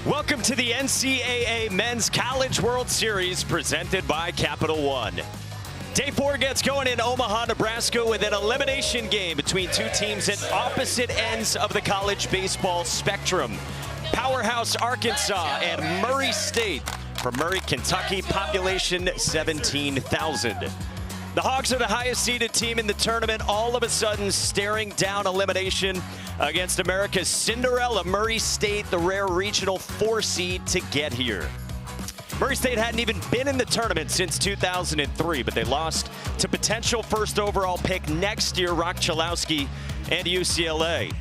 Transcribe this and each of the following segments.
Welcome to the NCAA Men's College World Series presented by Capital One. Day 4 gets going in Omaha, Nebraska with an elimination game between two teams at opposite ends of the college baseball spectrum. Powerhouse Arkansas and Murray State. From Murray, Kentucky, population 17,000. The Hogs are the highest seeded team in the tournament, all of a sudden staring down elimination against America's Cinderella Murray State, the rare regional 4 seed to get here. Murray State hadn't even been in the tournament since 2003, but they lost to potential first overall pick next year, Rock Chalowski and UCLA.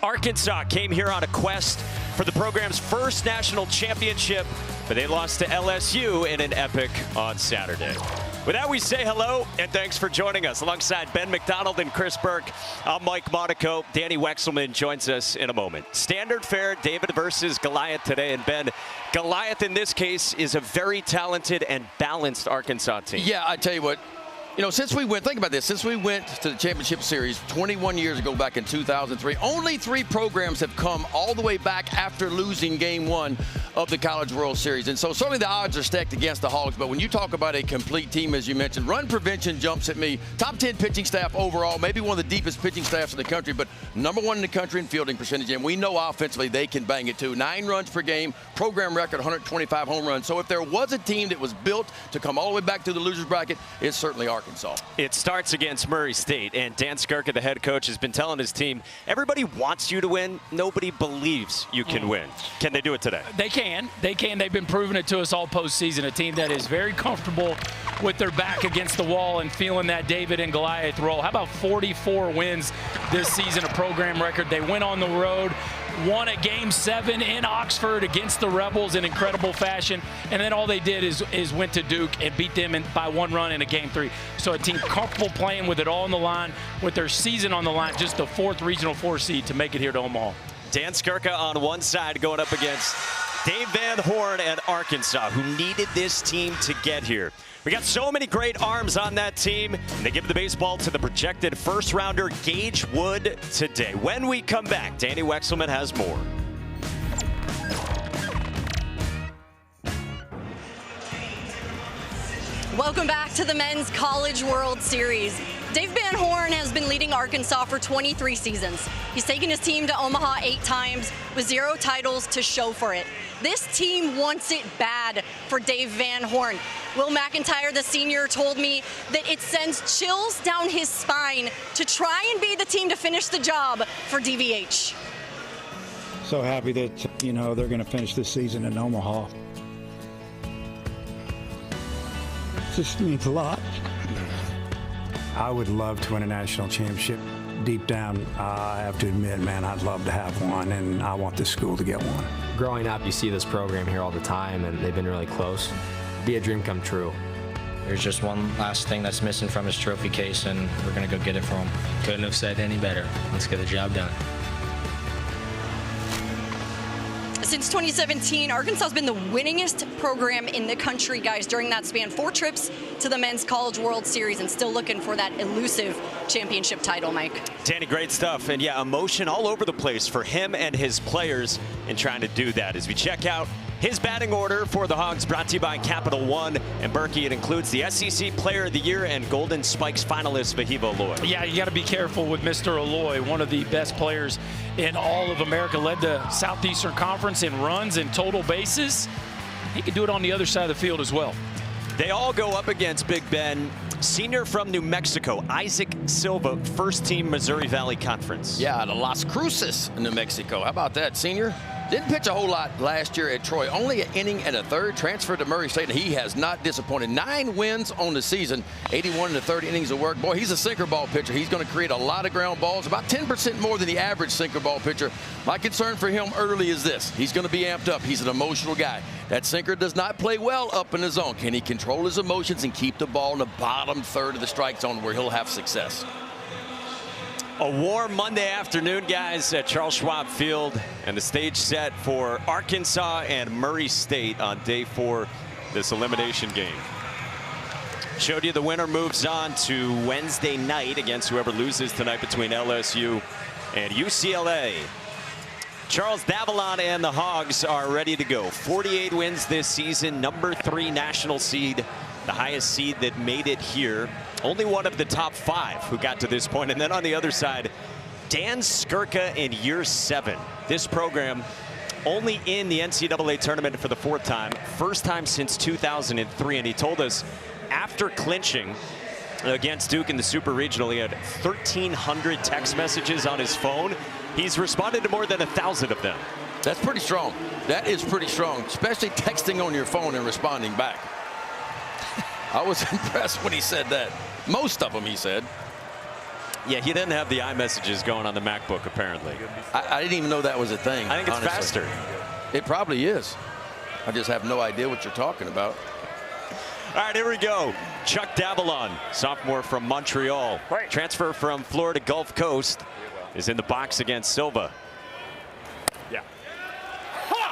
Arkansas came here on a quest for the program's first national championship, but they lost to LSU in an epic on Saturday. With that, we say hello and thanks for joining us. Alongside Ben McDonald and Chris Burke, I'm Mike Monaco. Danny Wexelman joins us in a moment. Standard fare, David versus Goliath today. And Ben, Goliath in this case is a very talented and balanced Arkansas team. Yeah, I tell you what. You know, since we went to the championship series 21 years ago back in 2003, only 3 programs have come all the way back after losing game 1 of the College World Series. And so certainly the odds are stacked against the Hogs. But when you talk about a complete team, as you mentioned, run prevention jumps at me. Top 10 pitching staff overall, maybe one of the deepest pitching staffs in the country, but #1 in the country in fielding percentage. And we know offensively they can bang it too. 9 runs per game, program record 125 home runs. So if there was a team that was built to come all the way back to the loser's bracket, it's certainly Arkansas. It starts against Murray State, and Dan Skirka, the head coach, has been telling his team, everybody wants you to win. Nobody believes you can win. Can they do it today? They can. They can. They've been proving it to us all postseason. A team that is very comfortable with their back against the wall and feeling that David and Goliath role. How about 44 wins this season, a program record? They went on the road, won at Game 7 in Oxford against the Rebels in incredible fashion, and then all they did is went to Duke and beat them by 1 run in a Game 3. So a team comfortable playing with it all on the line, with their season on the line, just the 4th regional 4 seed to make it here to Omaha. Dan Skirka on one side going up against Dave Van Horn and Arkansas, who needed this team to get here. We got so many great arms on that team, and they give the baseball to the projected first-rounder Gage Wood today. When we come back, Danny Wexelman has more. Welcome back to the Men's College World Series. Dave Van Horn has been leading Arkansas for 23 seasons. He's taken his team to Omaha 8 times with 0 titles to show for it. This team wants it bad for Dave Van Horn. Will McIntyre, the senior, told me that it sends chills down his spine to try and be the team to finish the job for DVH. So happy that, you know, they're going to finish this season in Omaha. It just means a lot. I would love to win a national championship. Deep down, I have to admit, man, I'd love to have one, and I want this school to get one. Growing up, you see this program here all the time, and they've been really close. Be a dream come true. There's just one last thing that's missing from his trophy case, and we're going to go get it for him. Couldn't have said any better. Let's get the job done. Since 2017, Arkansas has been the winningest program in the country, guys, during that span. 4 trips to the Men's College World Series and still looking for that elusive championship title, Mike. Danny, great stuff. And yeah, emotion all over the place for him and his players in trying to do that. As we check out his batting order for the Hogs, brought to you by Capital One and Berkey. It includes the SEC Player of the Year and Golden Spikes finalist Vahiva Aloy. Yeah, you got to be careful with Mr. Aloy, one of the best players in all of America. Led the Southeastern Conference in runs and total bases. He could do it on the other side of the field as well. They all go up against Big Ben, senior from New Mexico, Isaac Silva, first team Missouri Valley Conference. Yeah, the Las Cruces in New Mexico. How about that, senior? Didn't pitch a whole lot last year at Troy. Only an inning and a third. Transferred to Murray State, and he has not disappointed. 9 wins on the season, 81 to 30 innings of work. Boy, he's a sinker ball pitcher. He's going to create a lot of ground balls, about 10% more than the average sinker ball pitcher. My concern for him early is this. He's going to be amped up. He's an emotional guy. That sinker does not play well up in the zone. Can he control his emotions and keep the ball in the bottom third of the strike zone where he'll have success? A warm Monday afternoon, guys, at Charles Schwab Field, and the stage set for Arkansas and Murray State on day 4 this elimination game. Showed you the winner moves on to Wednesday night against whoever loses tonight between LSU and UCLA. Charles Davalon and the Hogs are ready to go. 48 wins this season, #3 national seed, the highest seed that made it here. Only one of the top 5 who got to this point. And then on the other side, Dan Skirka in year 7. This program only in the NCAA tournament for the 4th time, first time since 2003. And he told us after clinching against Duke in the Super Regional, he had 1,300 text messages on his phone. He's responded to more than 1,000 of them. That's pretty strong. That is pretty strong, especially texting on your phone and responding back. I was impressed when he said that. Most of them, he said. Yeah, he didn't have the iMessages going on the MacBook, apparently. I didn't even know that was a thing. I think it's honestly. faster. It probably is. I just have no idea what you're talking about. All right, here we go. Chuck Davalon, sophomore from Montreal. Transfer from Florida Gulf Coast, is in the box against Silva. Yeah.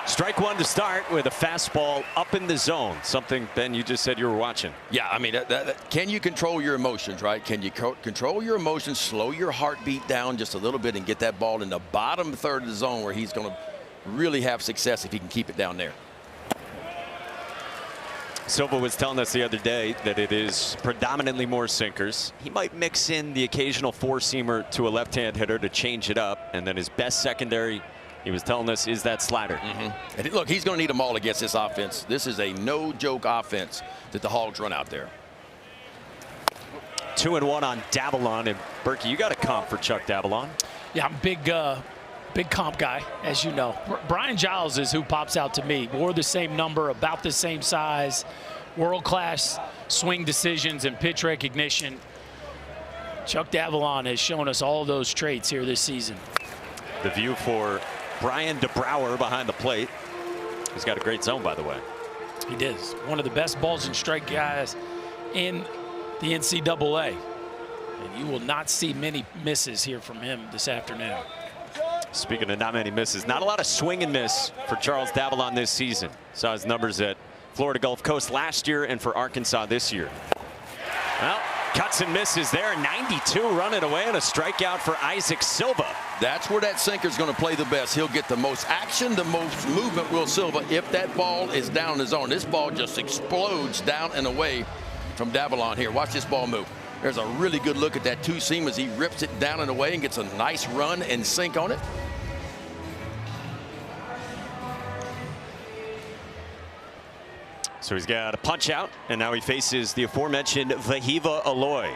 Strike one to start with a fastball up in the zone. Something, Ben, you just said you were watching. Yeah, I mean, can you control your emotions, right? Can you control your emotions, slow your heartbeat down just a little bit and get that ball in the bottom third of the zone where he's going to really have success if he can keep it down there? Silva was telling us the other day that it is predominantly more sinkers. He might mix in the occasional four-seamer to a left-hand hitter to change it up. And then his best secondary, he was telling us, is that slider. And look, he's going to need them all against this offense. This is a no-joke offense that the Hogs run out there. 2-1 on Davalon. And Berkey, you got a comp for Chuck Davalon. Yeah, I'm big comp guy, as you know. Brian Giles is who pops out to me. Wore the same number, about the same size, world-class swing decisions and pitch recognition. Chuck Davalon has shown us all those traits here this season. The view for Brian DeBrouwer behind the plate. He's got a great zone, by the way. He does. One of the best balls and strike guys in the NCAA. And you will not see many misses here from him this afternoon. Speaking of not many misses, not a lot of swing and miss for Charles Davalon this season. Saw his numbers at Florida Gulf Coast last year and for Arkansas this year. Well, cuts and misses there. 92 running away and a strikeout for Isaac Silva. That's where that sinker's going to play the best. He'll get the most action, the most movement, Will Silva, if that ball is down in the zone. This ball just explodes down and away from Davalon here. Watch this ball move. There's a really good look at that two-seam as he rips it down and away and gets a nice run and sink on it. So he's got a punch out, and now he faces the aforementioned Vahiva Aloy.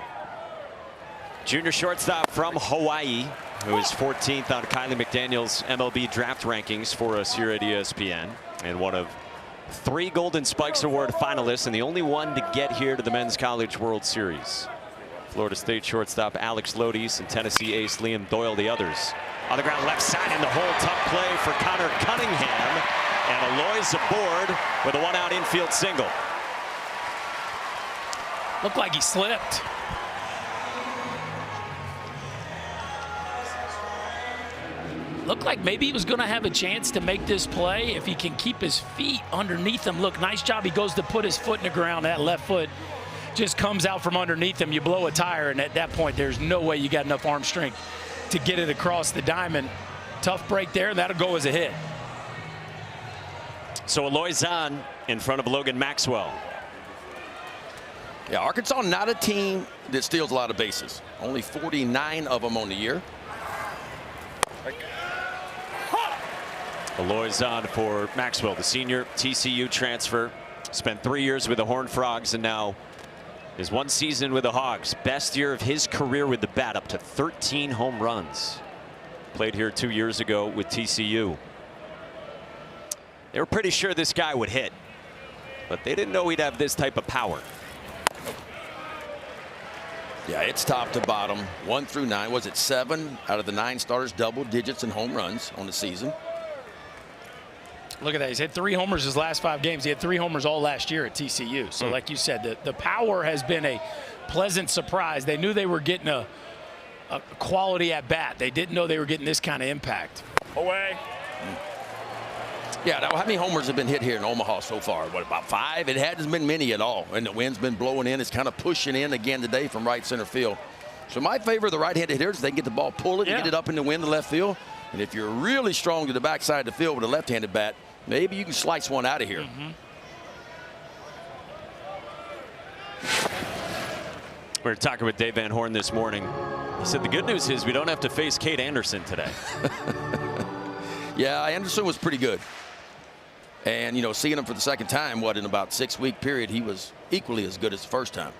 Junior shortstop from Hawaii, who is 14th on Kylie McDaniel's MLB draft rankings for us here at ESPN, and one of 3 Golden Spikes Award finalists, and the only one to get here to the Men's College World Series. Florida State shortstop Alex Lodies and Tennessee ace Liam Doyle the others. On the ground left side in the hole, tough play for Connor Cunningham. And Aloy's aboard with a 1-out infield single. Looked like he slipped. Looked like maybe he was going to have a chance to make this play if he can keep his feet underneath him. Look, nice job. He goes to put his foot in the ground. That left foot just comes out from underneath him. You blow a tire, and at that point, there's no way you got enough arm strength to get it across the diamond. Tough break there, and that'll go as a hit. So Aloy's on in front of Logan Maxwell. Yeah, Arkansas not a team that steals a lot of bases. Only 49 of them on the year. Aloy's on for Maxwell, the senior TCU transfer. Spent 3 years with the Horned Frogs and now is 1 season with the Hogs. Best year of his career with the bat, up to 13 home runs. Played here 2 years ago with TCU. They were pretty sure this guy would hit, but they didn't know he'd have this type of power. Yeah, it's top to bottom, 1 through 9. Was it 7 out of the 9 starters, double digits in home runs on the season? Look at that. He's hit 3 homers his last 5 games. He had 3 homers all last year at TCU. So like you said, the power has been a pleasant surprise. They knew they were getting a quality at bat. They didn't know they were getting this kind of impact. Away. Yeah, now how many homers have been hit here in Omaha so far? What, about 5? It hasn't been many at all. And the wind's been blowing in. It's kind of pushing in again today from right center field. So my favor of the right-handed hitters, they can get the ball, pull it, and get it up in the wind to left field. And if you're really strong to the backside of the field with a left-handed bat, maybe you can slice one out of here. We were talking with Dave Van Horn this morning. He said the good news is we don't have to face Kate Anderson today. Yeah, Anderson was pretty good. And, you know, seeing him for the second time, in about 6-week period, he was equally as good as the first time.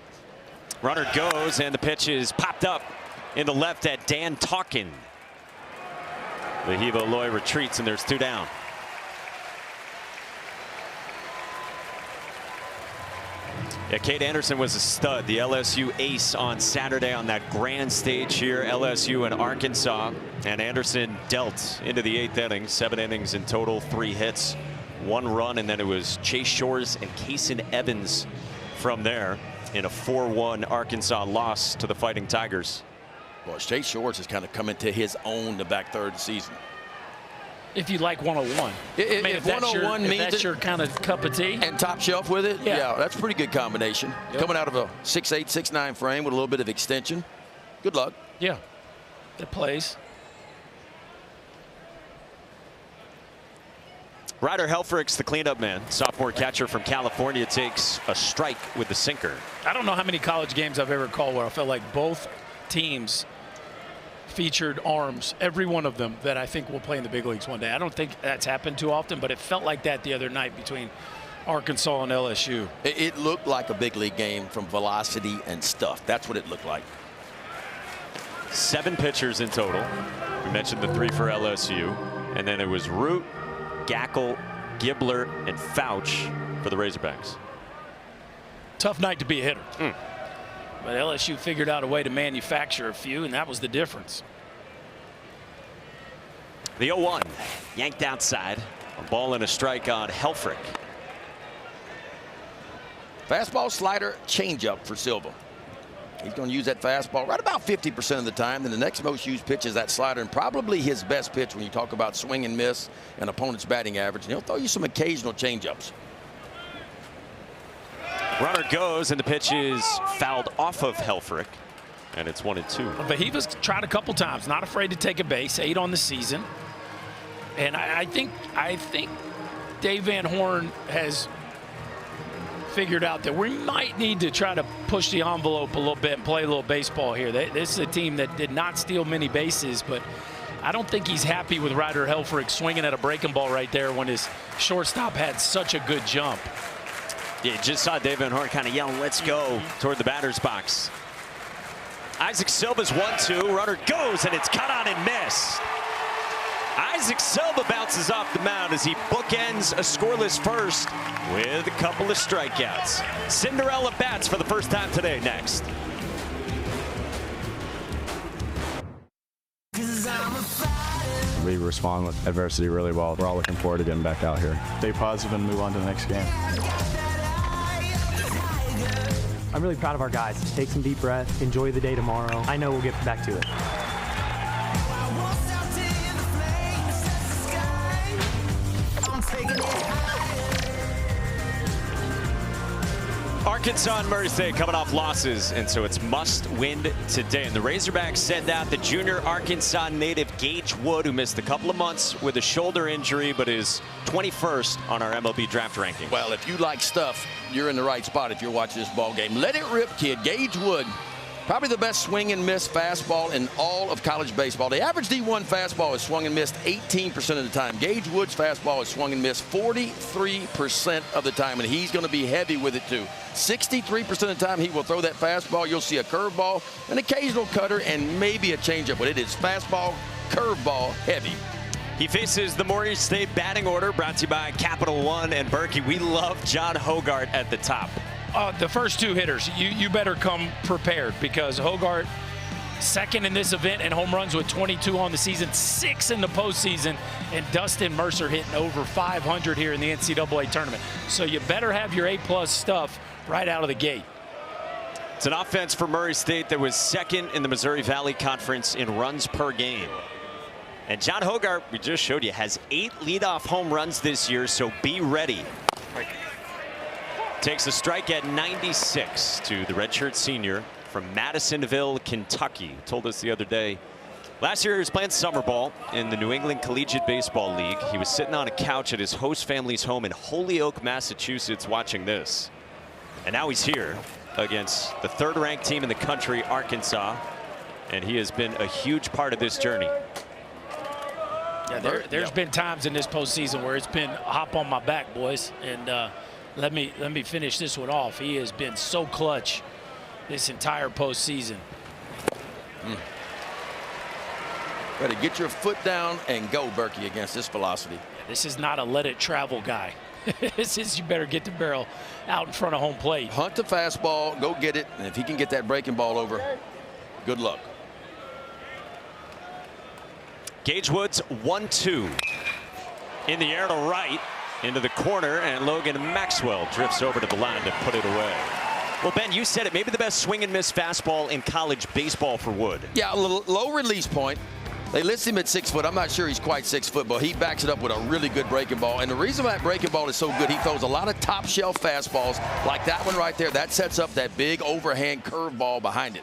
Runner goes, and the pitch is popped up in the left at Dan Talkin. Lehiva Loy retreats, and there's 2 down. Yeah, Kate Anderson was a stud, the LSU ace on Saturday on that grand stage here, LSU and Arkansas. And Anderson dealt into the 8th inning, 7 innings in total, 3 hits, 1 run, and then it was Chase Shores and Kaysen Evans from there in a 4-1 Arkansas loss to the Fighting Tigers. Well, Chase Shores has kind of come into his own the back third of the season. If you like 101. If 101 means that's your kind of cup of tea. And top shelf with it, Yeah. that's a pretty good combination. Yep. Coming out of a 6'8", 6'9" frame with a little bit of extension. Good luck. Yeah, it plays. Ryder Helfrich's the cleanup man. Sophomore catcher from California takes a strike with the sinker. I don't know how many college games I've ever called where I felt like both teams featured arms, every one of them, that I think will play in the big leagues one day. I don't think that's happened too often, but it felt like that the other night between Arkansas and LSU. It looked like a big league game from velocity and stuff. That's what it looked like. 7 pitchers in total. We mentioned the 3 for LSU. And then it was Root, Gackle, Gibbler, and Fouch for the Razorbacks. Tough night to be a hitter. But LSU figured out a way to manufacture a few, and that was the difference. The 0-1 yanked outside. A ball and a strike on Helfrich. Fastball, slider, changeup for Silva. He's going to use that fastball right about 50% of the time. Then the next most used pitch is that slider, and probably his best pitch when you talk about swing and miss and opponent's batting average. And he'll throw you some occasional changeups. Runner goes, and the pitch is fouled off of Helfrich, and it's 1-2. But he was tried a couple times, not afraid to take a base, 8 on the season. And I think Dave Van Horn has figured out that we might need to try to push the envelope a little bit and play a little baseball here. This is a team that did not steal many bases, but I don't think he's happy with Ryder Helfrich swinging at a breaking ball right there when his shortstop had such a good jump. Yeah, just saw Dave Van Horn kind of yelling, "Let's go," toward the batter's box. Isaac Silva's 1-2. Runner goes, and it's cut on and missed. Isaac Silva bounces off the mound as he bookends a scoreless first with a couple of strikeouts. Cinderella bats for the first time today. Next. We respond with adversity really well. We're all looking forward to getting back out here. Stay positive and move on to the next game. I'm really proud of our guys. Take some deep breaths, enjoy the day tomorrow. I know we'll get back to it. Arkansas and Murray State coming off losses, and so it's must win today. And the Razorbacks send out the junior Arkansas native Gage Wood, who missed a couple of months with a shoulder injury, but is 21st on our MLB draft ranking. Well, if you like stuff, you're in the right spot if you're watching this ball game. Let it rip, kid. Gage Wood, probably the best swing and miss fastball in all of college baseball. The average D1 fastball is swung and missed 18% of the time. Gage Wood's fastball is swung and missed 43% of the time, and he's going to be heavy with it too. 63% of the time he will throw that fastball. You'll see a curveball, an occasional cutter, and maybe a changeup, but it is fastball, curveball heavy. He faces the Murray State batting order, brought to you by Capital One and Berkey. We love John Hogart at the top. The first 2 hitters, you better come prepared, because Hogart, second in this event in home runs with 22 on the season, 6 in the postseason, and Dustin Mercer hitting over 500 here in the NCAA tournament. So you better have your A+ stuff right out of the gate. It's an offense for Murray State that was second in the Missouri Valley Conference in runs per game. And John Hogart, we just showed you, has 8 leadoff home runs this year, so be ready. Takes a strike at 96 to the redshirt senior from Madisonville, Kentucky. Told us the other day Last year he was playing summer ball in the New England Collegiate Baseball League. He was sitting on a couch at his host family's home in Holyoke, Massachusetts, watching this. And now he's here against the third-ranked team in the country, Arkansas. And he has been a huge part of this journey. Yeah, there's been times in this postseason where it's been hop on my back, boys, and let me finish this one off. He has been so clutch this entire postseason. Better get your foot down and go, Berkey, against this velocity. This is not a let it travel guy. This is, you better get the barrel out in front of home plate. Hunt the fastball, go get it, and if he can get that breaking ball over, good luck. Gage Wood's 1-2 in the air to right into the corner, and Logan Maxwell drifts over to the line to put it away. Well, Ben, you said it, maybe the best swing and miss fastball in college baseball for Wood. Yeah, a little low release point. They list him at 6 foot. I'm not sure he's quite 6 foot, but he backs it up with a really good breaking ball. And the reason that breaking ball is so good, he throws a lot of top shelf fastballs like that one right there. That sets up that big overhand curve ball behind it.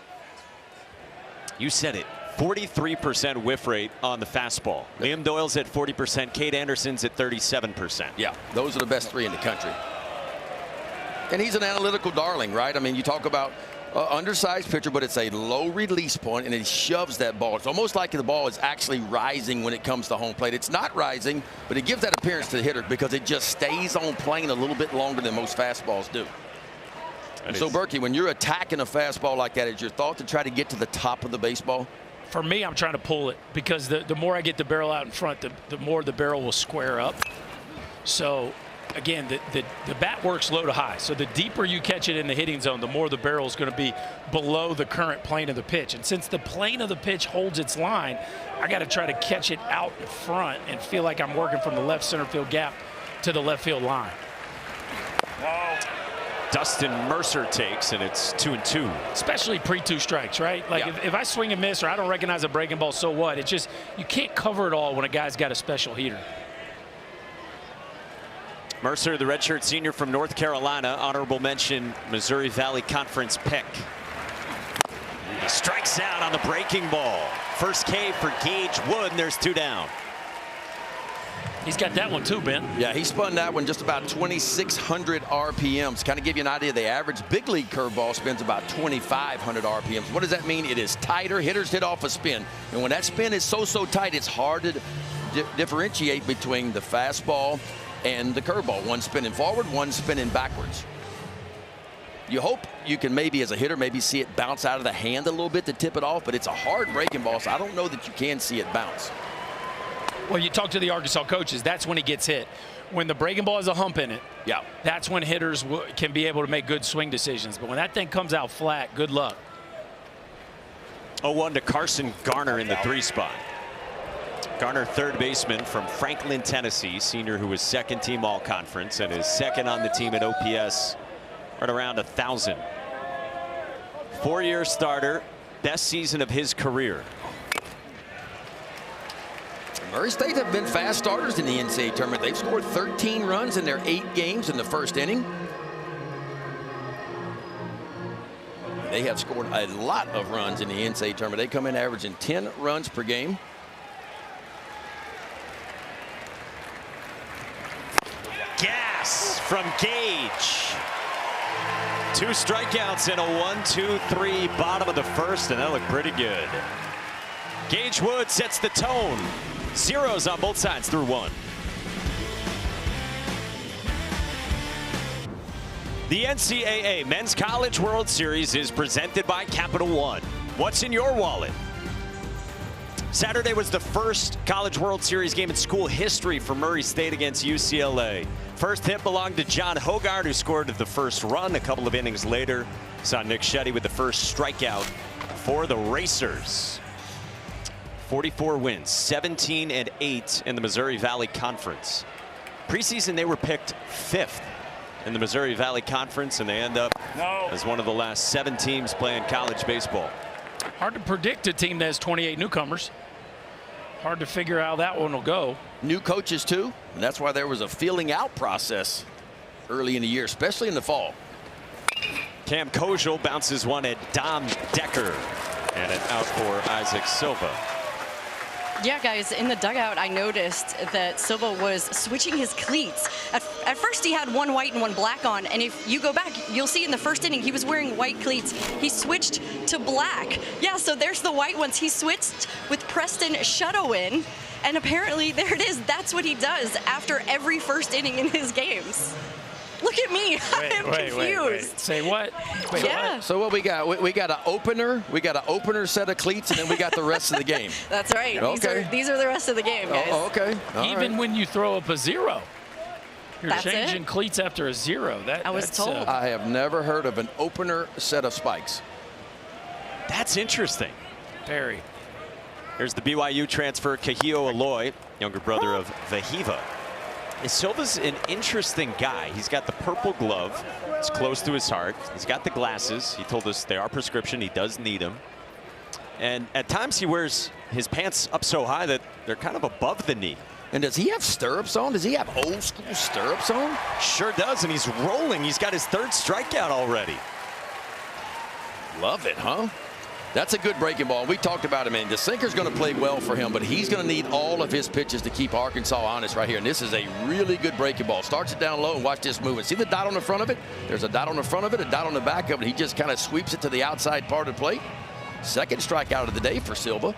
You said it. 43% whiff rate on the fastball. Liam Doyle's at 40%. Cade Anderson's at 37%. Yeah, those are the best 3 in the country. And he's an analytical darling, right? I mean, you talk about undersized pitcher, but it's a low release point, and he shoves that ball. It's almost like the ball is actually rising when it comes to home plate. It's not rising, but it gives that appearance to the hitter because it just stays on plane a little bit longer than most fastballs do. And so, Berkey, when you're attacking a fastball like that, is your thought to try to get to the top of the baseball? For me, I'm trying to pull it because the more I get the barrel out in front, the more the barrel will square up. So, again, the bat works low to high. So the deeper you catch it in the hitting zone, the more the barrel is going to be below the current plane of the pitch. And since the plane of the pitch holds its line, I got to try to catch it out in front and feel like I'm working from the left center field gap to the left field line. Dustin Mercer takes, and it's 2-2. Especially pre-2 strikes, right? Like if I swing and miss or I don't recognize a breaking ball, so what? It's just you can't cover it all when a guy's got a special heater. Mercer, the redshirt senior from North Carolina, honorable mention Missouri Valley Conference pick. He strikes out on the breaking ball. First K for Gage Wood, and there's 2 down. He's got that one too, Ben. Yeah, he spun that one just about 2,600 RPMs. Kind of give you an idea. The average big league curveball spins about 2,500 RPMs. What does that mean? It is tighter. Hitters hit off a spin. And when that spin is so tight, it's hard to differentiate between the fastball and the curveball. One spinning forward, one spinning backwards. You hope you can maybe, as a hitter, maybe see it bounce out of the hand a little bit to tip it off, but it's a hard breaking ball, so I don't know that you can see it bounce. Well, you talk to the Arkansas coaches, that's when he gets hit. When the breaking ball has a hump in it, yeah, that's when hitters can be able to make good swing decisions. But when that thing comes out flat, good luck. 0-1 to Carson Garner in the 3 spot. Garner, third baseman from Franklin, Tennessee, senior who was second team all conference and is second on the team at OPS right around 1,000. 4-year starter, best season of his career. Murray State have been fast starters in the NCAA tournament. They've scored 13 runs in their 8 games in the first inning. They have scored a lot of runs in the NCAA tournament. They come in averaging 10 runs per game. Gas from Gage. 2 strikeouts in a 1-2-3 bottom of the first, and that looked pretty good. Gage Wood sets the tone. Zeros on both sides through 1. The NCAA Men's College World Series is presented by Capital One. What's in your wallet? Saturday was the first College World Series game in school history for Murray State against UCLA. First hit belonged to John Hogard, who scored the first run. A couple of innings later, saw Nick Shetty with the first strikeout for the Racers. 44 wins, 17-8 in the Missouri Valley Conference. Preseason, they were picked 5th in the Missouri Valley Conference, and they end up as one of the last 7 teams playing college baseball. Hard to predict a team that has 28 newcomers. Hard to figure out how that one will go. New coaches, too, and that's why there was a feeling out process early in the year, especially in the fall. Cam Kojal bounces one at Dom Decker, and an out for Isaac Silva. Yeah, guys, in the dugout, I noticed that Silva was switching his cleats. At first, he had one white and one black on, and if you go back, you'll see in the first inning, he was wearing white cleats. He switched to black. Yeah, so there's the white ones. He switched with Preston Shutowin, and apparently, there it is. That's what he does after every first inning in his games. Look at me. I'm confused. Wait. Say what? Wait, yeah. What? So what we got? We got an opener. We got an opener set of cleats, and then we got the rest of the game. That's right. Okay. These are the rest of the game, guys. Oh, okay. Even when you throw up a 0, you're That's changing it? cleats after a 0. I was told. I have never heard of an opener set of spikes. That's interesting. Very. Here's the BYU transfer, Kahio Aloy, younger brother of Vahiva. Silva's an interesting guy. He's got the purple glove. It's close to his heart. He's got the glasses. He told us they are prescription. He does need them. And at times he wears his pants up so high that they're kind of above the knee. And does he have stirrups on? Does he have old school stirrups on? Sure does, and he's rolling. He's got his 3rd strikeout already. Love it, huh? That's a good breaking ball. We talked about him, man. The sinker's going to play well for him, but he's going to need all of his pitches to keep Arkansas honest right here. And this is a really good breaking ball. Starts it down low and watch this movement. See the dot on the front of it? There's a dot on the front of it, a dot on the back of it. He just kind of sweeps it to the outside part of the plate. 2nd strikeout of the day for Silva.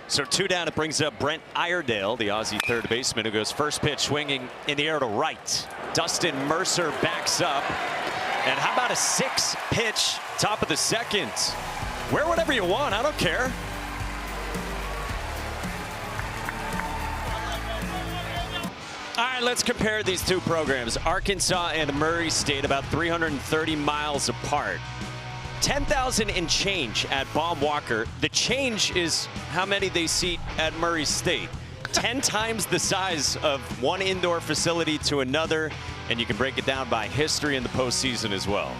So 2 down, it brings up Brent Iredale, the Aussie 3rd baseman, who goes first pitch swinging in the air to right. Dustin Mercer backs up. And how about a 6-pitch top of the 2nd? Wear whatever you want. I don't care. All right, let's compare these two programs. Arkansas and Murray State, about 330 miles apart. 10,000 and change at Baum Walker. The change is how many they seat at Murray State. 10 times the size of one indoor facility to another, and you can break it down by history in the postseason as well.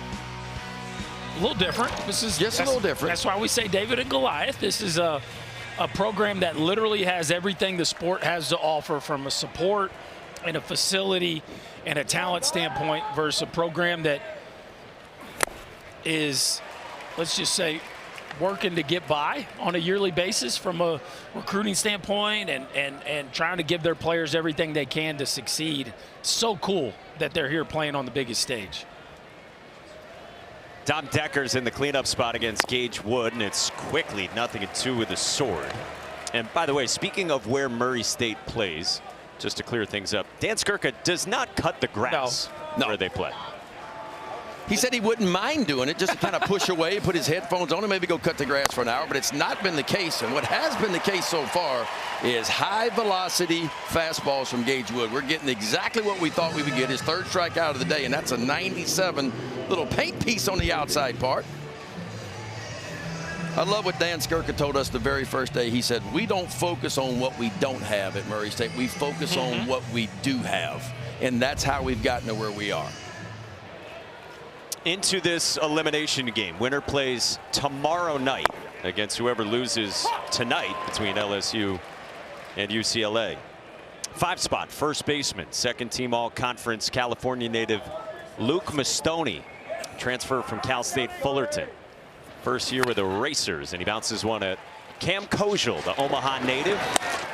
A little different. This is just a little different. That's why we say David and Goliath. This is a program that literally has everything the sport has to offer from a support and a facility and a talent standpoint versus a program that is, let's just say, working to get by on a yearly basis from a recruiting standpoint and trying to give their players everything they can to succeed. So cool that they're here playing on the biggest stage. Dom Decker's in the cleanup spot against Gage Wood, and it's quickly 0-2 with a sword. And by the way, speaking of where Murray State plays, just to clear things up, Dan Skirka does not cut the grass where they play. He said he wouldn't mind doing it, just to kind of push away, put his headphones on, and maybe go cut the grass for an hour. But it's not been the case. And what has been the case so far is high-velocity fastballs from Gage Wood. We're getting exactly what we thought we would get. His 3rd strikeout of the day, and that's a 97 little paint piece on the outside part. I love what Dan Skirka told us the very first day. He said, we don't focus on what we don't have at Murray State. We focus on what we do have. And that's how we've gotten to where we are. Into this elimination game. Winner plays tomorrow night against whoever loses tonight between LSU and UCLA. 5-spot first baseman, 2nd team all-conference California native Luke Mastoni, transfer from Cal State Fullerton. First year with the Racers, and he bounces one at Cam Kojal, the Omaha native.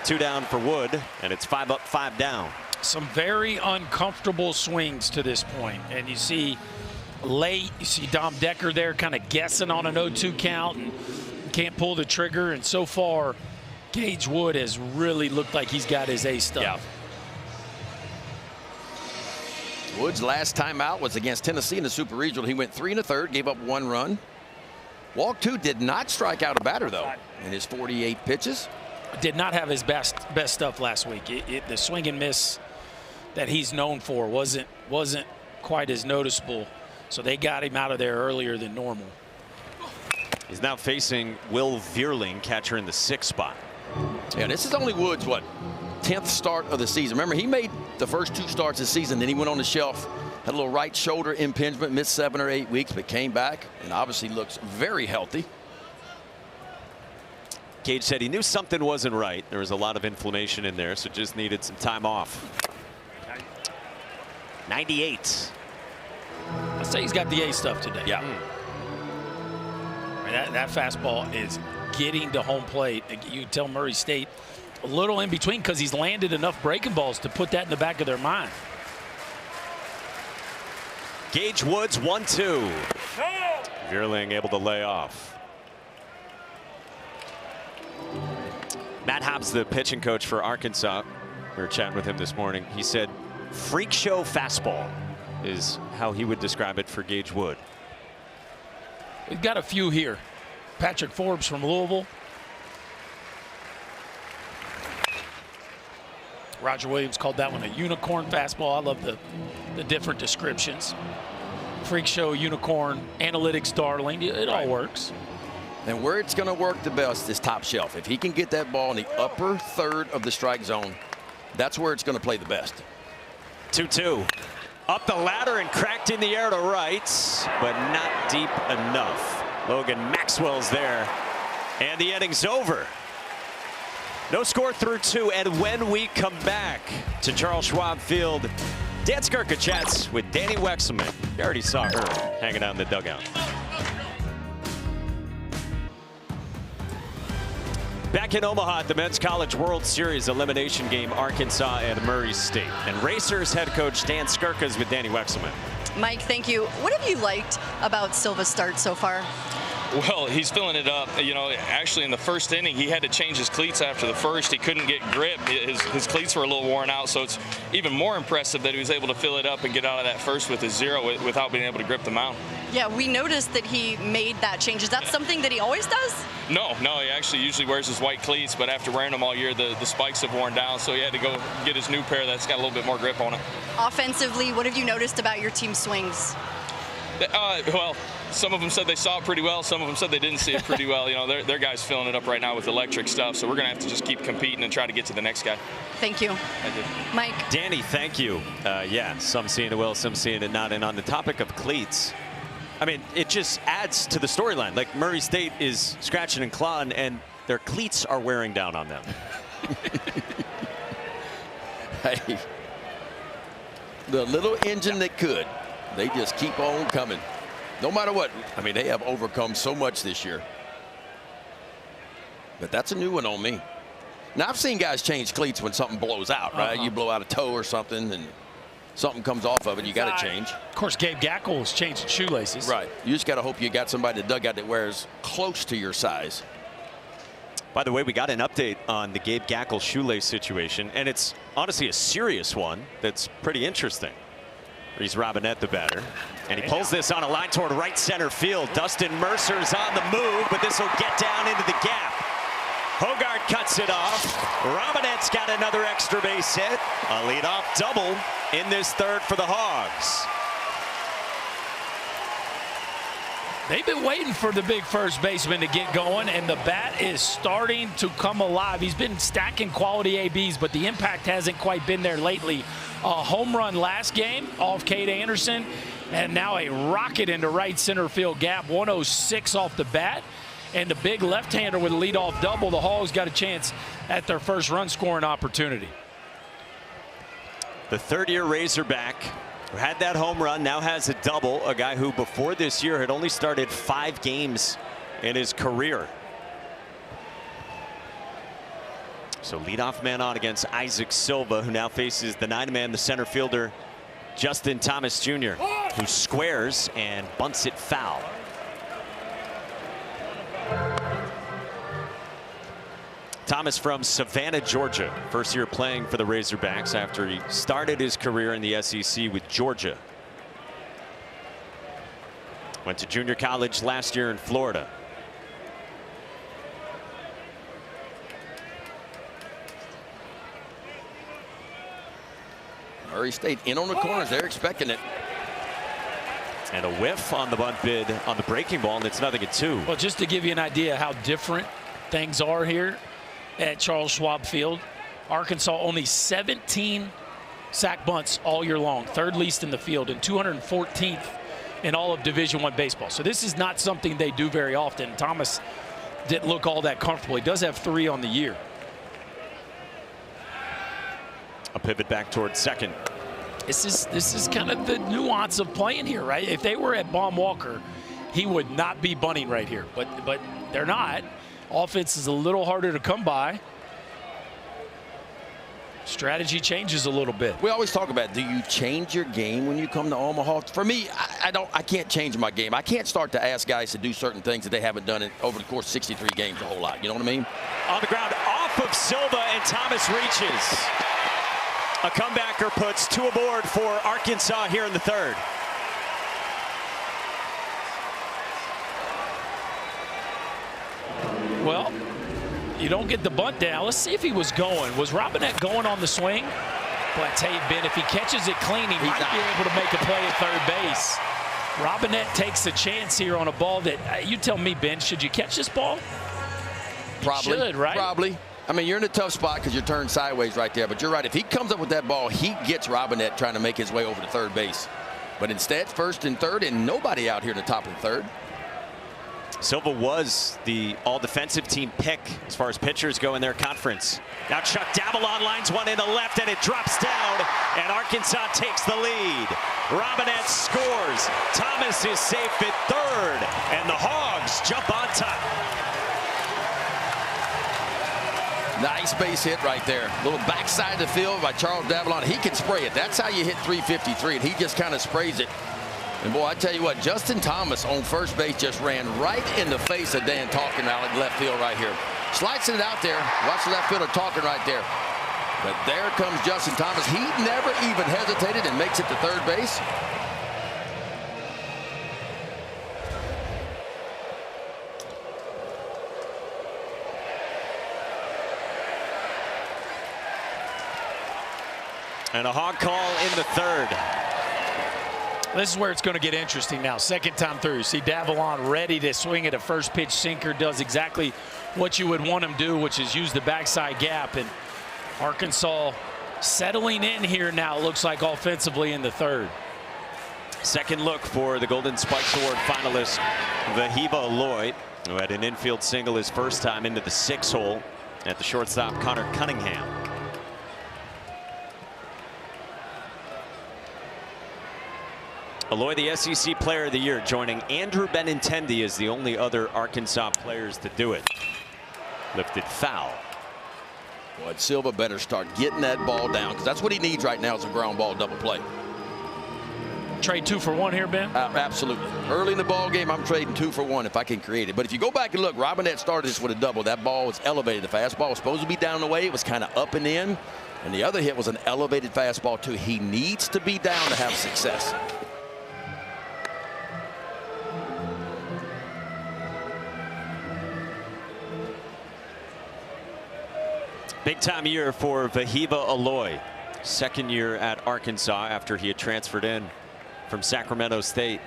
2 down for Wood, and it's 5 up, 5 down. Some very uncomfortable swings to this point, and you see late, you see Dom Decker there kind of guessing on an 0-2 count and can't pull the trigger. And so far, Gage Wood has really looked like he's got his A stuff. Yeah. Wood's last time out was against Tennessee in the Super Regional. He went 3 1/3, gave up 1 run. Walked 2, did not strike out a batter though in his 48 pitches. Did not have his best stuff last week. The swing and miss that he's known for wasn't quite as noticeable. So they got him out of there earlier than normal. He's now facing Will Vierling, catcher in the 6th spot. Yeah, this is only Wood's, what, 10th start of the season. Remember, he made the first 2 starts this season, then he went on the shelf, had a little right shoulder impingement, missed 7 or 8 weeks, but came back and obviously looks very healthy. Gage said he knew something wasn't right. There was a lot of inflammation in there, so just needed some time off. 98. I'd say he's got the A stuff today. Yeah. that fastball is getting to home plate. You can tell Murray State a little in between because he's landed enough breaking balls to put that in the back of their mind. Gage Woods 1-2. Vierling able to lay off. Matt Hobbs, the pitching coach for Arkansas, we were chatting with him this morning. He said freak show fastball is how he would describe it for Gage Wood. We've got a few here. Patrick Forbes from Louisville. Roger Williams called that one a unicorn fastball. I love the different descriptions. Freak show, unicorn, analytics darling. It all works. And where it's going to work the best is top shelf. If he can get that ball in the upper third of the strike zone, that's where it's going to play the best. 2-2. Up the ladder and cracked in the air to right, but not deep enough. Logan Maxwell's there, and the inning's over. No score through 2, and when we come back to Charles Schwab Field, Dan Skirka chats with Danny Wexelman. You already saw her hanging out in the dugout. Back in Omaha at the Men's College World Series elimination game, Arkansas and Murray State. And Racers head coach Dan Skirka is with Danny Wexelman. Mike, thank you. What have you liked about Silva's start so far? Well, he's filling it up. You know, actually in the first inning, he had to change his cleats after the first. He couldn't get grip. His cleats were a little worn out, so it's even more impressive that he was able to fill it up and get out of that first with a 0 without being able to grip the mound. Yeah, we noticed that he made that change. Is that something that he always does? No, he actually usually wears his white cleats, but after wearing them all year, the spikes have worn down, so he had to go get his new pair that's got a little bit more grip on it. Offensively, what have you noticed about your team's swings? Well, some of them said they saw it pretty well. Some of them said they didn't see it pretty well. You know, their guys filling it up right now with electric stuff. So we're going to have to just keep competing and try to get to the next guy. Thank you. Thank you. Mike. Danny, thank you. Yeah, some seeing it well, some seeing it not. And on the topic of cleats, I mean, it just adds to the storyline. Like Murray State is scratching and clawing, and their cleats are wearing down on them. Hey, the little engine that could. They just keep on coming. No matter what. I mean, they have overcome so much this year. But that's a new one on me. Now, I've seen guys change cleats when something blows out, right? You blow out a toe or something, and something comes off of it. You got to change. Of course, Gabe Gackel was changing shoelaces. Right. You just got to hope you got somebody in the dugout that wears close to your size. By the way, we got an update on the Gabe Gackel shoelace situation, and it's honestly a serious one that's pretty interesting. He's Robinette, the batter, and he pulls this on a line toward right center field. Dustin Mercer's on the move, but this will get down into the gap. Hogard cuts it off. Robinette's got another extra base hit. A leadoff double in this third for the Hogs. They've been waiting for the big first baseman to get going, and the bat is starting to come alive. He's been stacking quality ABs, but the impact hasn't quite been there lately. A home run last game off Cade Anderson, and now a rocket into right center field gap. 106 off the bat, and the big left-hander with a leadoff double. The Hogs got a chance at their first run scoring opportunity. The third-year Razorback, who had that home run, now has a double. A guy who before this year had only started 5 games in his career. So leadoff man on against Isaac Silva, who now faces the 9-man, the center fielder, Justin Thomas Jr., who squares and bunts it foul. Thomas from Savannah, Georgia. First year playing for the Razorbacks after he started his career in the SEC with Georgia. Went to junior college last year in Florida. Murray State in on the corners. They're expecting it. And a whiff on the bunt bid on the breaking ball, and it's 0-2. Well, just to give you an idea how different things are here at Charles Schwab Field, Arkansas only 17 sack bunts all year long, third least in the field, and 214th in all of Division I baseball. So this is not something they do very often. Thomas didn't look all that comfortable. He does have 3 on the year. A pivot back towards second. This is kind of the nuance of playing here, right? If they were at Baum Walker, he would not be bunting right here. But they're not. Offense is a little harder to come by. Strategy changes a little bit. We always talk about, do you change your game when you come to Omaha? For me, I can't change my game. I can't start to ask guys to do certain things that they haven't done over the course of 63 games a whole lot. You know what I mean? On the ground, off of Silva, and Thomas reaches. A comebacker puts 2 aboard for Arkansas here in the third. Well, you don't get the bunt down. Let's see if he was going. Was Robinette going on the swing? But I tell you, Ben, if he catches it clean, he might be able to make a play at third base. Robinette takes a chance here on a ball that, you tell me, Ben, should you catch this ball? Probably. Should, right? Probably. I mean, you're in a tough spot because you're turned sideways right there. But you're right. If he comes up with that ball, he gets Robinette trying to make his way over to third base. But instead, first and third, and nobody out here in the top of the third. Silva was the all-defensive team pick as far as pitchers go in their conference. Now Chuck Davalon lines one into left, and it drops down, and Arkansas takes the lead. Robinette scores. Thomas is safe at third, and the Hogs jump on top. Nice base hit right there. Little backside of the field by Charles Davalon. He can spray it. That's how you hit 353, and he just kind of sprays it. And boy, I tell you what, Justin Thomas on first base just ran right in the face of Dan Talkin out in left field right here. Slicing it out there. Watch the left fielder Talkin right there. But there comes Justin Thomas. He never even hesitated and makes it to third base. And a hog call in the third. This is where it's going to get interesting now. Second time through. See Davalon ready to swing at a first pitch sinker. Does exactly what you would want him to do, which is use the backside gap. And Arkansas settling in here now, looks like offensively in the third. Second look for the Golden Spikes Award finalist, Vahiva Aloy, who had an infield single his first time into the 6-hole at the shortstop Connor Cunningham. Aloy, the SEC Player of the Year, joining Andrew Benintendi as the only other Arkansas players to do it. Lifted foul. Boy, Silva better start getting that ball down, because that's what he needs right now is a ground ball double play. Trade 2 for 1 here, Ben? Absolutely. Early in the ball game, I'm trading 2 for 1 if I can create it. But if you go back and look, Robinette started this with a double. That ball was elevated. The fastball was supposed to be down the way. It was kind of up and in. And the other hit was an elevated fastball, too. He needs to be down to have success. Big time year for Vahiva Aloy. Second year at Arkansas after he had transferred in from Sacramento State.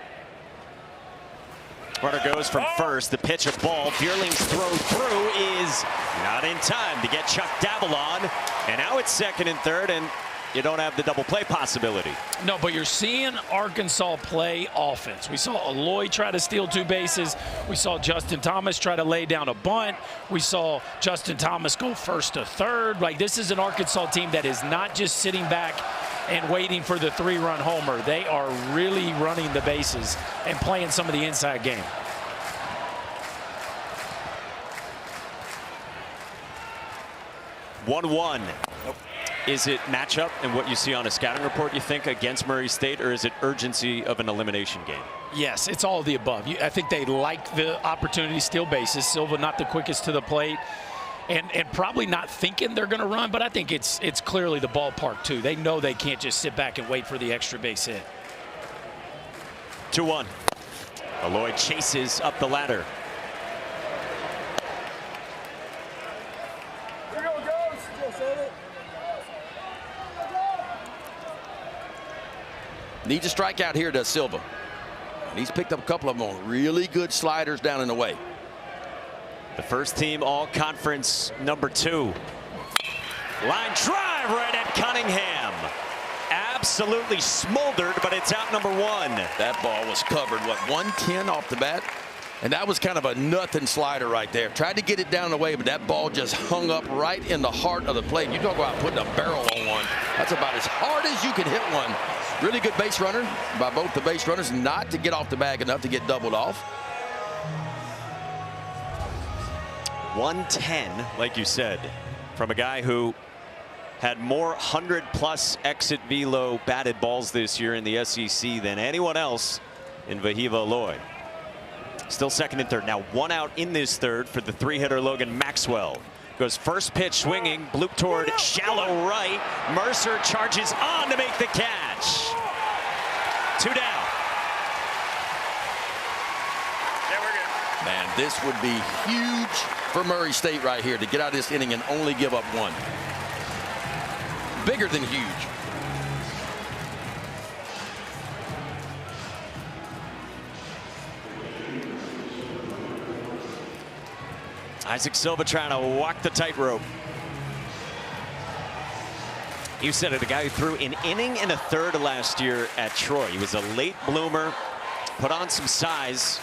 Runner goes from first. The pitch, a ball. Bierling's throw through is not in time to get Chuck Davalon. And now it's second and third, and you don't have the double play possibility. No, but you're seeing Arkansas play offense. We saw Aloy try to steal 2 bases. We saw Justin Thomas try to lay down a bunt. We saw Justin Thomas go first to third. Like, this is an Arkansas team that is not just sitting back and waiting for the 3-run homer. They are really running the bases and playing some of the inside game. One. Is it matchup and what you see on a scouting report, you think, against Murray State, or is it urgency of an elimination game? Yes, it's all of the above. I think they like the opportunity to steal bases. Silva not the quickest to the plate, and probably not thinking they're going to run, but I think it's clearly the ballpark, too. They know they can't just sit back and wait for the extra base hit. 2-1. Aloy chases up the ladder. Needs a strikeout here, does Silva. And he's picked up a couple of them on really good sliders down and away. The first team all-conference number 2. Line drive right at Cunningham. Absolutely smoldered, but it's out number 1. That ball was covered, what, 110 off the bat? And that was kind of a nothing slider right there. Tried to get it down the way, but that ball just hung up right in the heart of the plate. You talk about putting a barrel on one. That's about as hard as you can hit one. Really good base runner by both the base runners, not to get off the bag enough to get doubled off. 110, like you said, from a guy who had more 100+ exit velo batted balls this year in the SEC than anyone else in Vahiva Aloy. Still second and third. Now 1 out in this third for the 3-hitter Logan Maxwell. Goes first pitch swinging, bloop toward shallow right. Mercer charges on to make the catch. 2 down. There we go. Man, this would be huge for Murray State right here to get out of this inning and only give up 1. Bigger than huge. Isaac Silva trying to walk the tightrope. You said it, a guy who threw an inning and a third last year at Troy. He was a late bloomer, put on some size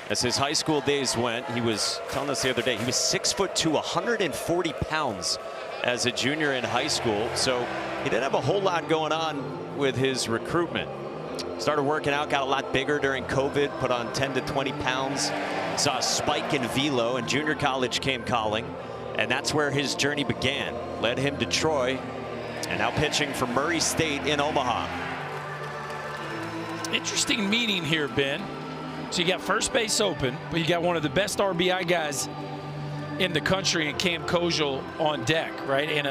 as his high school days went. He was telling us the other day, he was 6'2", 140 pounds as a junior in high school. So he didn't have a whole lot going on with his recruitment. Started working out, got a lot bigger during COVID, put on 10 to 20 pounds. Saw a spike in velo, and junior college came calling, and that's where his journey began. Led him to Troy, and now pitching for Murray State in Omaha. Interesting meeting here, Ben. So you got first base open, but you got one of the best RBI guys in the country in Cam Kojal on deck, right? And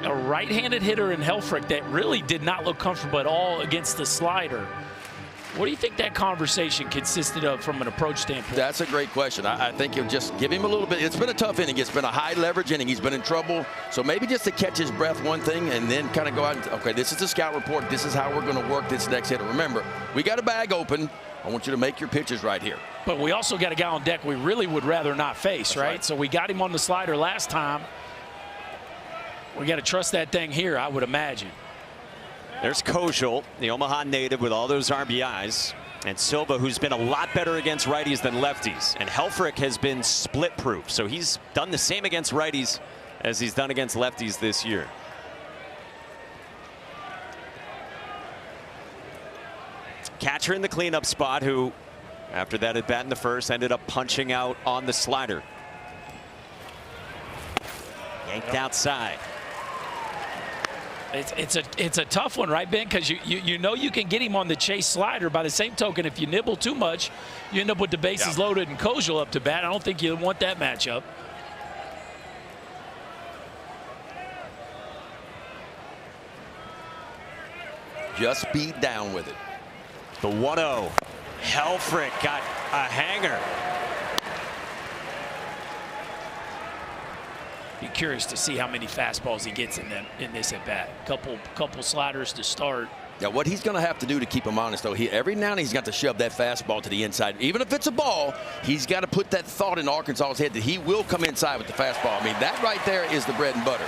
a right-handed hitter in Helfrich that really did not look comfortable at all against the slider. What do you think that conversation consisted of from an approach standpoint? That's a great question. I think you'll just give him a little bit. It's been a tough inning. It's been a high leverage inning. He's been in trouble. So maybe just to catch his breath, one thing, and then kind of go out and, okay, this is the scout report. This is how we're going to work this next hitter. Remember, we got a bag open. I want you to make your pitches right here. But we also got a guy on deck we really would rather not face, right? So we got him on the slider last time. We got to trust that thing here, I would imagine. There's Kojal, the Omaha native with all those RBIs. And Silva, who's been a lot better against righties than lefties. And Helfrich has been split proof. So he's done the same against righties as he's done against lefties this year. Catcher in the cleanup spot, who after that at bat in the first ended up punching out on the slider. Yanked outside. It's a tough one, right, Ben? Because you know you can get him on the chase slider. By the same token, if you nibble too much, you end up with the bases loaded and Kojal up to bat. I don't think you want that matchup. Just beat down with it. The 1-0. Helfrich got a hanger. Be curious to see how many fastballs he gets in this at bat. Couple sliders to start. Yeah, what he's going to have to do to keep him honest, though, every now and then he's got to shove that fastball to the inside. Even if it's a ball, he's got to put that thought in Arkansas's head that he will come inside with the fastball. I mean, that right there is the bread and butter.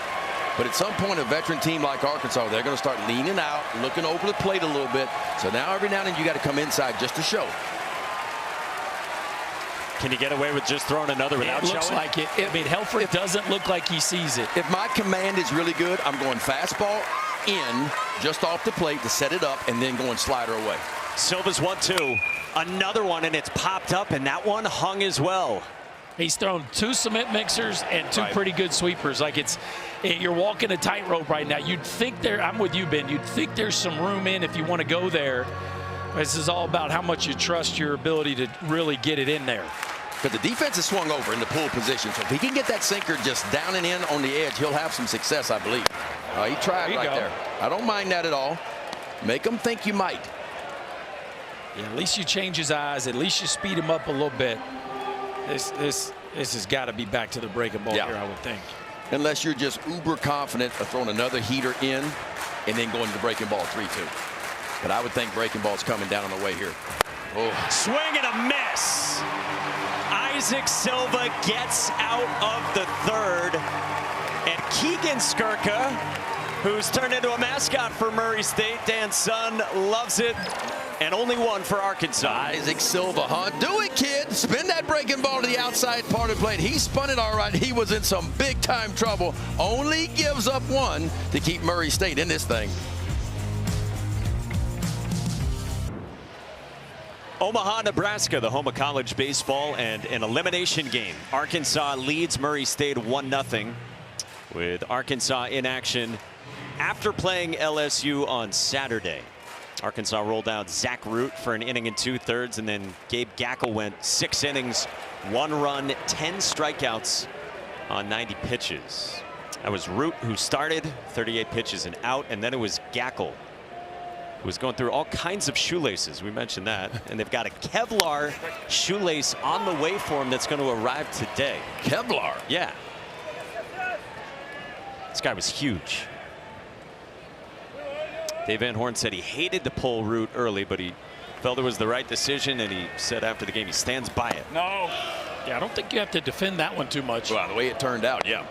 But at some point, a veteran team like Arkansas, they're going to start leaning out, looking over the plate a little bit. So now every now and then you got to come inside just to show. Can you get away with just throwing another without showing? It looks like it. I mean, Helfrich doesn't look like he sees it. If my command is really good, I'm going fastball in just off the plate to set it up and then going slider away. Silva's 1-2. Another one, and it's popped up, and that one hung as well. He's thrown 2 cement mixers and 2 pretty good sweepers. Like you're walking a tightrope right now. You'd think I'm with you, Ben. You'd think there's some room in if you want to go there. This is all about how much you trust your ability to really get it in there. But the defense is swung over in the pull position. So if he can get that sinker just down and in on the edge, he'll have some success, I believe. He tried right there. I don't mind that at all. Make him think you might. Yeah, at least you change his eyes. At least you speed him up a little bit. This has got to be back to the breaking ball here, I would think. Unless you're just uber confident of throwing another heater in and then going to the breaking ball 3-2. But I would think breaking ball's coming down on the way here. Oh. Swing and a miss. Isaac Silva gets out of the third. And Keegan Skirka who's turned into a mascot for Murray State. Dan's son loves it. And only one for Arkansas. Isaac Silva, huh? Do it, kid. Spin that breaking ball to the outside part of the plate. He spun it all right. He was in some big-time trouble. Only gives up one to keep Murray State in this thing. Omaha, Nebraska, the home of college baseball, and an elimination game. Arkansas leads Murray State 1-0 with Arkansas in action after playing LSU on Saturday. Arkansas rolled out Zach Root for an inning and 2/3, and then Gabe Gackel went 6 innings, 1 run, 10 strikeouts on 90 pitches. That was Root who started, 38 pitches and out, and then it was Gackel who was going through all kinds of shoelaces. We mentioned that. And they've got a Kevlar shoelace on the way for him that's going to arrive today. Kevlar? Yeah. This guy was huge. Dave Van Horn said he hated to pull Root early, but he felt it was the right decision, and he said after the game he stands by it. No. Yeah, I don't think you have to defend that one too much. Well, the way it turned out, yeah.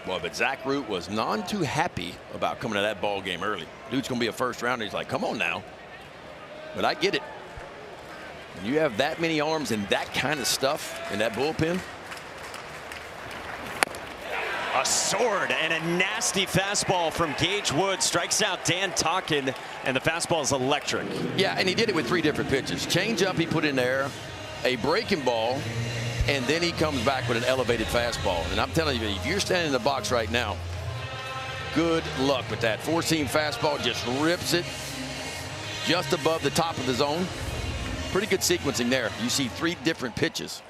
Well, but Zach Root was none too happy about coming to that ball game early. Dude's going to be a first rounder. He's like, come on now. But I get it. When you have that many arms and that kind of stuff in that bullpen. A sword and a nasty fastball from Gage Wood strikes out Dan Tonkin, and the fastball is electric. Yeah, and he did it with 3 different pitches. Change up he put in there, a breaking ball, and then he comes back with an elevated fastball. And I'm telling you, if you're standing in the box right now, good luck with that. 4-seam fastball just rips it just above the top of the zone. Pretty good sequencing there. You see 3 different pitches.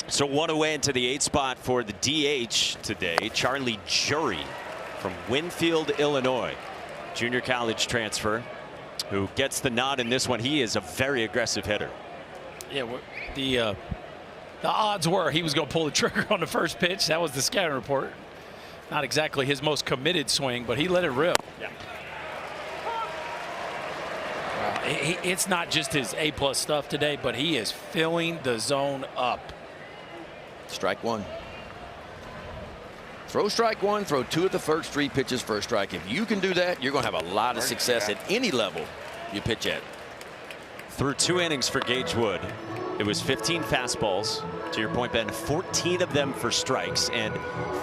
So 1 away into the 8th spot for the DH today. Charlie Jury from Winfield, Illinois. Junior college transfer who gets the nod in this one. He is a very aggressive hitter. Yeah, the odds were he was going to pull the trigger on the first pitch. That was the scouting report. Not exactly his most committed swing, but he let it rip. Yeah. It's not just his A+ stuff today, but he is filling the zone up. Strike 1. Throw strike 1, throw 2 at the first, 3 pitches for a strike. If you can do that, you're going to have a lot of success at any level you pitch at. Through 2 innings for Gage Wood. It was 15 fastballs. To your point, Ben, 14 of them for strikes and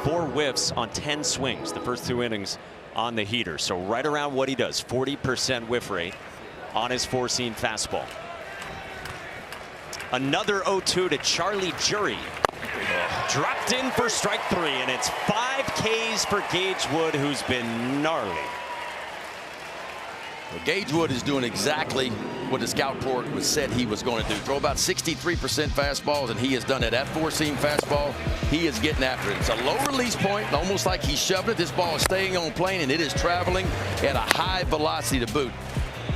4 whiffs on 10 swings. The first 2 innings on the heater. So right around what he does, 40% whiff rate on his 4-seam fastball. Another 0-2 to Charlie Jury. Dropped in for strike 3, and it's 5 Ks for Gage Wood, who's been gnarly. Well, Gage Wood is doing exactly what the scout report was said he was going to do. Throw about 63% fastballs, and he has done it. That 4-seam fastball, he is getting after it. It's a low release point, almost like he's shoving it. This ball is staying on plane, and it is traveling at a high velocity to boot.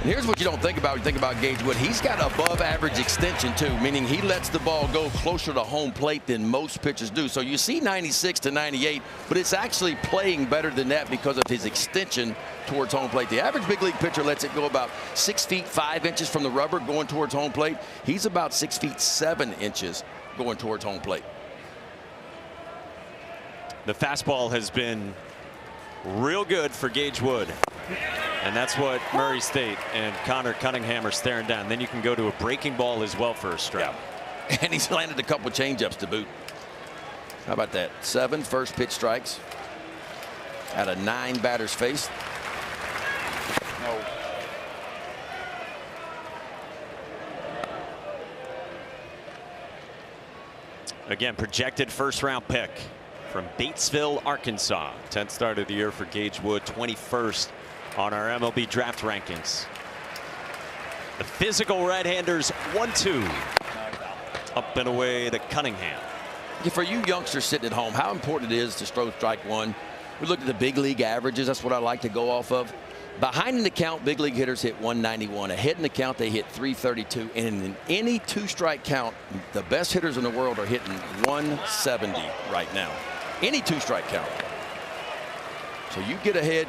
And here's what you don't think about when you think about Gage Wood. He's got above average extension too, meaning he lets the ball go closer to home plate than most pitchers do. So you see 96 to 98, but it's actually playing better than that because of his extension towards home plate. The average big league pitcher lets it go about 6 feet 5 inches from the rubber going towards home plate. He's about 6 feet 7 inches going towards home plate. The fastball has been real good for Gage Wood. And that's what Murray State and Connor Cunningham are staring down. Then you can go to a breaking ball as well for a strike. Yeah. And he's landed a couple changeups to boot. How about that? 7 first pitch strikes out of 9 batters faced. No. Again, projected first-round pick from Batesville, Arkansas. 10th start of the year for Gage Wood, 21st on our MLB draft rankings. The physical right-handers 1-2. Up and away to Cunningham. Yeah, for you youngsters sitting at home, how important it is to throw strike 1. We look at the big league averages. That's what I like to go off of. Behind in the count, big league hitters hit 191. Ahead in the count, they hit 332. And in any 2-strike count, the best hitters in the world are hitting 170 right now. Any 2-strike count. So you get ahead.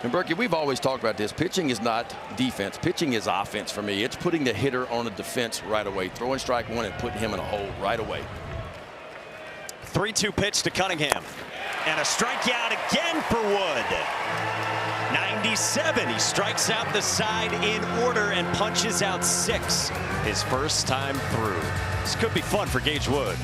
And Berkey, we've always talked about this. Pitching is not defense. Pitching is offense for me. It's putting the hitter on a defense right away. Throwing strike 1 and putting him in a hole right away. 3-2 pitch to Cunningham. And a strikeout again for Wood. 97. He strikes out the side in order and punches out 6 his first time through. This could be fun for Gage Wood.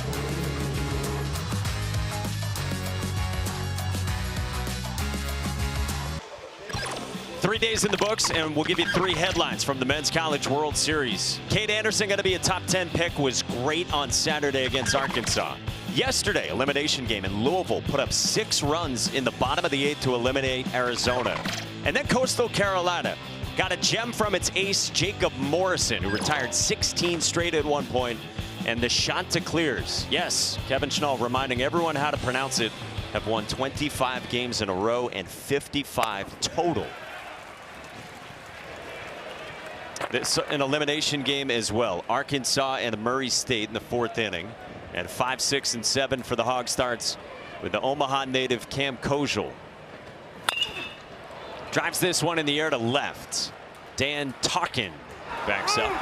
Three days in the books, and we'll give you 3 headlines from the Men's College World Series. Cade Anderson, going to be a top 10 pick, was great on Saturday against Arkansas. Yesterday, elimination game in Louisville, put up 6 runs in the bottom of the 8th to eliminate Arizona. And then Coastal Carolina got a gem from its ace, Jacob Morrison, who retired 16 straight at one point, and the Chanticleers. Yes, Kevin Schnall reminding everyone how to pronounce it, have won 25 games in a row and 55 total. This an elimination game as well. Arkansas and Murray State in the 4th inning. And 5, 6, and 7 for the Hog starts with the Omaha native Cam Kojal. Drives this one in the air to left. Dan Talkin backs up.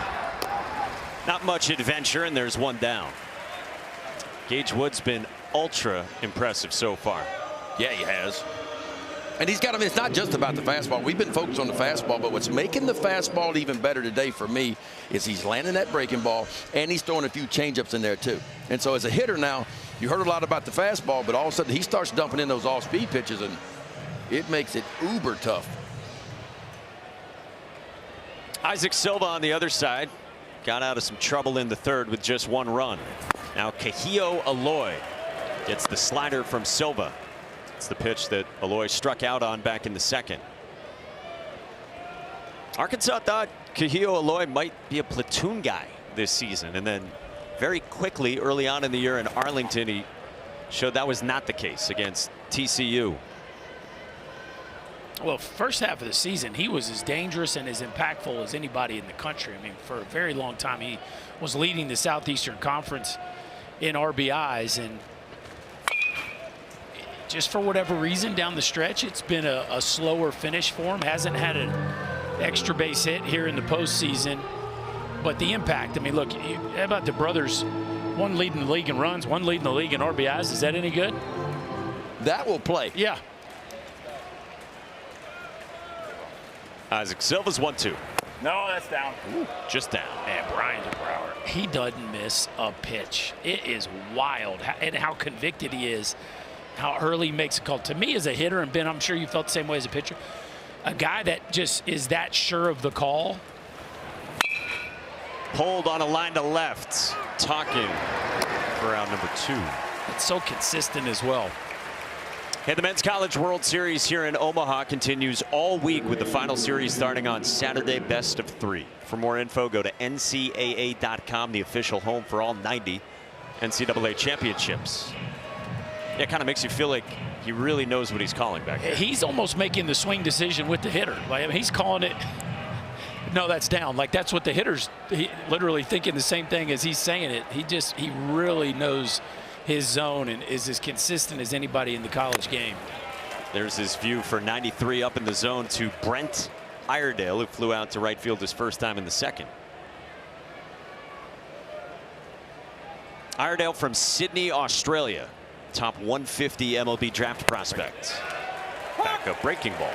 Not much adventure, and there's one down. Gage Wood's been ultra impressive so far. Yeah, he has. And he's got, I mean, it's not just about the fastball. We've been focused on the fastball, but what's making the fastball even better today for me is he's landing that breaking ball, and he's throwing a few changeups in there too. And so as a hitter now, you heard a lot about the fastball, but all of a sudden he starts dumping in those off-speed pitches, and it makes it uber tough. Isaac Silva on the other side got out of some trouble in the 3rd with just 1 run. Now Kahio Aloy gets the slider from Silva. It's the pitch that Aloy struck out on back in the 2nd. Arkansas thought Kahio Aloy might be a platoon guy this season, and then very quickly early on in the year in Arlington he showed that was not the case against TCU. Well, first half of the season he was as dangerous and as impactful as anybody in the country. I mean, for a very long time he was leading the Southeastern Conference in RBIs, and just for whatever reason down the stretch it's been a slower finish for him. Hasn't had an extra base hit here in the postseason, but the impact, I mean, look, how about the brothers, one leading the league in runs, one leading the league in RBIs? Is that any good? That will play. Yeah. Isaac Silva's 1-2. No, that's down. Ooh, just down. And Brian DeBrouwer, he doesn't miss a pitch. It is wild, and how convicted he is, how early he makes a call. To me as a hitter, and Ben, I'm sure you felt the same way as a pitcher, a guy that just is that sure of the call. Pulled on a line to left. Talking for out number 2. It's so consistent as well. Hey, the Men's College World Series here in Omaha continues all week with the final series starting on Saturday, best of 3. For more info, go to ncaa.com, the official home for all 90 NCAA championships. It kind of makes you feel like he really knows what he's calling back there. He's almost making the swing decision with the hitter. Like, I mean, he's calling it, no, that's down. Like, that's what the hitter's literally thinking the same thing as he's saying it. He really knows his zone and is as consistent as anybody in the college game. There's his view for 93 up in the zone to Brent Iredale, who flew out to right field his first time in the 2nd. Iredale from Sydney, Australia. Top 150 MLB draft prospect. Backup breaking ball.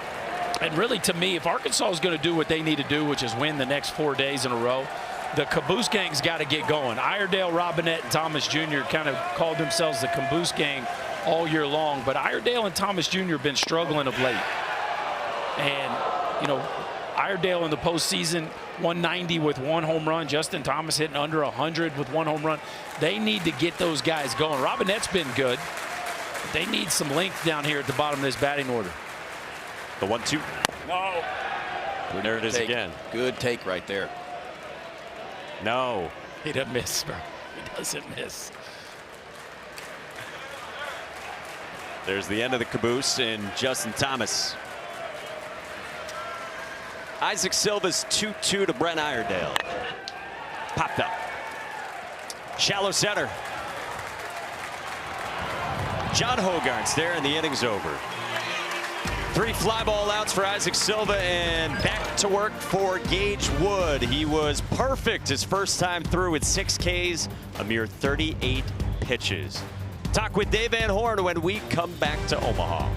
And really, to me, if Arkansas is going to do what they need to do, which is win the next 4 days in a row, the Caboose Gang's got to get going. Iredale, Robinette, and Thomas Jr. kind of called themselves the Caboose Gang all year long, but Iredale and Thomas Jr. have been struggling of late. And, you know, Iredale in the postseason, 190 with 1 home run. Justin Thomas hitting under 100 with 1 home run. They need to get those guys going. Robinette's been good, but they need some length down here at the bottom of this batting order. The 1-2. No. There it is again. Good take right there. No. He doesn't miss, bro. He doesn't miss. There's the end of the caboose and Justin Thomas. Isaac Silva's 2-2 to Brent Iredale. Popped up. Shallow center. John Hogarth's there and the inning's over. 3 fly ball outs for Isaac Silva and back to work for Gage Wood. He was perfect his first time through with 6 Ks, a mere 38 pitches. Talk with Dave Van Horn when we come back to Omaha.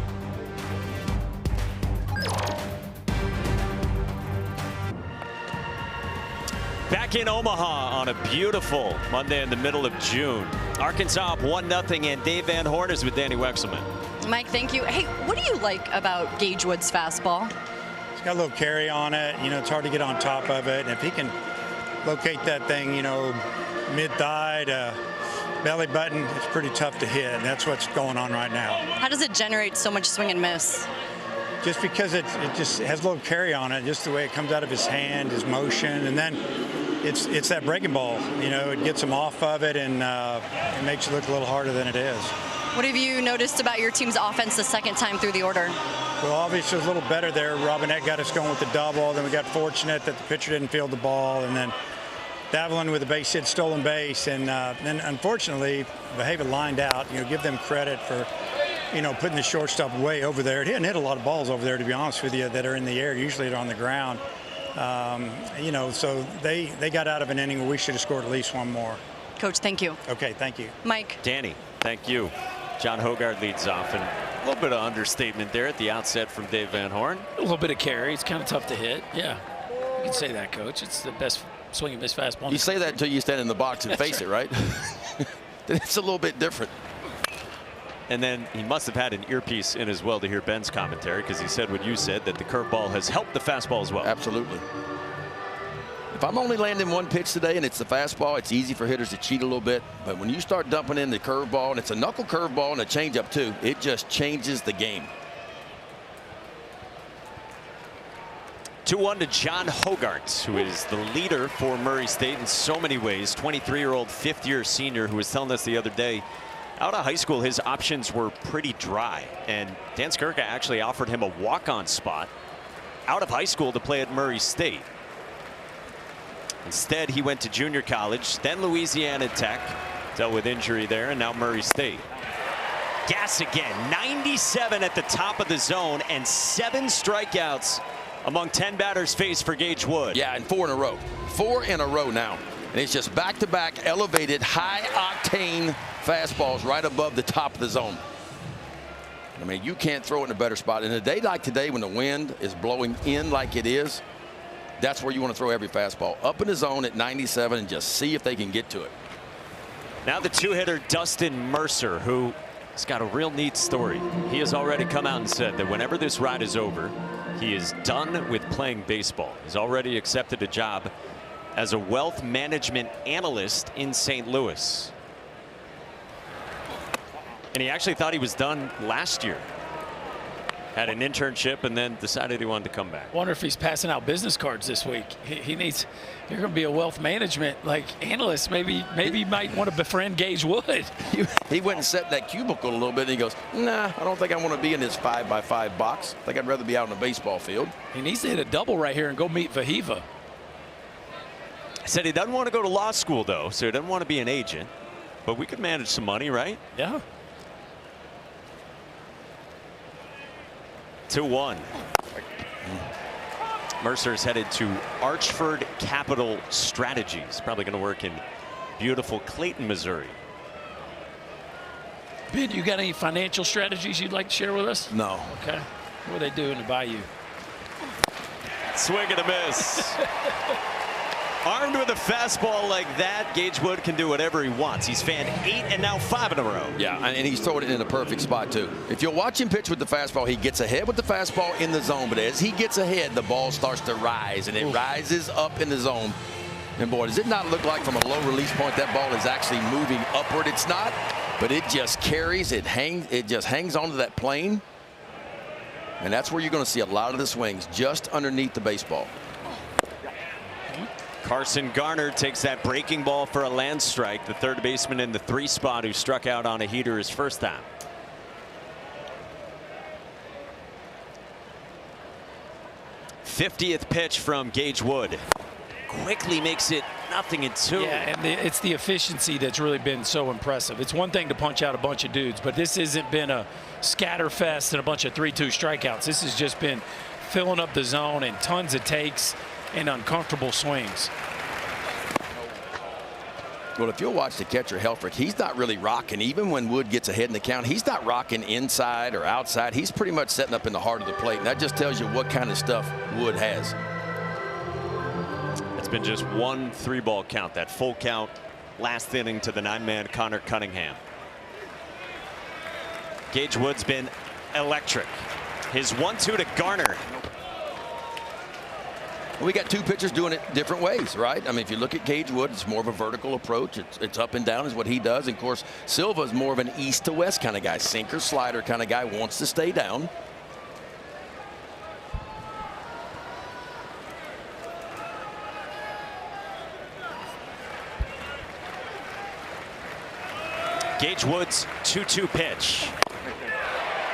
Back in Omaha on a beautiful Monday in the middle of June. Arkansas up 1-0, and Dave Van Horn is with Danny Wexelman. Mike, thank you. Hey, what do you like about Gage Wood's fastball? It's got a little carry on it. You know, it's hard to get on top of it. And if he can locate that thing, you know, mid-thigh to belly button, it's pretty tough to hit. And that's what's going on right now. How does it generate so much swing and miss? Just because it just has a little carry on it, just the way it comes out of his hand, his motion, and then it's that breaking ball. You know, it gets him off of it, and it makes it look a little harder than it is. What have you noticed about your team's offense the second time through the order? Well, obviously it was a little better there. Robinette got us going with the double. Then we got fortunate that the pitcher didn't field the ball, and then Davelin with a base hit, stolen base, and then unfortunately Behavior lined out. You know, give them credit for, you know, putting the shortstop way over there. He hadn't hit a lot of balls over there, to be honest with you, that are in the air. Usually they're on the ground. You know, so they got out of an inning where we should have scored at least one more. Coach, thank you. Okay, thank you. Mike. Danny, thank you. John Hogard leads off, and a little bit of understatement there at the outset from Dave Van Horn. A little bit of carry. It's kind of tough to hit. Yeah, you can say that, Coach. It's the best swing and miss fastball. You say that until you stand in the box and face it, right? It's a little bit different. And then he must have had an earpiece in as well to hear Ben's commentary, because he said what you said, that the curveball has helped the fastball as well. Absolutely. If I'm only landing one pitch today and it's the fastball, it's easy for hitters to cheat a little bit. But when you start dumping in the curveball, and it's a knuckle curveball and a changeup too, it just changes the game. 2-1 to John Hogart, who is the leader for Murray State in so many ways. 23-year-old fifth-year senior who was telling us the other day, out of high school, his options were pretty dry. And Dan Skirka actually offered him a walk-on spot out of high school to play at Murray State. Instead, he went to junior college, then Louisiana Tech, dealt with injury there, and now Murray State. Gas again, 97 at the top of the zone, and 7 strikeouts among 10 batters faced for Gage Wood. Yeah, and 4 in a row. 4 in a row now. And it's just back-to-back elevated, high-octane fastballs right above the top of the zone. I mean, you can't throw it in a better spot. In a day like today, when the wind is blowing in like it is, that's where you want to throw every fastball. Up in the zone at 97 and just see if they can get to it. Now the two-hitter Dustin Mercer, who has got a real neat story. He has already come out and said that whenever this ride is over, he is done with playing baseball. He's already accepted a job as a wealth management analyst in St. Louis. And he actually thought he was done last year. Had an internship and then decided he wanted to come back. Wonder if he's passing out business cards this week. He needs. You're going to be a wealth management analyst. Maybe might want to befriend Gage Wood. He went and sat in that cubicle a little bit and he goes, nah, I don't think I want to be in this 5x5 box. I think I'd rather be out on a baseball field. He needs to hit a double right here and go meet Vahiva. Said he doesn't want to go to law school though, so he doesn't want to be an agent, but we could manage some money, right? Yeah. 2-1. Mercer's headed to Archford Capital Strategies. Probably going to work in beautiful Clayton, Missouri. Ben, you got any financial strategies you'd like to share with us? No. Okay. What are they doing to buy you? Swing and a miss. Armed with a fastball like that, Gage Wood can do whatever he wants. He's fanned 8 and now 5 in a row. Yeah, and he's throwing it in a perfect spot too. If you'll watch him pitch with the fastball, he gets ahead with the fastball in the zone, but as he gets ahead, the ball starts to rise, and it rises up in the zone. And boy, does it not look like from a low release point that ball is actually moving upward? It's not, but it just carries, it just hangs onto that plane. And that's where you're going to see a lot of the swings, just underneath the baseball. Carson Garner takes that breaking ball for a land strike. The third baseman in the 3 spot who struck out on a heater his first time. '50th pitch from Gage Wood. Quickly makes it 0-2. Yeah, and it's the efficiency that's really been so impressive. It's one thing to punch out a bunch of dudes, but this hasn't been a scatter fest and a bunch of 3-2 strikeouts. This has just been filling up the zone and tons of takes and uncomfortable swings. Well, if you'll watch the catcher, Helfrich, he's not really rocking. Even when Wood gets ahead in the count, he's not rocking inside or outside. He's pretty much setting up in the heart of the plate, and that just tells you what kind of stuff Wood has. It's been just one 3-ball count, that full count last inning to the 9-man Connor Cunningham. Gage Wood's been electric. His 1-2 to Garner. We got two pitchers doing it different ways, right? I mean, if you look at Gage Wood, it's more of a vertical approach. It's up and down is what he does. And of course, Silva is more of an east to west kind of guy, sinker slider kind of guy, wants to stay down. Gage Wood's 2-2 pitch.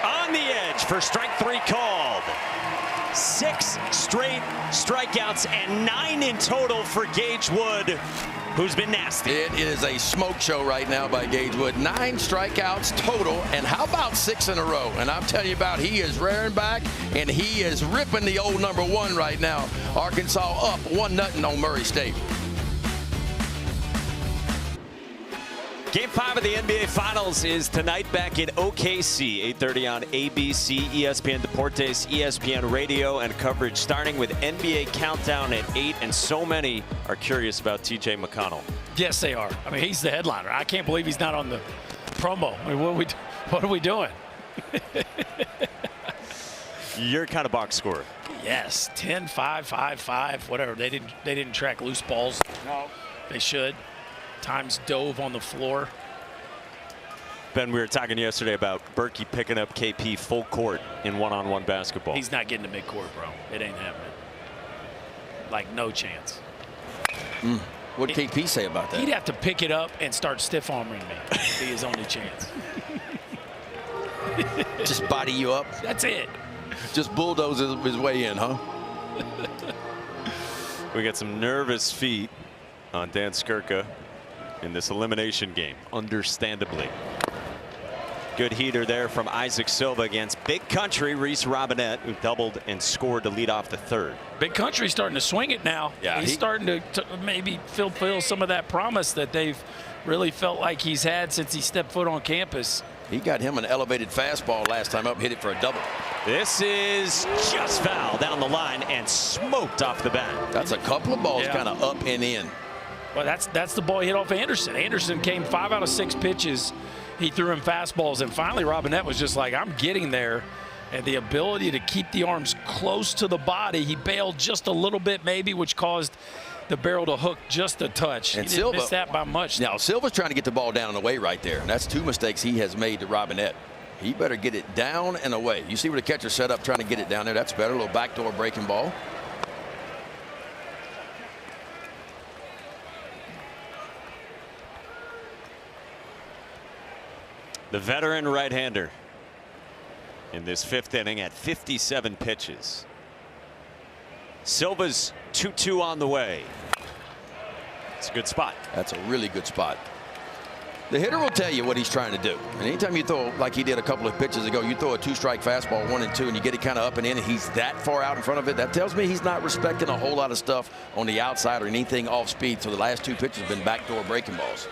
On the edge for strike 3 called. 6 straight strikeouts and 9 in total for Gage Wood, who's been nasty. It is a smoke show right now by Gage Wood. 9 strikeouts total, and how about 6 in a row? And I'm telling you about, he is rearing back, and he is ripping the old #1 right now. Arkansas up 1-0 on Murray State. Game 5 of the NBA Finals is tonight back in OKC, 8:30 on ABC, ESPN Deportes, ESPN Radio, and coverage starting with NBA Countdown at 8. And so many are curious about TJ McConnell. Yes, they are. I mean, he's the headliner. I can't believe he's not on the promo. I mean, what are we doing? Your kind of box score. Yes, 10, 5, 5, 5, whatever. They didn't track loose balls. No, they should. Times dove on the floor. Ben, we were talking yesterday about Berkey picking up KP full court in one-on-one basketball. He's not getting to midcourt, bro. It ain't happening. Like, no chance. What'd KP say about that? He'd have to pick it up and start stiff arming me. That'd be his only chance. Just body you up? That's it. Just bulldoze his way in, huh? We got some nervous feet on Dan Skirka in this elimination game, understandably. Good heater there from Isaac Silva against Big Country Reese Robinette, who doubled and scored to lead off the 3rd. Big Country's starting to swing it now. Yeah, he's starting to maybe fulfill some of that promise that they've really felt like he's had since he stepped foot on campus. He got him an elevated fastball last time up, hit it for a double. This is just foul down the line and smoked off the bat. That's a couple of balls kind of up and in. Well, that's the ball he hit off Anderson. Anderson came 5 out of 6 pitches. He threw him fastballs, and finally Robinette was just like, I'm getting there. And the ability to keep the arms close to the body, he bailed just a little bit maybe, which caused the barrel to hook just a touch. And he didn't miss that by much. Now, Silva's trying to get the ball down and away right there, and that's 2 mistakes he has made to Robinette. He better get it down and away. You see where the catcher set up trying to get it down there. That's better. A little backdoor breaking ball. The veteran right-hander in this 5th inning at 57 pitches. Silva's 2-2 on the way. It's a good spot. That's a really good spot. The hitter will tell you what he's trying to do. And anytime you throw, like he did a couple of pitches ago, you throw a 2-strike fastball, 1 and 2, and you get it kind of up and in, and he's that far out in front of it, that tells me he's not respecting a whole lot of stuff on the outside or anything off speed. So the last 2 pitches have been backdoor breaking balls.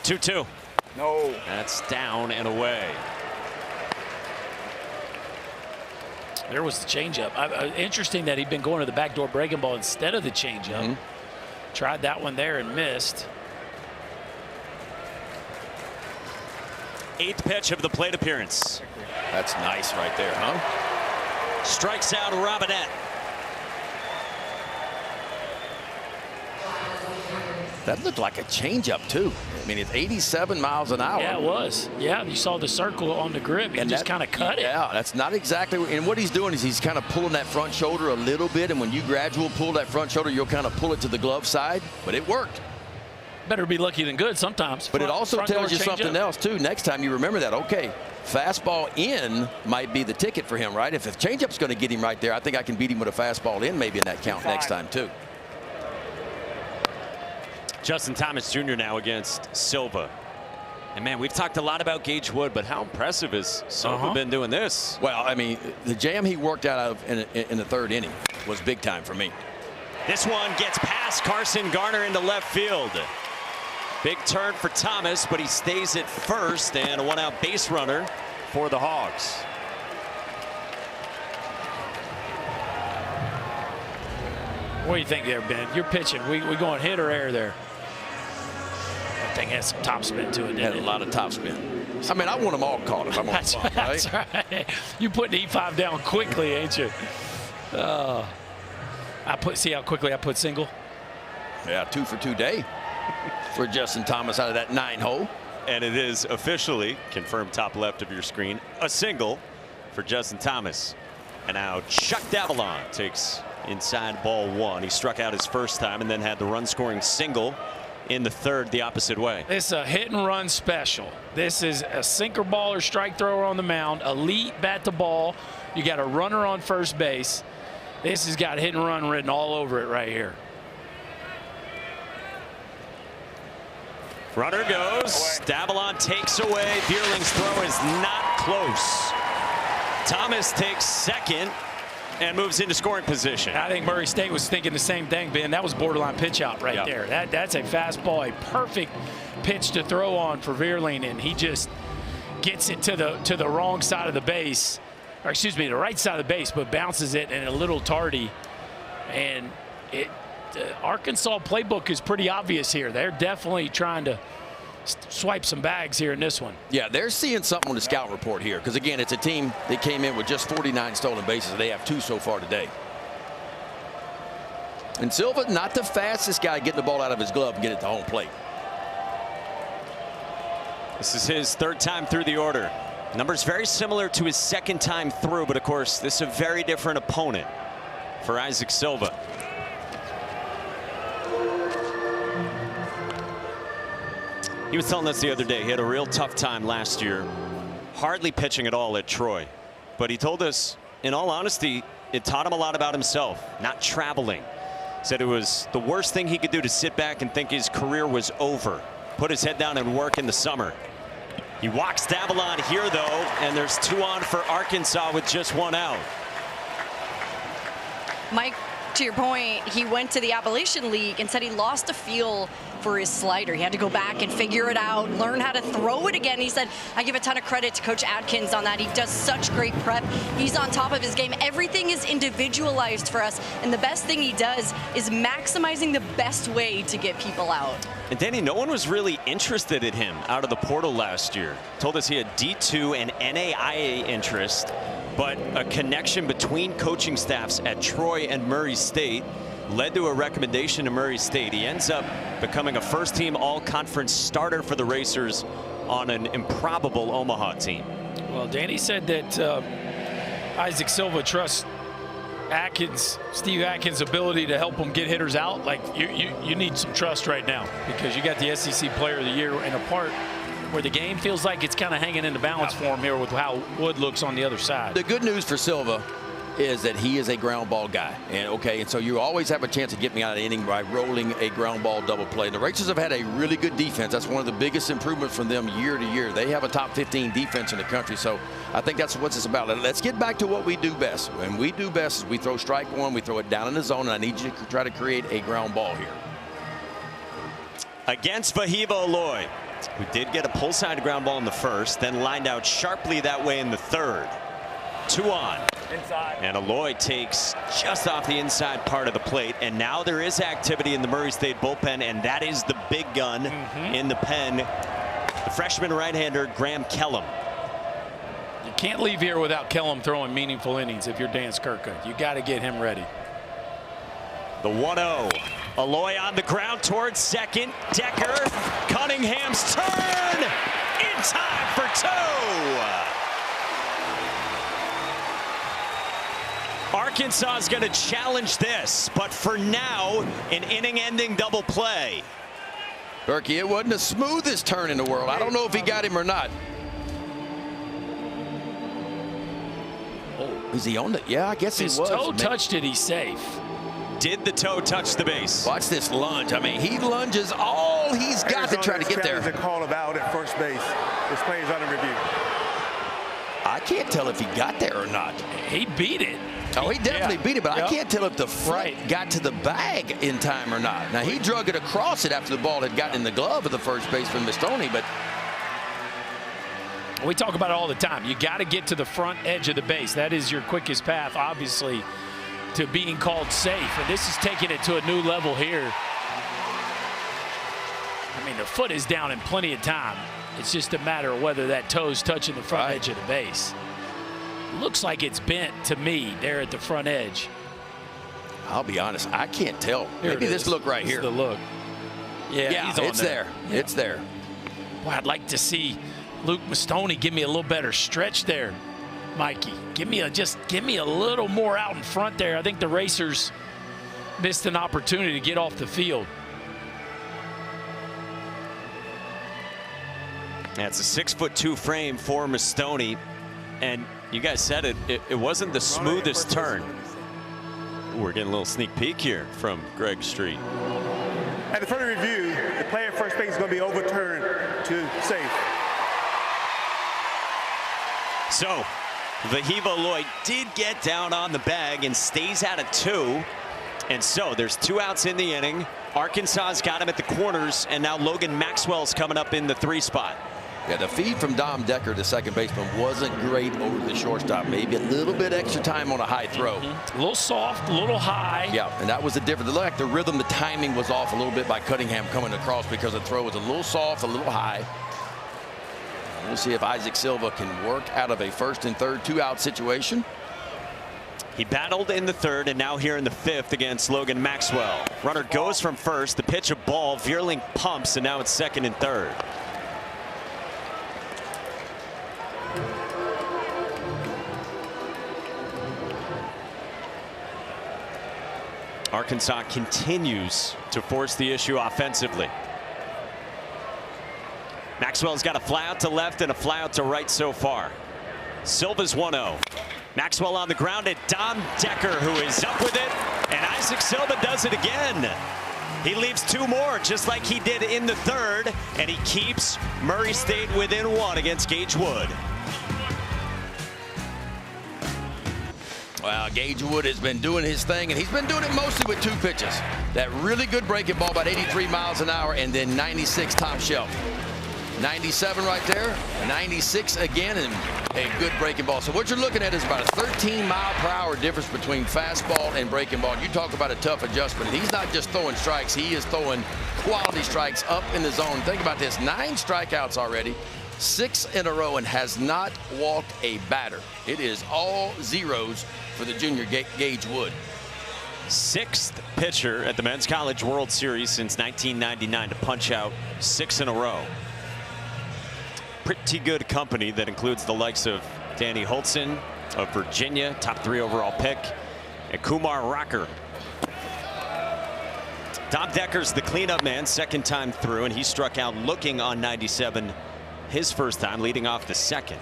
2-2. No. That's down and away. There was the changeup. Interesting that he'd been going to the backdoor breaking ball instead of the changeup. Tried that one there and missed. 8th pitch of the plate appearance. That's nice right there, huh? Strikes out Robinette. That looked like a changeup too. I mean, it's 87 miles an hour. Yeah, it was. Yeah, you saw the circle on the grip. He just kind of cut it. Yeah, that's not exactly. And what he's doing is he's kind of pulling that front shoulder a little bit. And when you gradual pull that front shoulder, you'll kind of pull it to the glove side. But it worked. Better be lucky than good sometimes. But it also tells you something else too. Next time you remember that. Okay, fastball in might be the ticket for him, right? If the changeup's going to get him right there, I think I can beat him with a fastball in maybe in that count next time too. Justin Thomas Jr. now against Silva. And man, we've talked a lot about Gage Wood, but how impressive has Silva been doing this? Well, I mean, the jam he worked out of in the 3rd inning was big time for me. This one gets past Carson Garner into left field. Big turn for Thomas, but he stays at first, and a one-out base runner for the Hogs. What do you think there, Ben? You're pitching. We going hit or air there? That thing has some top spin to it. Had a lot of top spin. I mean, I want them all caught if I'm on the spot, right? That's right. You put the E5 down quickly, ain't you? See how quickly I put single? Yeah, 2 for 2 day for Justin Thomas out of that 9-hole. And it is officially confirmed top left of your screen, a single for Justin Thomas. And now Chuck Davalon takes inside ball 1. He struck out his first time and then had the run scoring single in the third the opposite way. This is a hit and run special. This is a sinker ball or strike thrower on the mound, elite bat to ball. You got a runner on first base. This has got hit and run written all over it right here. Runner goes. Davalon takes away. Bierling's throw is not close. Thomas takes second and moves into scoring position. I think Murray State was thinking the same thing, Ben. That was borderline pitch out right there. That's a fastball, a perfect pitch to throw on for Bierling, and he just gets it to the wrong side of the base, or excuse me, the right side of the base, but bounces it and a little tardy. And the Arkansas playbook is pretty obvious here. They're definitely trying to swipe some bags here in this one. Yeah, they're seeing something on the scout report here, because again, it's a team that came in with just 49 stolen bases. They have 2 so far today. And Silva, not the fastest guy getting the ball out of his glove and get it to home plate. This is his third time through the order. Numbers very similar to his second time through, but of course this is a very different opponent for Isaac Silva. He was telling us the other day he had a real tough time last year, hardly pitching at all at Troy. But he told us, in all honesty, it taught him a lot about himself, not traveling. Said it was the worst thing he could do to sit back and think his career was over. Put his head down and work in the summer. He walks Davalon here, though, and there's 2 on for Arkansas with just 1 out. Mike, to your point, he went to the Appalachian League and said he lost a feel for his slider. He had to go back and figure it out, learn how to throw it again. He said, I give a ton of credit to Coach Adkins on that. He does such great prep. He's on top of his game. Everything is individualized for us. And the best thing he does is maximizing the best way to get people out. And Danny, no one was really interested in him out of the portal last year. Told us he had D2 and NAIA interest, but a connection between coaching staffs at Troy and Murray State led to a recommendation to Murray State. He ends up becoming a first-team all-conference starter for the Racers on an improbable Omaha team. Well, Danny said that Isaac Silva trusts Steve Atkins' ability to help him get hitters out. Like, you need some trust right now, because you got the SEC Player of the Year in a part where the game feels like it's kind of hanging in the balance for him here with how Wood looks on the other side. The good news for Silva is that he is a ground ball guy. And so you always have a chance to get me out of the inning by rolling a ground ball double play. The Racers have had a really good defense. That's one of the biggest improvements from them year to year. They have a top 15 defense in the country. So I think that's what it's about. Let's get back to what we do best. And we do best is we throw strike 1, we throw it down in the zone, and I need you to try to create a ground ball here. Against Vahiva Aloy, who did get a pull side ground ball in the first, then lined out sharply that way in the third. 2 on. Inside. And Aloy takes just off the inside part of the plate. And now there is activity in the Murray State bullpen, and that is the big gun in the pen. The freshman right-hander, Graham Kellum. You can't leave here without Kellum throwing meaningful innings if you're Dan Skirka. You got to get him ready. The 1-0. Aloy on the ground towards second. Decker, Cunningham's turn. In time for 2. Arkansas is going to challenge this, but for now, an inning-ending double play. Berkey, it wasn't the smoothest turn in the world. I don't know if he got him or not. Oh, is he on it? Yeah, I guess he was. His toe touched it. He's safe. Did the toe touch the base? Watch this lunge. I mean, he lunges all he's got to try to get there. There's a call about at first base. This play is under review. I can't tell if he got there or not. He beat it. Oh, he definitely beat it, but Yep. I can't tell if the foot got to the bag in time or not. Now, he drug it across it after the ball had gotten in the glove of the first baseman, Mastoni, but we talk about it all the time. You got to get to the front edge of the base. That is your quickest path, obviously, to being called safe. And this is taking it to a new level here. I mean, the foot is down in plenty of time. It's just a matter of whether that toe's touching the front edge of the base. Looks like it's bent to me there at the front edge. I'll be honest, I can't tell. Maybe this look right here. The look. Yeah, he's on it's there. Yeah. It's there. Boy, I'd like to see Luke Mastoni give me a little better stretch there, Mikey. Give me a little more out in front there. I think the Racers missed an opportunity to get off the field. Yeah, it's a 6'2" frame for Mastoni, and you guys said it wasn't the smoothest turn. Ooh, we're getting a little sneak peek here from Greg Street. At the further review, the play at first base is going to be overturned to safe. So, Vahiva Lloyd did get down on the bag and stays out of 2. And so there's 2 outs in the inning. Arkansas's got him at the corners, and now Logan Maxwell's coming up in the 3 spot. Yeah, the feed from Dom Decker, the second baseman, wasn't great over the shortstop. Maybe a little bit extra time on a high throw. A little soft, a little high. Yeah, and that was the difference. Like the rhythm, the timing was off a little bit by Cunningham coming across because the throw was a little soft, a little high. We'll see if Isaac Silva can work out of a 1st and 3rd 2-out situation. He battled in the 3rd and now here in the 5th against Logan Maxwell. Runner goes from 1st, the pitch a ball, Vierling pumps, and now it's 2nd and 3rd. Arkansas continues to force the issue offensively. Maxwell's got a fly out to left and a fly out to right so far. Silva's 1-0. Maxwell on the ground at Dom Decker, who is up with it, and Isaac Silva does it again. He leaves 2 more, just like he did in the 3rd, and he keeps Murray State within 1 against Gage Wood. Well, Gage Wood has been doing his thing, and he's been doing it mostly with 2 pitches. That really good breaking ball, about 83 miles an hour, and then 96 top shelf. 97 right there, 96 again, and a good breaking ball. So what you're looking at is about a 13-mile-per-hour difference between fastball and breaking ball. You talk about a tough adjustment. He's not just throwing strikes. He is throwing quality strikes up in the zone. Think about this, 9 strikeouts already, 6 in a row, and has not walked a batter. It is all zeros for the junior Gage Wood. 6th pitcher at the Men's College World Series since 1999 to punch out 6 in a row. Pretty good company that includes the likes of Danny Holtzen of Virginia, top 3 overall pick, and Kumar Rocker. Dom Decker's the cleanup man, 2nd time through, and he struck out looking on 97 his 1st time, leading off the 2nd.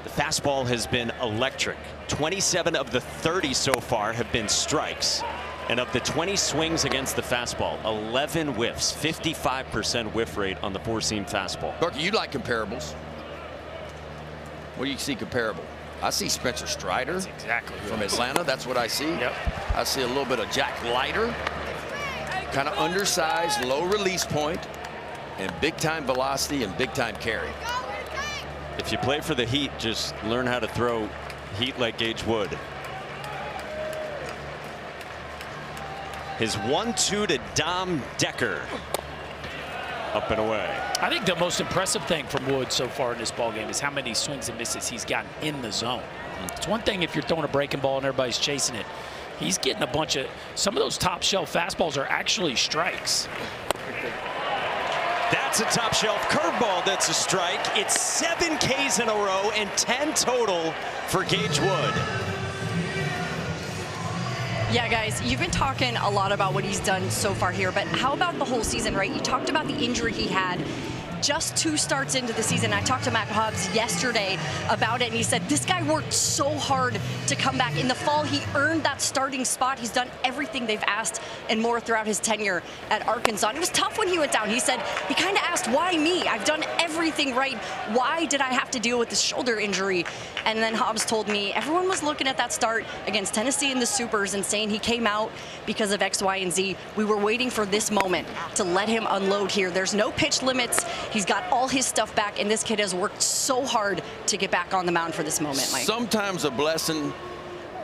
The fastball has been electric. 27 of the 30 so far have been strikes. And of the 20 swings against the fastball, 11 whiffs, 55% whiff rate on the 4-seam fastball. Berkey, you like comparables. What do you see comparable? I see Spencer Strider. That's exactly from Atlanta. That's what I see. Yep. I see a little bit of Jack Leiter. Kind of undersized, low release point, and big-time velocity and big-time carry. If you play for the Heat, just learn how to throw heat like Gage Wood. His 1-2 to Dom Decker. Up and away. I think the most impressive thing from Wood so far in this ballgame is how many swings and misses he's gotten in the zone. It's one thing if you're throwing a breaking ball and everybody's chasing it. He's getting a bunch of, some of those top shelf fastballs are actually strikes. That's a top shelf curveball that's a strike. It's 7 Ks in a row and 10 total for Gage Wood. Yeah, guys, you've been talking a lot about what he's done so far here, but how about the whole season, right? You talked about the injury he had just 2 starts into the season. I talked to Matt Hobbs yesterday about it, and he said this guy worked so hard to come back. In the fall, he earned that starting spot. He's done everything they've asked and more throughout his tenure at Arkansas. And it was tough when he went down. He said he kind of asked, why me? I've done everything right. Why did I have to deal with this shoulder injury? And then Hobbs told me everyone was looking at that start against Tennessee in the Supers and saying he came out because of X, Y, and Z. We were waiting for this moment to let him unload here. There's no pitch limits. He's got all his stuff back, and this kid has worked so hard to get back on the mound for this moment, Mike. Sometimes a blessing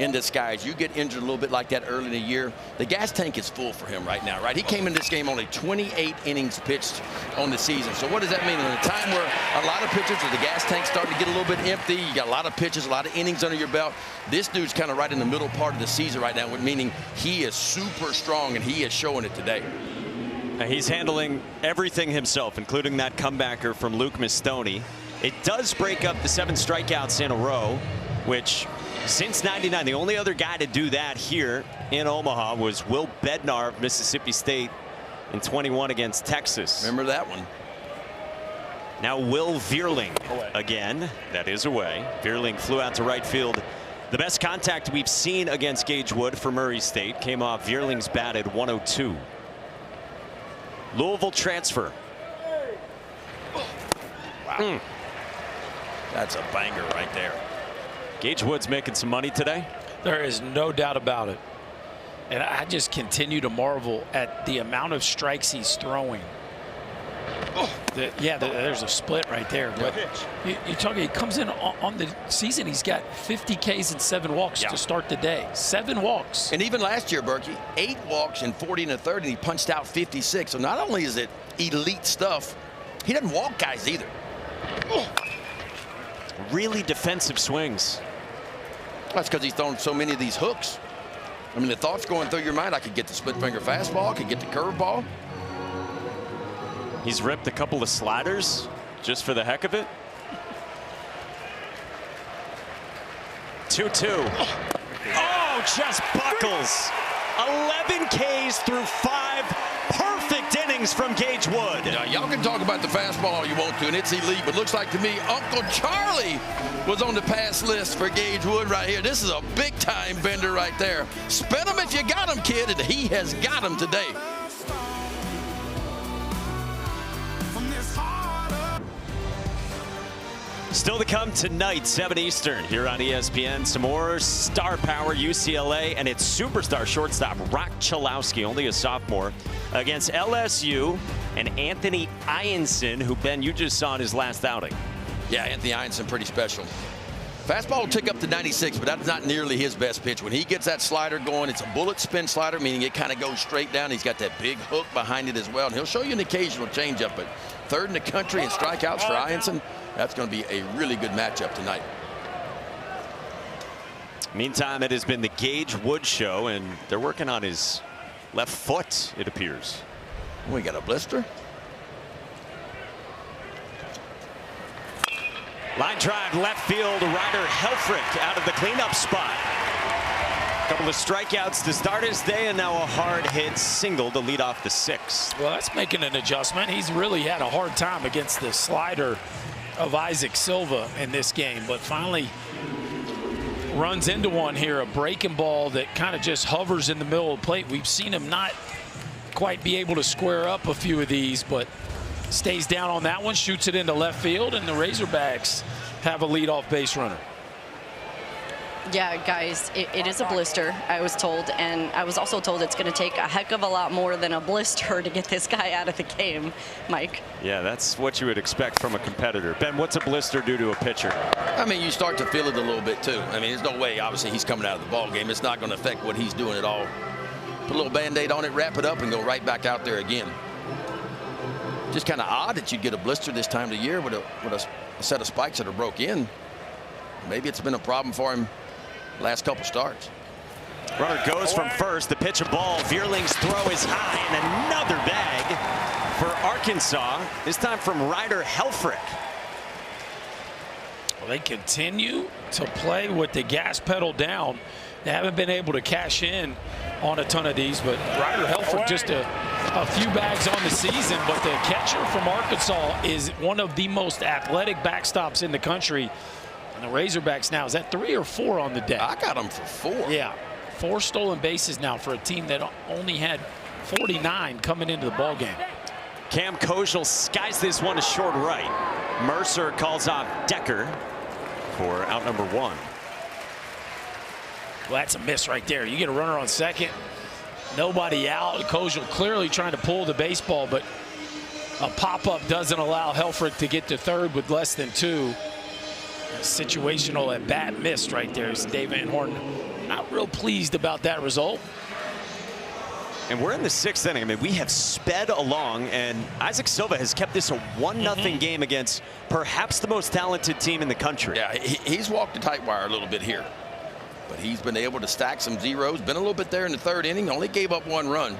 in disguise. You get injured a little bit like that early in the year. The gas tank is full for him right now, right? He came in this game only 28 innings pitched on the season. So what does that mean? In a time where a lot of pitchers, the gas tank's starting to get a little bit empty, you got a lot of pitches, a lot of innings under your belt. This dude's kind of right in the middle part of the season right now, meaning he is super strong, and he is showing it today. He's handling everything himself, including that comebacker from Luke Mistoni. It does break up the 7 strikeouts in a row, which since '99, the only other guy to do that here in Omaha was Will Bednar of Mississippi State in 21 against Texas. Remember that one. Now Will Vierling again. That is away. Vierling flew out to right field. The best contact we've seen against Gage Wood for Murray State came off Vierling's bat at 102. Louisville transfer. Wow. That's a banger right there. Gage Wood's making some money today. There is no doubt about it. And I just continue to marvel at the amount of strikes he's throwing. There's a split right there. But you're talking, he comes in on the season, he's got 50 Ks and 7 walks to start the day. 7 walks. And even last year, Berkey, 8 walks in 40 and a third, and he punched out 56. So not only is it elite stuff, he doesn't walk guys either. Really defensive swings. That's because he's thrown so many of these hooks. I mean, the thoughts going through your mind, I could get the split finger fastball, I could get the curveball. He's ripped a couple of sliders just for the heck of it. 2-2. Oh, just buckles. 11 Ks through 5 perfect innings from Gage Wood. Now, y'all can talk about the fastball all you want to, and it's elite, but looks like to me Uncle Charlie was on the pass list for Gage Wood right here. This is a big-time bender right there. Spin him if you got him, kid, and he has got him today. Still to come tonight, 7 Eastern, here on ESPN. Some more star power UCLA, and its superstar shortstop, Rock Chalowski, only a sophomore, against LSU and Anthony Ianson, who, Ben, you just saw in his last outing. Yeah, Anthony Ianson, pretty special. Fastball will tick up to 96, but that's not nearly his best pitch. When he gets that slider going, it's a bullet spin slider, meaning it kind of goes straight down. He's got that big hook behind it as well, and he'll show you an occasional changeup, but 3rd in the country in strikeouts for Ianson. That's going to be a really good matchup tonight. Meantime, it has been the Gage Wood show, and they're working on his left foot, it appears. We got a blister. Line drive, left field, Ryder Helfrich out of the cleanup spot. A couple of strikeouts to start his day, and now a hard hit single to lead off the 6th. Well, that's making an adjustment. He's really had a hard time against the slider of Isaac Silva in this game, but finally runs into one here, a breaking ball that kind of just hovers in the middle of the plate. We've seen him not quite be able to square up a few of these, but stays down on that one, shoots it into left field, and the Razorbacks have a leadoff base runner. Yeah, guys, it is a blister, I was told, and I was also told it's going to take a heck of a lot more than a blister to get this guy out of the game, Mike. Yeah, that's what you would expect from a competitor. Ben, what's a blister do to a pitcher? I mean, you start to feel it a little bit, too. I mean, there's no way, obviously, he's coming out of the ball game. It's not going to affect what he's doing at all. Put a little Band-Aid on it, wrap it up, and go right back out there again. Just kind of odd that you'd get a blister this time of the year with a set of spikes that are broke in. Maybe it's been a problem for him last couple starts. Runner goes from first. The pitch a ball. Vierling's throw is high, and another bag for Arkansas. This time from Ryder Helfrich. Well, they continue to play with the gas pedal down. They haven't been able to cash in on a ton of these, but Ryder Helfrich just a a few bags on the season, but the catcher from Arkansas is one of the most athletic backstops in the country. And the Razorbacks now, is that 3 or 4 on the deck? I got them for 4. Yeah, 4 stolen bases now for a team that only had 49 coming into the ball game. Cam Kojal skies this one to short right. Mercer calls off Decker for out number 1. Well, that's a miss right there. You get a runner on second, nobody out. Kojal clearly trying to pull the baseball, but a pop-up doesn't allow Helfrich to get to third with less than 2. A situational at bat missed right there. So Dave Van Horn not real pleased about that result. And we're in the 6th inning. I mean, we have sped along, and Isaac Silva has kept this a 1-0 game against perhaps the most talented team in the country. Yeah, he's walked the tight wire a little bit here, but he's been able to stack some zeros. Been a little bit there in the 3rd inning. Only gave up 1 run.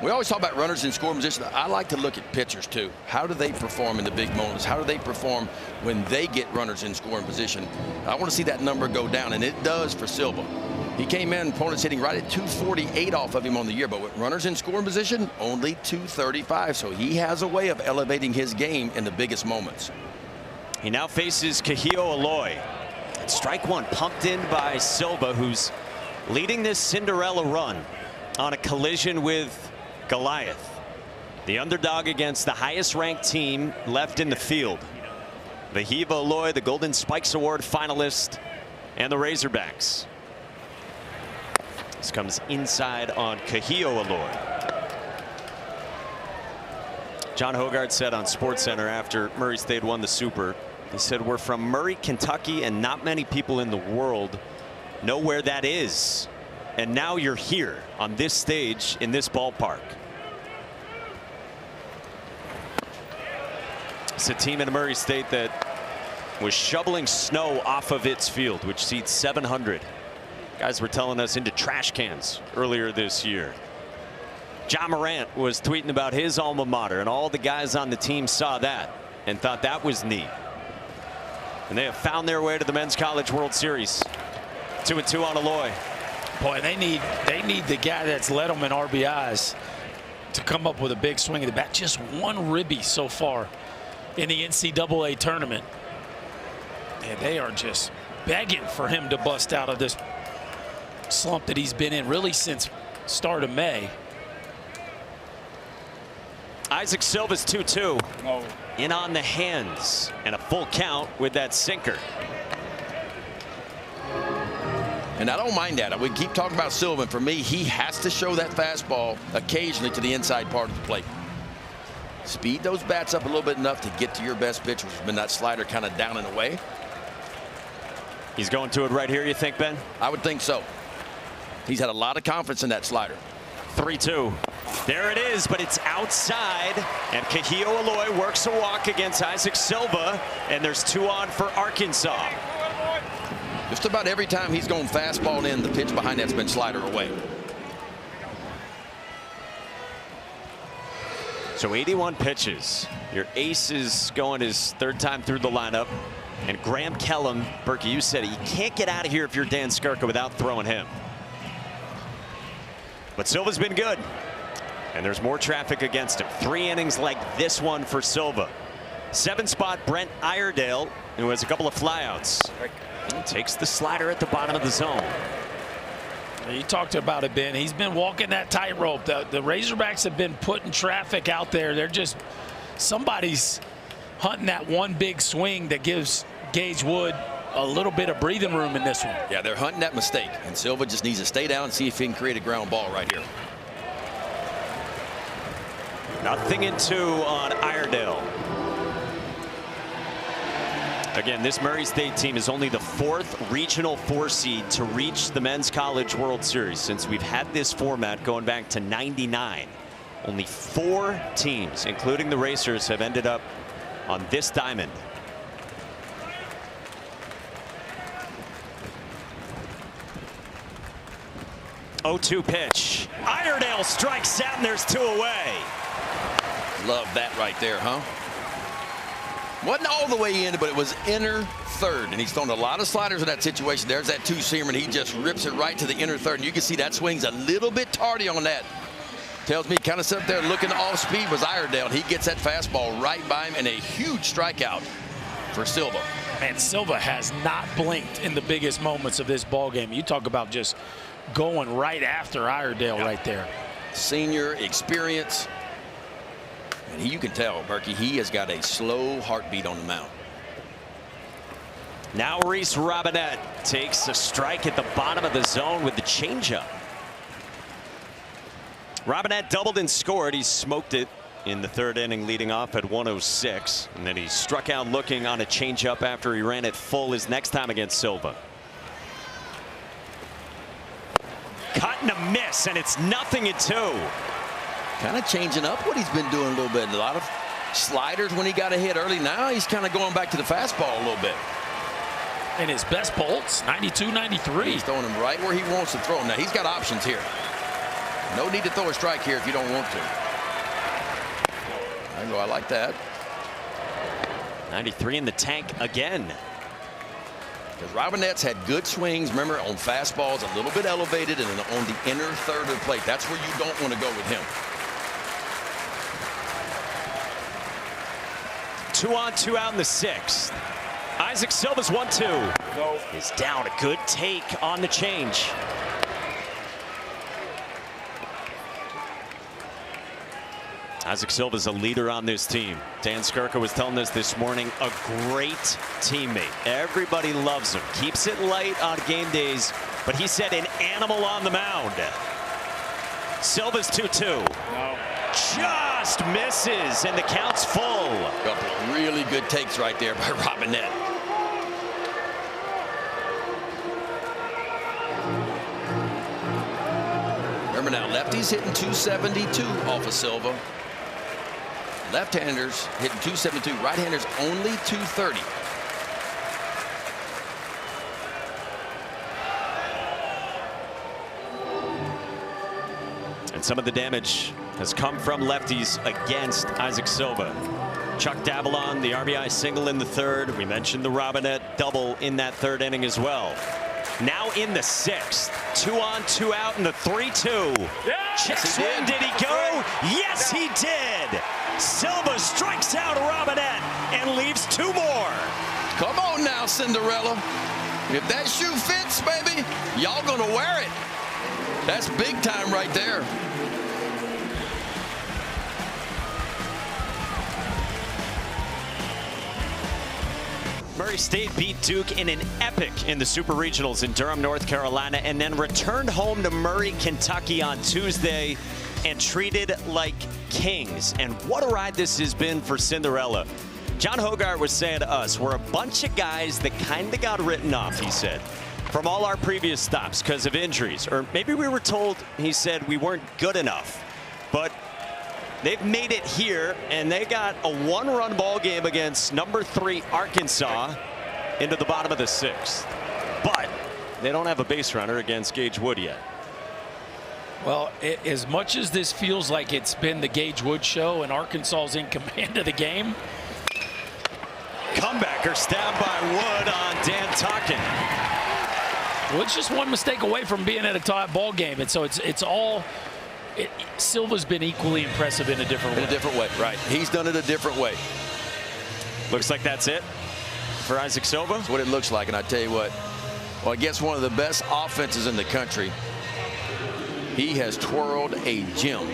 We always talk about runners in scoring position. I like to look at pitchers too. How do they perform in the big moments? How do they perform when they get runners in scoring position? I want to see that number go down, and it does for Silva. He came in, opponents hitting right at 248 off of him on the year, but with runners in scoring position, only 235. So he has a way of elevating his game in the biggest moments. He now faces Kahio Aloy. Strike 1 pumped in by Silva, who's leading this Cinderella run on a collision with Goliath, the underdog against the highest ranked team left in the field. Vahiva Aloy, the Golden Spikes Award finalist, and the Razorbacks. This comes inside on Kahio Aloy. John Hogarth said on SportsCenter after Murray State won the Super, he said, "We're from Murray, Kentucky, and not many people in the world know where that is. And now you're here on this stage in this ballpark." It's a team in Murray State that was shoveling snow off of its field, which seats 700. Guys were telling us into trash cans earlier this year. John Morant was tweeting about his alma mater, and all the guys on the team saw that and thought that was neat. And they have found their way to the Men's College World Series. 2-2 on Aloy. Boy, they need the guy that's led them in RBIs to come up with a big swing of the bat. Just 1 ribby so far in the NCAA tournament. And they are just begging for him to bust out of this slump that he's been in really since start of May. Isaac Silva's 2-2. In on the hands, and a full count with that sinker. And I don't mind that. We keep talking about Silva, and for me, he has to show that fastball occasionally to the inside part of the plate. Speed those bats up a little bit enough to get to your best pitch, which has been that slider kind of down and away. He's going to it right here, you think, Ben? I would think so. He's had a lot of confidence in that slider. 3-2. There it is, but it's outside, and Kahio Aloy works a walk against Isaac Silva, and there's 2 on for Arkansas. Just about every time he's gone fastball in, the pitch behind that's been slider away. So 81 pitches. Your ace is going his 3rd time through the lineup. And Graham Kellum, Berkey, you said it, you can't get out of here if you're Dan Skurka without throwing him. But Silva's been good. And there's more traffic against him. 3 innings like this one for Silva. 7-spot Brent Iredale, who has a couple of flyouts. He takes the slider at the bottom of the zone. You talked about it, Ben. He's been walking that tightrope. The Razorbacks have been putting traffic out there. They're just, somebody's hunting that one big swing that gives Gage Wood a little bit of breathing room in this one. Yeah, they're hunting that mistake, and Silva just needs to stay down and see if he can create a ground ball right here. 0-2 on Iredale. Again, this Murray State team is only the 4th Regional 4 seed to reach the Men's College World Series since we've had this format going back to '99. Only 4 teams, including the Racers, have ended up on this diamond. Oh-2 pitch. Iredale strikes out, and there's 2 away. Love that right there, huh? Wasn't all the way in, but it was inner 3rd, and he's thrown a lot of sliders in that situation. There's that 2-seamer, and he just rips it right to the inner 3rd, and you can see that swing's a little bit tardy on that. Tells me kind of sat up there looking off speed was Iredale. He gets that fastball right by him and a huge strikeout for Silva. And Silva has not blinked in the biggest moments of this ball game. You talk about just going right after Iredale right there. Senior experience. And you can tell, Berkey, he has got a slow heartbeat on the mound. Now Reese Robinette takes a strike at the bottom of the zone with the changeup. Robinette doubled and scored. He smoked it in the third inning, leading off at 106. And then he struck out looking on a changeup after he ran it full his next time against Silva. Cut and a miss, and it's 0-2. Kind of changing up what he's been doing a little bit. A lot of sliders when he got a hit early. Now he's kind of going back to the fastball a little bit. And his best bolts, 92, 93. He's throwing him right where he wants to throw him. Now he's got options here. No need to throw a strike here if you don't want to. I like that. 93 in the tank again. Because Robinette's had good swings, remember, on fastballs, a little bit elevated, and on the inner third of the plate. That's where you don't want to go with him. 2 on, 2 out in the 6th. Isaac Silva's 1-2. Is down. A good take on the change. Isaac Silva's a leader on this team. Dan Skirka was telling us this morning, a great teammate. Everybody loves him. Keeps it light on game days, but he said an animal on the mound. Silva's 2-2. Just misses, and the count's full. A couple of really good takes right there by Robinette. Remember now, lefties hitting 272 off of Silva. Left-handers hitting 272. Right-handers only 230. And some of the damage has come from lefties against Isaac Silva. Chuck Davalon, the RBI single in the third. We mentioned the Robinette double in that third inning as well. Now in the 6th. 2 on, 2 out in the 3-2. Check swing. Did he go? Yes, he did. Silva strikes out Robinette and leaves 2 more. Come on now, Cinderella. If that shoe fits, baby, y'all gonna wear it. That's big time right there. Murray State beat Duke in an epic in the Super Regionals in Durham, North Carolina, and then returned home to Murray, Kentucky on Tuesday and treated like kings. And what a ride this has been for Cinderella. John Hogarth was saying to us, we're a bunch of guys that kind of got written off, he said, from all our previous stops because of injuries. Or maybe we were told, he said, we weren't good enough. But they've made it here, and they got a 1-run ball game against number 3 Arkansas into the bottom of the 6th. But they don't have a base runner against Gage Wood yet. Well, as much as this feels like it's been the Gage Wood show and Arkansas's in command of the game. Comebacker stabbed by Wood on Dan Tocken. Wood's just one mistake away from being at a top ball game, and so it's all. Silva's been equally impressive in a different way. In a different way, right. He's done it a different way. Looks like that's it for Isaac Silva. That's what it looks like, and I tell you what, well, against one of the best offenses in the country, he has twirled a gem.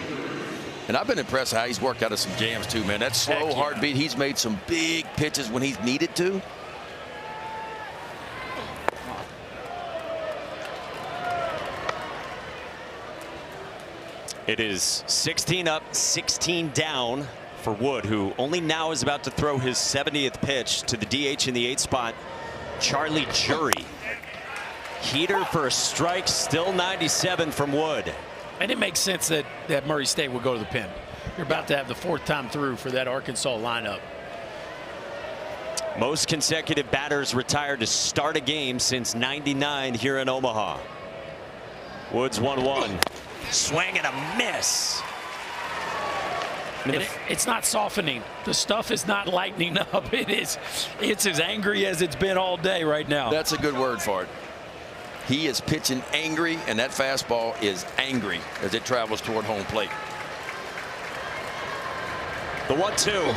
And I've been impressed how he's worked out of some jams too, man. That slow heartbeat, he's made some big pitches when he's needed to. It is 16 up, 16 down for Wood, who only now is about to throw his 70th pitch to the DH in the 8th spot, Charlie Jury. Heater for a strike, still 97 from Wood. And it makes sense that Murray State will go to the pen. You're about to have the 4th time through for that Arkansas lineup. Most consecutive batters retired to start a game since '99 here in Omaha. Woods 1-1. Swing and a miss. It's not softening. The stuff is not lightening up. It's as angry as it's been all day right now. That's a good word for it. He is pitching angry, and that fastball is angry as it travels toward home plate. The 1-2.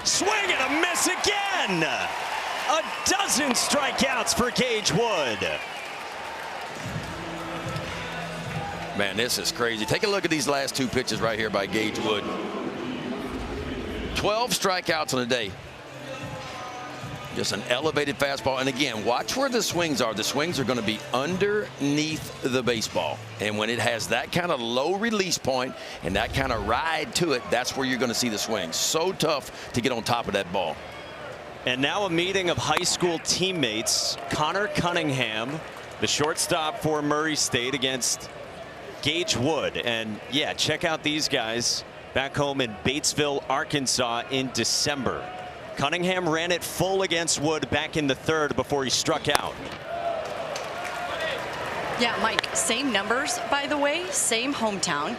Swing and a miss again. A dozen strikeouts for Gage Wood. Man, this is crazy. Take a look at these last two pitches right here by Gage Wood. 12 strikeouts on the day. Just an elevated fastball. And again, watch where the swings are. The swings are going to be underneath the baseball. And when it has that kind of low release point and that kind of ride to it, that's where you're going to see the swings. So tough to get on top of that ball. And now a meeting of high school teammates. Connor Cunningham, the shortstop for Murray State, against Gage Wood. And yeah, check out these guys back home in Batesville, Arkansas in December. Cunningham ran it full against Wood back in the third before he struck out. Yeah, Mike, same numbers, by the way, same hometown.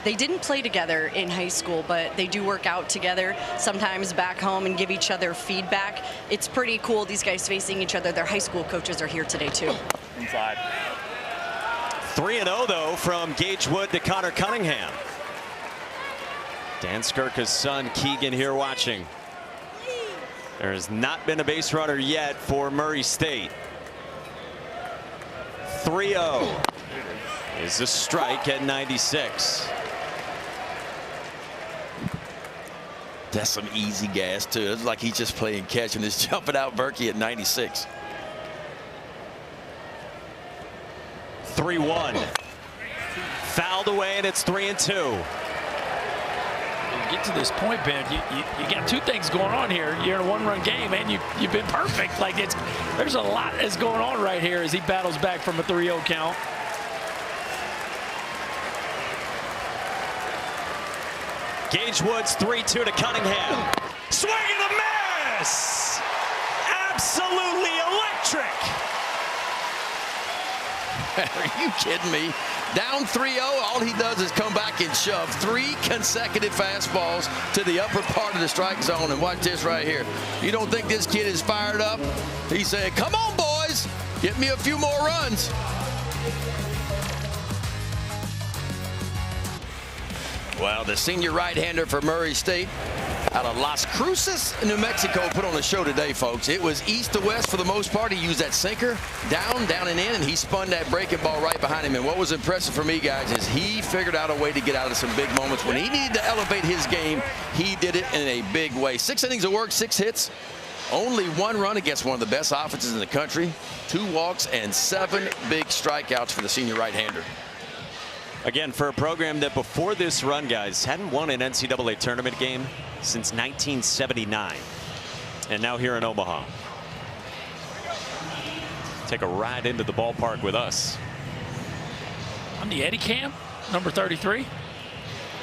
They didn't play together in high school, but they do work out together sometimes back home and give each other feedback. It's pretty cool, these guys facing each other. Their high school coaches are here today, too. Inside. 3-0, though, from Gage Wood to Connor Cunningham. Dan Skirka's son, Keegan, here watching. There has not been a base runner yet for Murray State. 3-0 is a strike at 96. That's some easy gas, too. It's like he's just playing catch and just jumping out Berkey at 96. 3-1. Fouled away, and it's 3-2. Get to this point, Ben, you got two things going on here. You're in a one-run game, and you've been perfect. Like, there's a lot that's going on right here as he battles back from a 3-0 count. Gage Wood's 3-2 to Cunningham. Swing and a miss! Absolutely electric! Are you kidding me? Down 3-0, all he does is come back and shove 3 consecutive fastballs to the upper part of the strike zone. And watch this right here. You don't think this kid is fired up? He said, come on, boys, get me a few more runs. Well, the senior right-hander for Murray State out of Las Cruces, New Mexico, put on a show today, folks. It was east to west for the most part. He used that sinker down and in, and he spun that breaking ball right behind him. And what was impressive for me, guys, is he figured out a way to get out of some big moments. When he needed to elevate his game, he did it in a big way. 6 innings of work, 6 hits, only 1 run against one of the best offenses in the country, 2 walks, and 7 big strikeouts for the senior right-hander. Again, for a program that before this run, guys, hadn't won an NCAA tournament game since 1979. And now here in Omaha. Take a ride into the ballpark with us. On the Eddie Cam, number 33.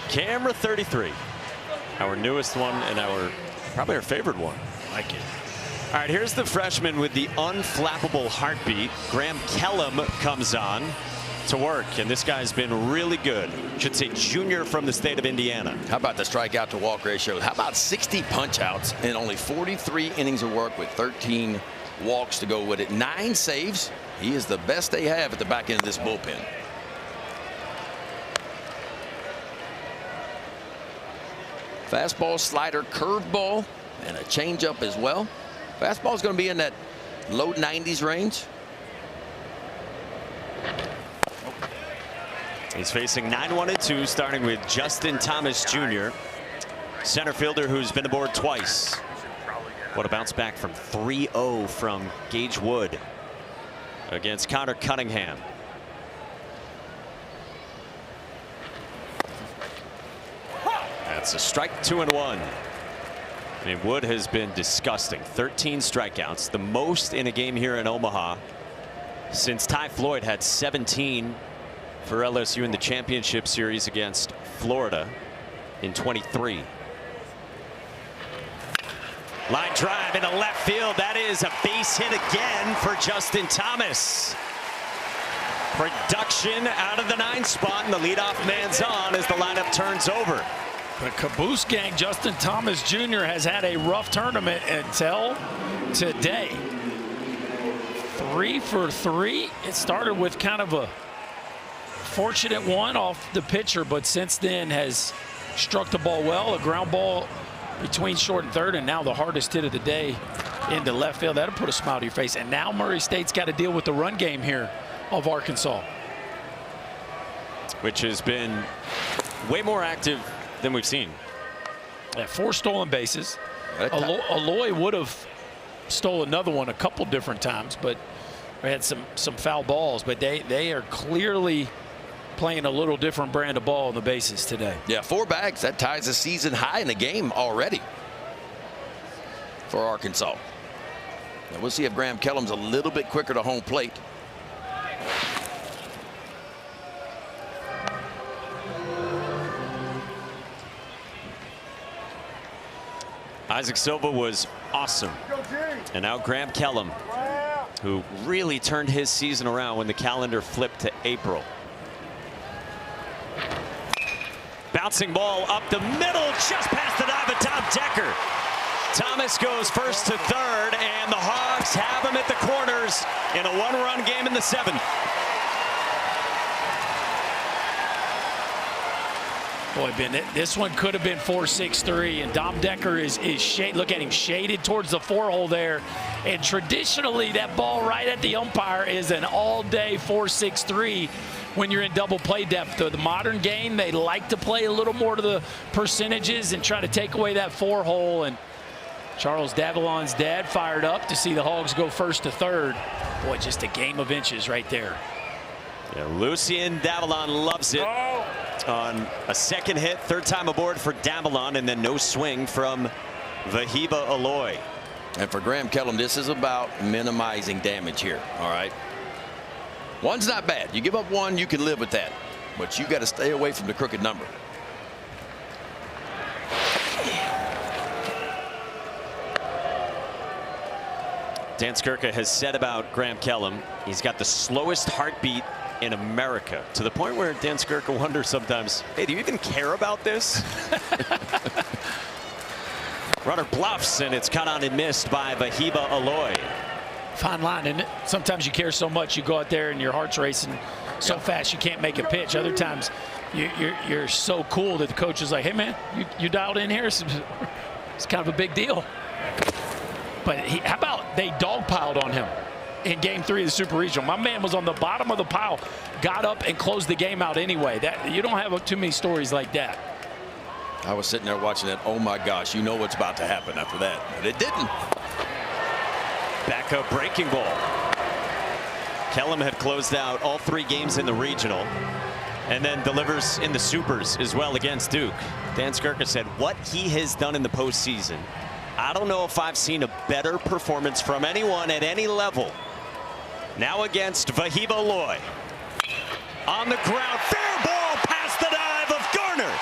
Camera 33. Our newest one and probably our favorite one. I like it. All right, here's the freshman with the unflappable heartbeat. Graham Kellum comes on to work, and this guy's been really good. Should say junior from the state of Indiana. How about the strikeout to walk ratio? How about 60 punch outs and only 43 innings of work with 13 walks to go with it? 9 saves. He is the best they have at the back end of this bullpen. Fastball, slider, curveball, and a changeup as well. Fastball is going to be in that low 90s range. He's facing 9-1-2, starting with Justin Thomas Jr., center fielder who's been aboard twice. What a bounce back from 3-0 from Gage Wood against Connor Cunningham. That's a strike, 2-1. I mean, Wood has been disgusting. 13 strikeouts, the most in a game here in Omaha since Ty Floyd had 17 for LSU in the championship series against Florida in 23. Line drive into left field. That is a base hit again for Justin Thomas. Production out of the 9th spot, and the leadoff man's on as the lineup turns over. The Caboose gang, Justin Thomas Jr. has had a rough tournament until today. 3 for 3. It started with kind of a fortunate one off the pitcher, but since then has struck the ball well. A ground ball between short and third, and now the hardest hit of the day into left field. That'll put a smile to your face. And now Murray State's got to deal with the run game here of Arkansas, which has been way more active than we've seen. Yeah, 4 stolen bases. Aloy would have stole another one a couple different times, but we had some foul balls. But they are clearly playing a little different brand of ball on the bases today. Yeah, 4 bags. That ties a season high in the game already for Arkansas. Now we'll see if Graham Kellum's a little bit quicker to home plate. Isaac Silva was awesome. And now Graham Kellum, who really turned his season around when the calendar flipped to April. Bouncing ball up the middle, just past the dive of Tom Decker. Thomas goes first to third, and the Hogs have him at the corners in a 1-run game in the 7th. Boy, Ben, this one could have been 4-6-3, and Dom Decker is look at him, shaded towards the 4-hole there. And traditionally, that ball right at the umpire is an all-day 4-6-3 when you're in double play depth. The modern game, they like to play a little more to the percentages and try to take away that 4-hole. And Charles Davalon's dad fired up to see the Hogs go first to third. Boy, just a game of inches right there. Yeah, Lucien Davalon loves it. On a second hit, 3rd time aboard for Davalon, and then no swing from Vahiba Aloy. And for Graham Kellum, this is about minimizing damage here. All right. 1's not bad. You give up 1, you can live with that. But you got to stay away from the crooked number. Dan Skirka has said about Graham Kellum, he's got the slowest heartbeat in America, to the point where Dan Skirka wonders sometimes, hey, do you even care about this? Runner bluffs, and it's caught on and missed by Vahiba Aloy. Fine line, isn't it? Sometimes you care so much, you go out there and your heart's racing so fast you can't make a pitch. Other times you're so cool that the coach is like, hey man, you dialed in here. It's kind of a big deal. But how about they dogpiled on him in Game 3 of the Super Regional? My man was on the bottom of the pile, got up and closed the game out anyway. You don't have too many stories like that. I was sitting there watching that. Oh my gosh, you know what's about to happen after that, but it didn't. Backup breaking ball. Kellum had closed out all 3 games in the regional, and then delivers in the supers as well against Duke. Dan Skirka said what he has done in the postseason, I don't know if I've seen a better performance from anyone at any level. Now against Vahiba Aloy. On the ground, fair ball past the dive of Garner.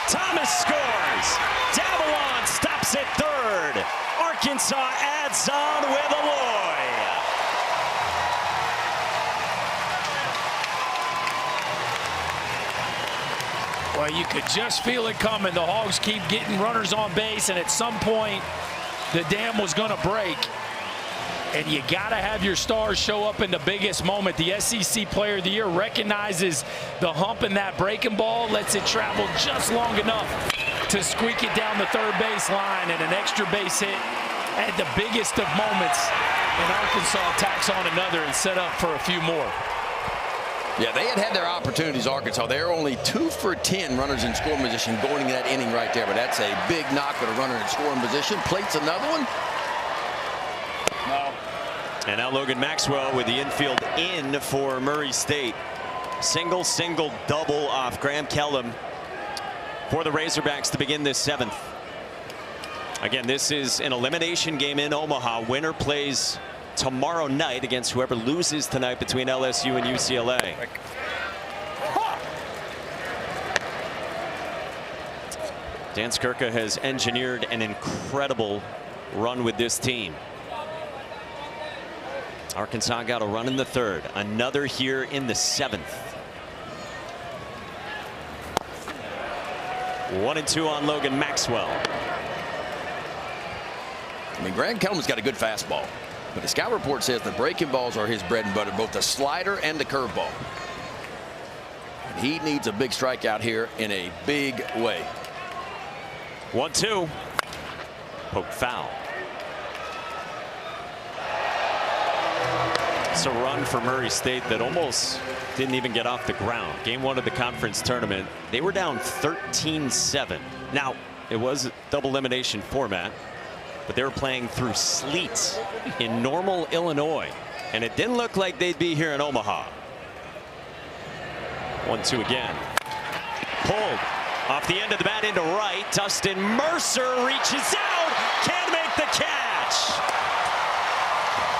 Thomas scores. Davalon stops at 3rd. Arkansas adds on with Aloy. Well, you could just feel it coming. The Hogs keep getting runners on base, and at some point, the dam was going to break. And you got to have your stars show up in the biggest moment. The SEC Player of the Year recognizes the hump in that breaking ball, lets it travel just long enough to squeak it down the 3rd base line, and an extra base hit at the biggest of moments. And Arkansas tacks on another and set up for a few more. Yeah, they had their opportunities, Arkansas. They are only 2 for 10 runners in scoring position going into that inning right there. But that's a big knock with a runner in scoring position. Plates another one. No. And now Logan Maxwell with the infield in for Murray State. Single, double off Graham Kellum for the Razorbacks to begin this 7th. Again, this is an elimination game in Omaha. Winner plays tomorrow night against whoever loses tonight between LSU and UCLA. Dan Skirka has engineered an incredible run with this team. Arkansas got a run in the 3rd, another here in the 7th. 1-2 on Logan Maxwell. I mean, Graham Kellum's got a good fastball, but the scout report says the breaking balls are his bread and butter, both the slider and the curveball. And he needs a big strikeout here in a big way. 1-2. Poke foul. It's a run for Murray State that almost didn't even get off the ground. Game 1 of the conference tournament, they were down 13-7. Now, it was a double elimination format, but they were playing through sleet in Normal, Illinois, and it didn't look like they'd be here in Omaha. 1-2 again. Pulled off the end of the bat into right. Dustin Mercer reaches out, can't make the catch.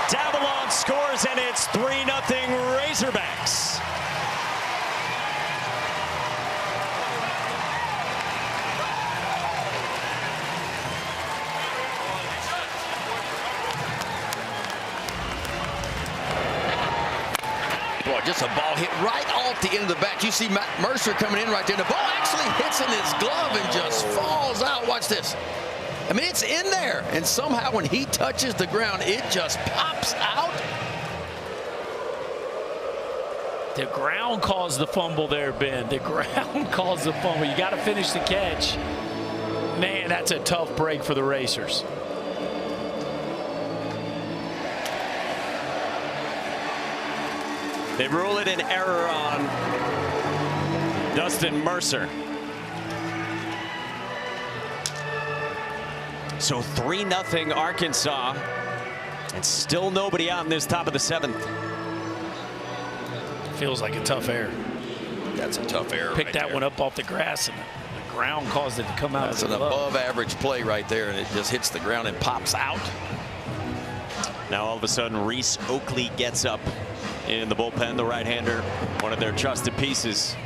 Davalon scores, and it's 3-0 Razorbacks. Boy, just a ball hit right off the end of the bat. You see Matt Mercer coming in right there. The ball actually hits in his glove and just falls out. Watch this. I mean, it's in there, and somehow when he touches the ground, it just pops out. The ground caused the fumble there, Ben. The ground caused the fumble. You got to finish the catch. Man, that's a tough break for the Racers. They rule it an error on Dustin Mercer. So 3-0 Arkansas, and still nobody out in this top of the 7th. Feels like a tough error. That's a tough error. Picked that one up off the grass, and the ground caused it to come out. That's of the an above average play right there, and it just hits the ground and pops out. Now all of a sudden Reese Oakley gets up in the bullpen, the right-hander, one of their trusted pieces.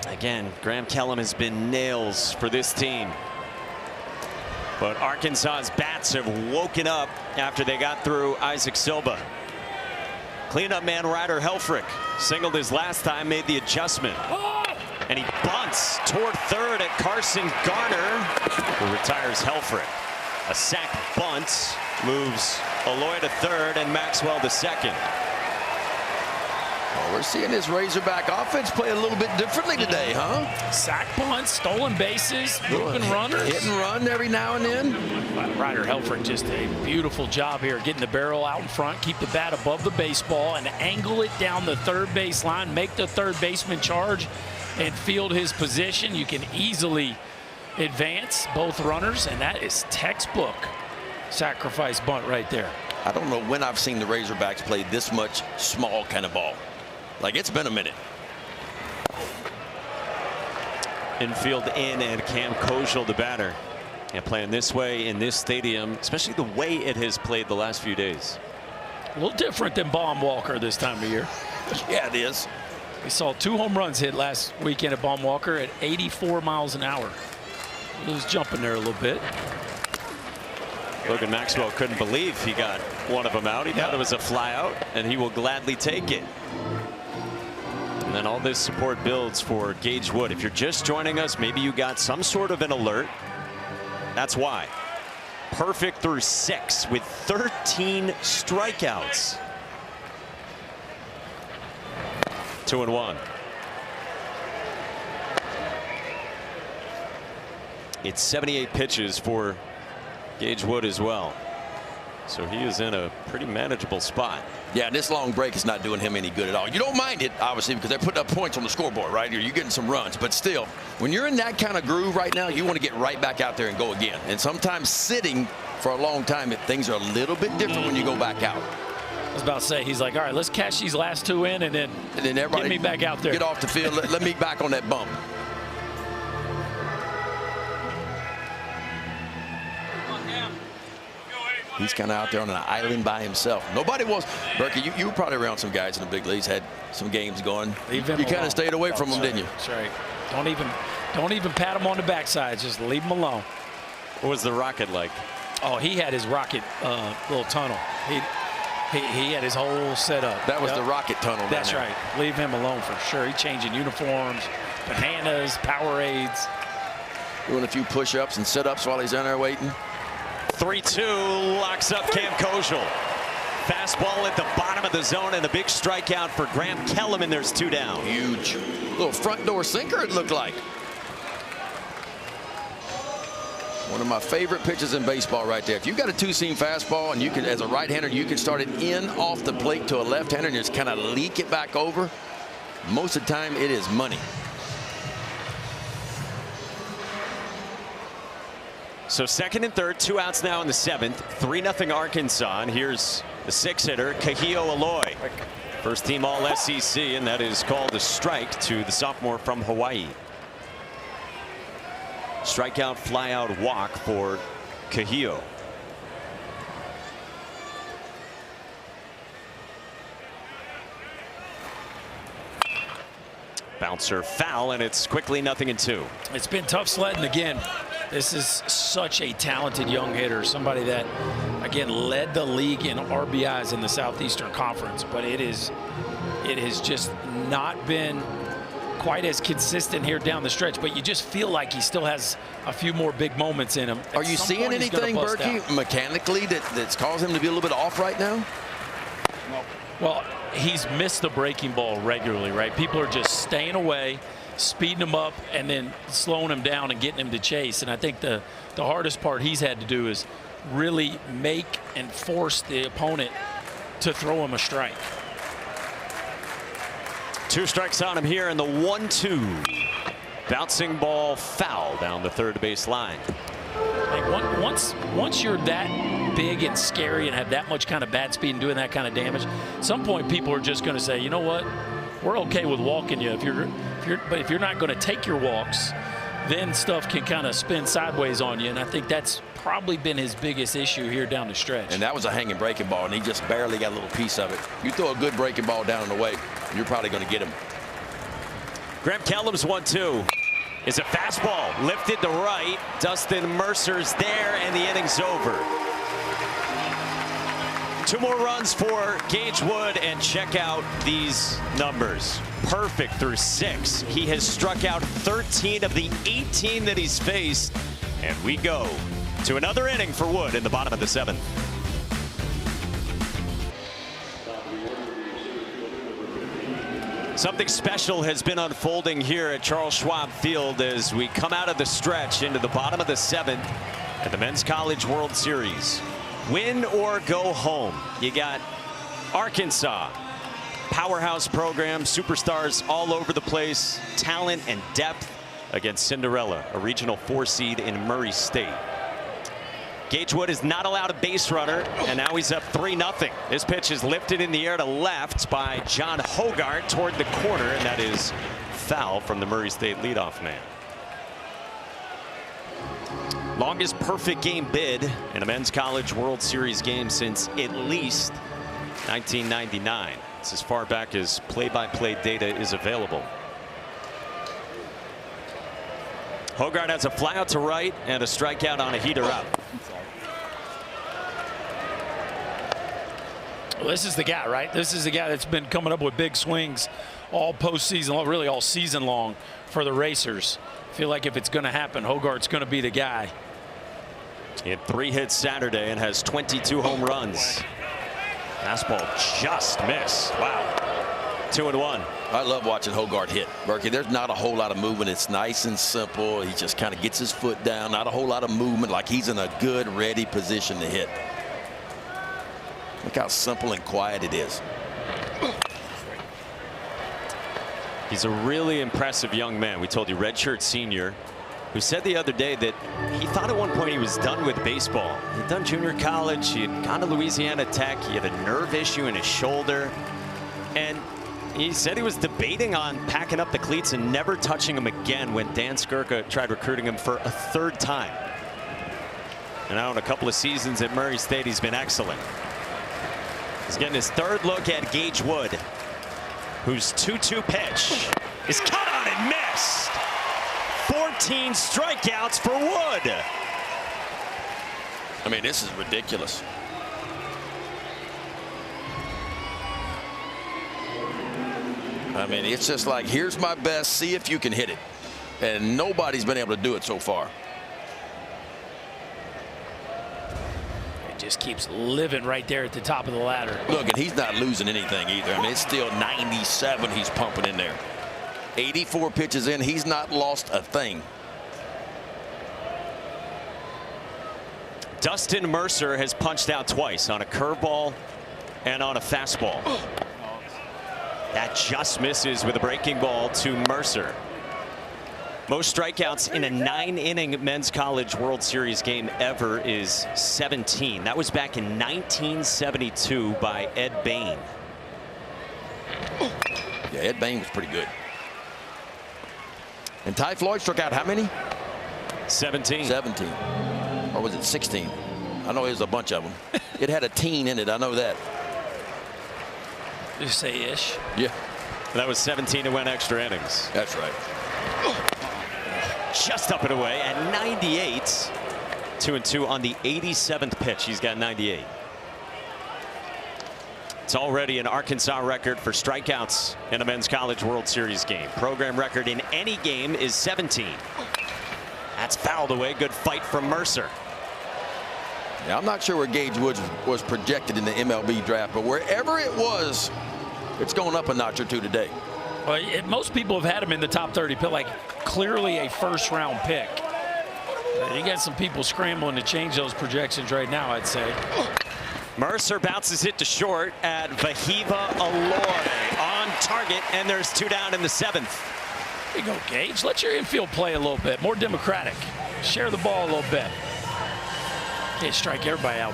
Again, Graham Kellum has been nails for this team. But Arkansas's bats have woken up after they got through Isaac Silva. Cleanup man Ryder Helfrich singled his last time, made the adjustment. And he bunts toward third at Carson Garner, who retires Helfrich. A sac bunt moves Aloy to third and Maxwell to second. Well, we're seeing this Razorback offense play a little bit differently today, huh? Sack bunts, stolen bases, moving runners. Hit and run every now and then. Ryder Helfrich just a beautiful job here, getting the barrel out in front, keep the bat above the baseball, and angle it down the third base line, make the third baseman charge and field his position. You can easily advance both runners, and that is textbook sacrifice bunt right there. I don't know when I've seen the Razorbacks play this much small kind of ball. Like, it's been a minute. Infield in, and Cam Kojal, the batter. And playing this way in this stadium, especially the way it has played the last few days. A little different than Baum-Walker this time of year. Yeah, it is. We saw 2 home runs hit last weekend at Baum-Walker at 84 miles an hour. He was jumping there a little bit. Logan Maxwell couldn't believe he got one of them out. He thought it was a fly out, and he will gladly take it. And then all this support builds for Gage Wood. If you're just joining us, maybe you got some sort of an alert. That's why. Perfect through 6 with 13 strikeouts. 2-1. It's 78 pitches for Gage Wood as well. So he is in a pretty manageable spot. Yeah, and this long break is not doing him any good at all. You don't mind it, obviously, because they're putting up points on the scoreboard, right? You're getting some runs. But still, when you're in that kind of groove right now, you want to get right back out there and go again. And sometimes sitting for a long time, things are a little bit different when you go back out. I was about to say, he's like, all right, let's cash these last 2 in, and then everybody get me back out there. Get off the field. Let me back on that bump. He's kind of out there on an island by himself. Nobody wants. Berkey, you were probably around some guys in the big leagues, had some games going. You kind of stayed away from them, didn't you? That's right. Don't even pat him on the backside. Just leave him alone. What was the Rocket like? Oh, he had his Rocket little tunnel. He had his whole setup. That was the Rocket tunnel. That's right. Leave him alone for sure. He's changing uniforms, bananas, Powerades. Doing a few push-ups and sit-ups while he's in there waiting. 3-2 locks up Cam Kojal. Fastball at the bottom of the zone, and a big strikeout for Graham Kellum, and there's 2 down. Huge. Little front door sinker, it looked like. One of my favorite pitches in baseball right there. If you've got a two-seam fastball and you can, as a right-hander, you can start it in off the plate to a left-hander and just kind of leak it back over. Most of the time, it is money. So second and third, 2 outs now in the 7th. 3-0 Arkansas. And here's the 6-hitter, Kahio Aloy. First team All-SEC, and that is called a strike to the sophomore from Hawaii. Strikeout, flyout, walk for Kahio. Bouncer foul, and it's quickly 0-2. It's been tough sledding again. This is such a talented young hitter, somebody that, again, led the league in RBIs in the Southeastern Conference, but it has just not been quite as consistent here down the stretch, but you just feel like he still has a few more big moments in him. Are you seeing anything, Berkey, mechanically that's caused him to be a little bit off right now? Well, he's missed the breaking ball regularly, right? People are just staying away, speeding him up, and then slowing him down and getting him to chase. And I think the hardest part he's had to do is really make and force the opponent to throw him a strike. 2 strikes on him here in the 1-2. Bouncing ball foul down the third base line. Like once you're that big and scary and have that much kind of bat speed and doing that kind of damage, at some point people are just going to say, you know what, we're okay with walking you. But if you're not going to take your walks, then stuff can kind of spin sideways on you. And I think that's probably been his biggest issue here down the stretch. And that was a hanging breaking ball, and he just barely got a little piece of it. You throw a good breaking ball down and away, you're probably going to get him. Graham Kellum's 1-2 is a fastball lifted to right. Dustin Mercer's there, and the inning's over. 2 more runs for Gage Wood, and check out these numbers. Perfect through 6. He has struck out 13 of the 18 that he's faced, and we go to another inning for Wood in the bottom of the 7th. Something special has been unfolding here at Charles Schwab Field as we come out of the stretch into the bottom of the 7th at the Men's College World Series. Win or go home. You got Arkansas, powerhouse program, superstars all over the place, talent and depth against Cinderella, a regional 4 seed in Murray State. Gage Wood is not allowed a base runner, and now he's up 3-0. This pitch is lifted in the air to left by John Hogart toward the corner, and that is foul from the Murray State leadoff man. Longest perfect game bid in a Men's College World Series game since at least 1999. It's as far back as play-by-play data is available. Hogart has a flyout to right and a strikeout on a heater out. Well, this is the guy, right? This is the guy that's been coming up with big swings all postseason, really all season long for the Racers. I feel like if it's going to happen, Hogart's going to be the guy. He had 3 hits Saturday and has 22 home runs. Fastball just missed. Wow. 2-1. I love watching Hogart hit. Berkey, there's not a whole lot of movement. It's nice and simple. He just kind of gets his foot down. Not a whole lot of movement, like he's in a good, ready position to hit. Look how simple and quiet it is. He's a really impressive young man. We told you, redshirt senior, who said the other day that he thought at one point he was done with baseball. He'd done junior college. He had gone to Louisiana Tech. He had a nerve issue in his shoulder. And he said he was debating on packing up the cleats and never touching them again when Dan Skirka tried recruiting him for a 3rd time. And now in a couple of seasons at Murray State, he's been excellent. He's getting his 3rd look at Gage Wood, whose 2-2 pitch is cut on and missed. 14 strikeouts for Wood. I mean, this is ridiculous. I mean, it's just like, here's my best, see if you can hit it. And nobody's been able to do it so far. It just keeps living right there at the top of the ladder. Look, and he's not losing anything either. I mean, it's still 97 he's pumping in there. 84 pitches in, he's not lost a thing. Dustin Mercer has punched out twice on a curveball and on a fastball. That just misses with a breaking ball to Mercer. Most strikeouts in a 9-inning Men's College World Series game ever is 17. That was back in 1972 by Ed Bain. Yeah, Ed Bain was pretty good. And Ty Floyd struck out how many? 17. 17. Or was it 16? I know it was a bunch of them. It had a teen in it. I know that. You say ish. Yeah. That was 17 and went extra innings. That's right. Just up and away at 98. 2-2 on the 87th pitch. He's got 98. It's already an Arkansas record for strikeouts in a Men's College World Series game. Program record in any game is 17. That's fouled away. Good fight from Mercer. Yeah, I'm not sure where Gage Wood was projected in the MLB draft, but wherever it was, it's going up a notch or two today. Well, most people have had him in the top 30 pick, like clearly a first-round pick. You got some people scrambling to change those projections right now, I'd say. Mercer bounces it to short at Vahiva Alore on target, and there's 2 down in the 7th. There you go, Gage. Let your infield play a little bit more democratic. Share the ball a little bit. Can't strike everybody out.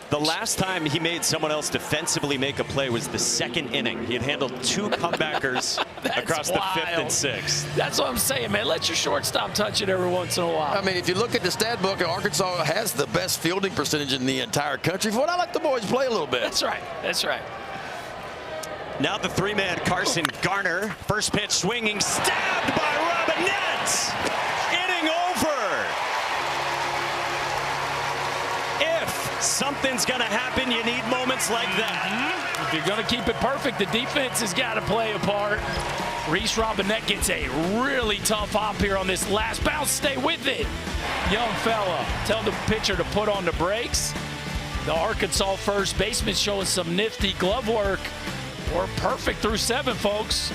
The last time he made someone else defensively make a play was the 2nd inning. He had handled 2 comebackers across the 5th and 6th. That's what I'm saying, man. Let your shortstop touch it every once in a while. I mean, if you look at the stat book, Arkansas has the best fielding percentage in the entire country. For what I let the boys play a little bit. That's right. That's right. Now the 3-man Carson Garner. First pitch swinging, stabbed by Robinette. Inning over. If something's going to happen, you need moments like that. If you're going to keep it perfect, the defense has got to play a part. Reese Robinette gets a really tough hop here on this last bounce. Stay with it, young fella. Tell the pitcher to put on the brakes. The Arkansas first baseman showing some nifty glove work. We're perfect through 7, folks.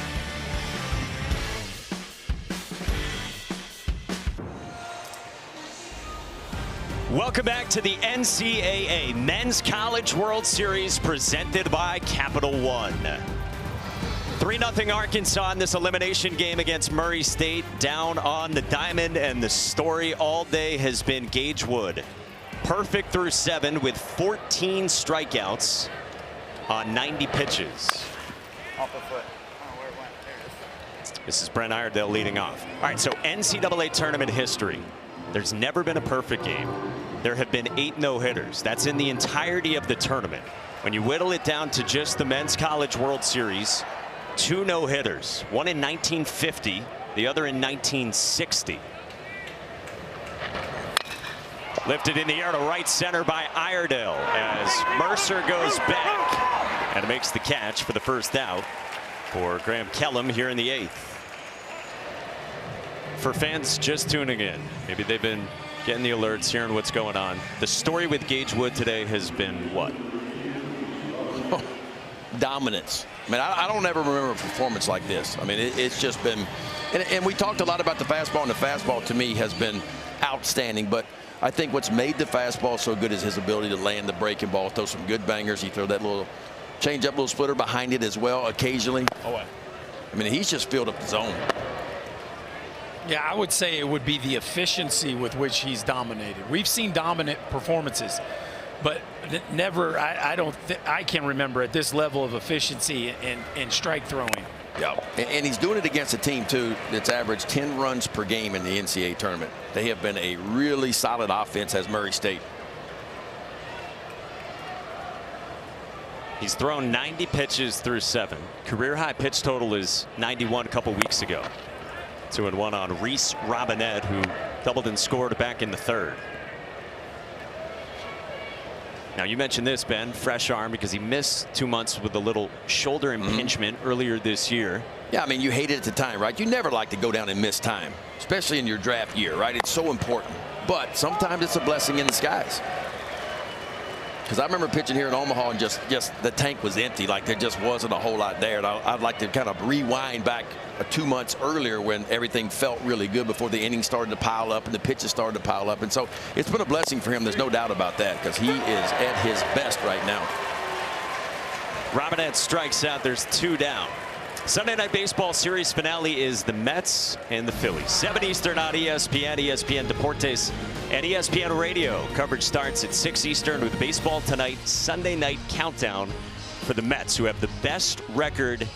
Welcome back to the NCAA Men's College World Series presented by Capital One. 3-0 Arkansas in this elimination game against Murray State down on the diamond, and the story all day has been Gage Wood. Perfect through 7 with 14 strikeouts on 90 pitches. Off the foot. Oh, where it went. There it is. This is Brent Iredale leading off. All right, so NCAA tournament history. There's never been a perfect game. There have been 8 no-hitters. That's in the entirety of the tournament. When you whittle it down to just the Men's College World Series, 2 no-hitters. One in 1950, the other in 1960. Lifted in the air to right center by Iredale as Mercer goes back and makes the catch for the first out for Graham Kellum here in the 8th. For fans just tuning in, maybe they've been getting the alerts, hearing what's going on. The story with Gage Wood today has been what? Oh, dominance. I mean, I don't ever remember a performance like this. I mean, it's just been, and we talked a lot about the fastball, and the fastball to me has been outstanding. But I think what's made the fastball so good is his ability to land the breaking ball, throw some good bangers. He throw that little change up, little splitter behind it as well occasionally. Oh, I mean, he's just filled up the zone. Yeah, I would say it would be the efficiency with which he's dominated. We've seen dominant performances, but never, I can't remember at this level of efficiency in strike throwing. Yeah, and he's doing it against a team, too, that's averaged 10 runs per game in the NCAA tournament. They have been a really solid offense as Murray State. He's thrown 90 pitches through 7. Career high pitch total is 91 a couple weeks ago. 2-1 on Reese Robinette, who doubled and scored back in the 3rd. Now, you mentioned this, Ben, fresh arm, because he missed 2 months with a little shoulder impingement earlier this year. Yeah, I mean, you hate it at the time, right? You never like to go down and miss time, especially in your draft year, right? It's so important. But sometimes it's a blessing in disguise. Because I remember pitching here in Omaha and just the tank was empty, like there just wasn't a whole lot there. And I'd like to kind of rewind back 2 months earlier when everything felt really good before the innings started to pile up and the pitches started to pile up. And so it's been a blessing for him. There's no doubt about that, because he is at his best right now. Robinette strikes out. There's 2 down. Sunday Night Baseball series finale is the Mets and the Phillies. 7 Eastern on ESPN, ESPN Deportes, and ESPN Radio. Coverage starts at 6 Eastern with Baseball Tonight Sunday Night Countdown for the Mets, who have the best record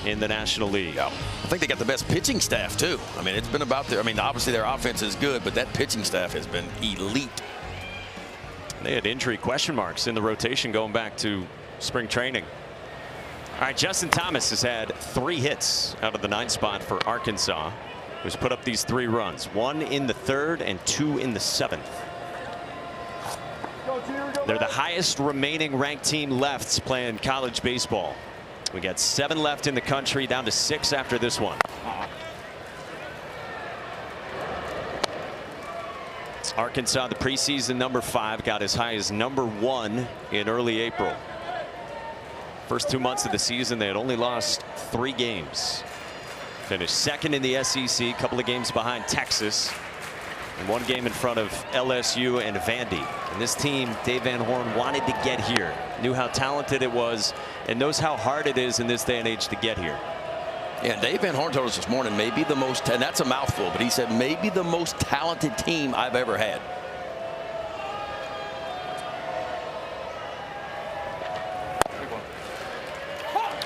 in the National League. I think they got the best pitching staff, too. I mean, it's been about their, I mean, obviously their offense is good, but that pitching staff has been elite. They had injury question marks in the rotation going back to spring training. All right, Justin Thomas has had 3 hits out of the 9th spot for Arkansas, who's put up these 3 runs, 1 in the 3rd and 2 in the 7th. They're the highest remaining ranked team left playing college baseball. We got 7 left in the country, down to 6 after this one. Arkansas, the preseason number 5, got as high as number 1 in early April. First 2 months of the season, they had only lost 3 games. Finished 2nd in the SEC, a couple of games behind Texas, and 1 game in front of LSU and Vandy. And this team, Dave Van Horn wanted to get here, knew how talented it was, and knows how hard it is in this day and age to get here. Yeah, Dave Van Horn told us this morning, maybe the most, and that's a mouthful, but he said maybe the most talented team I've ever had.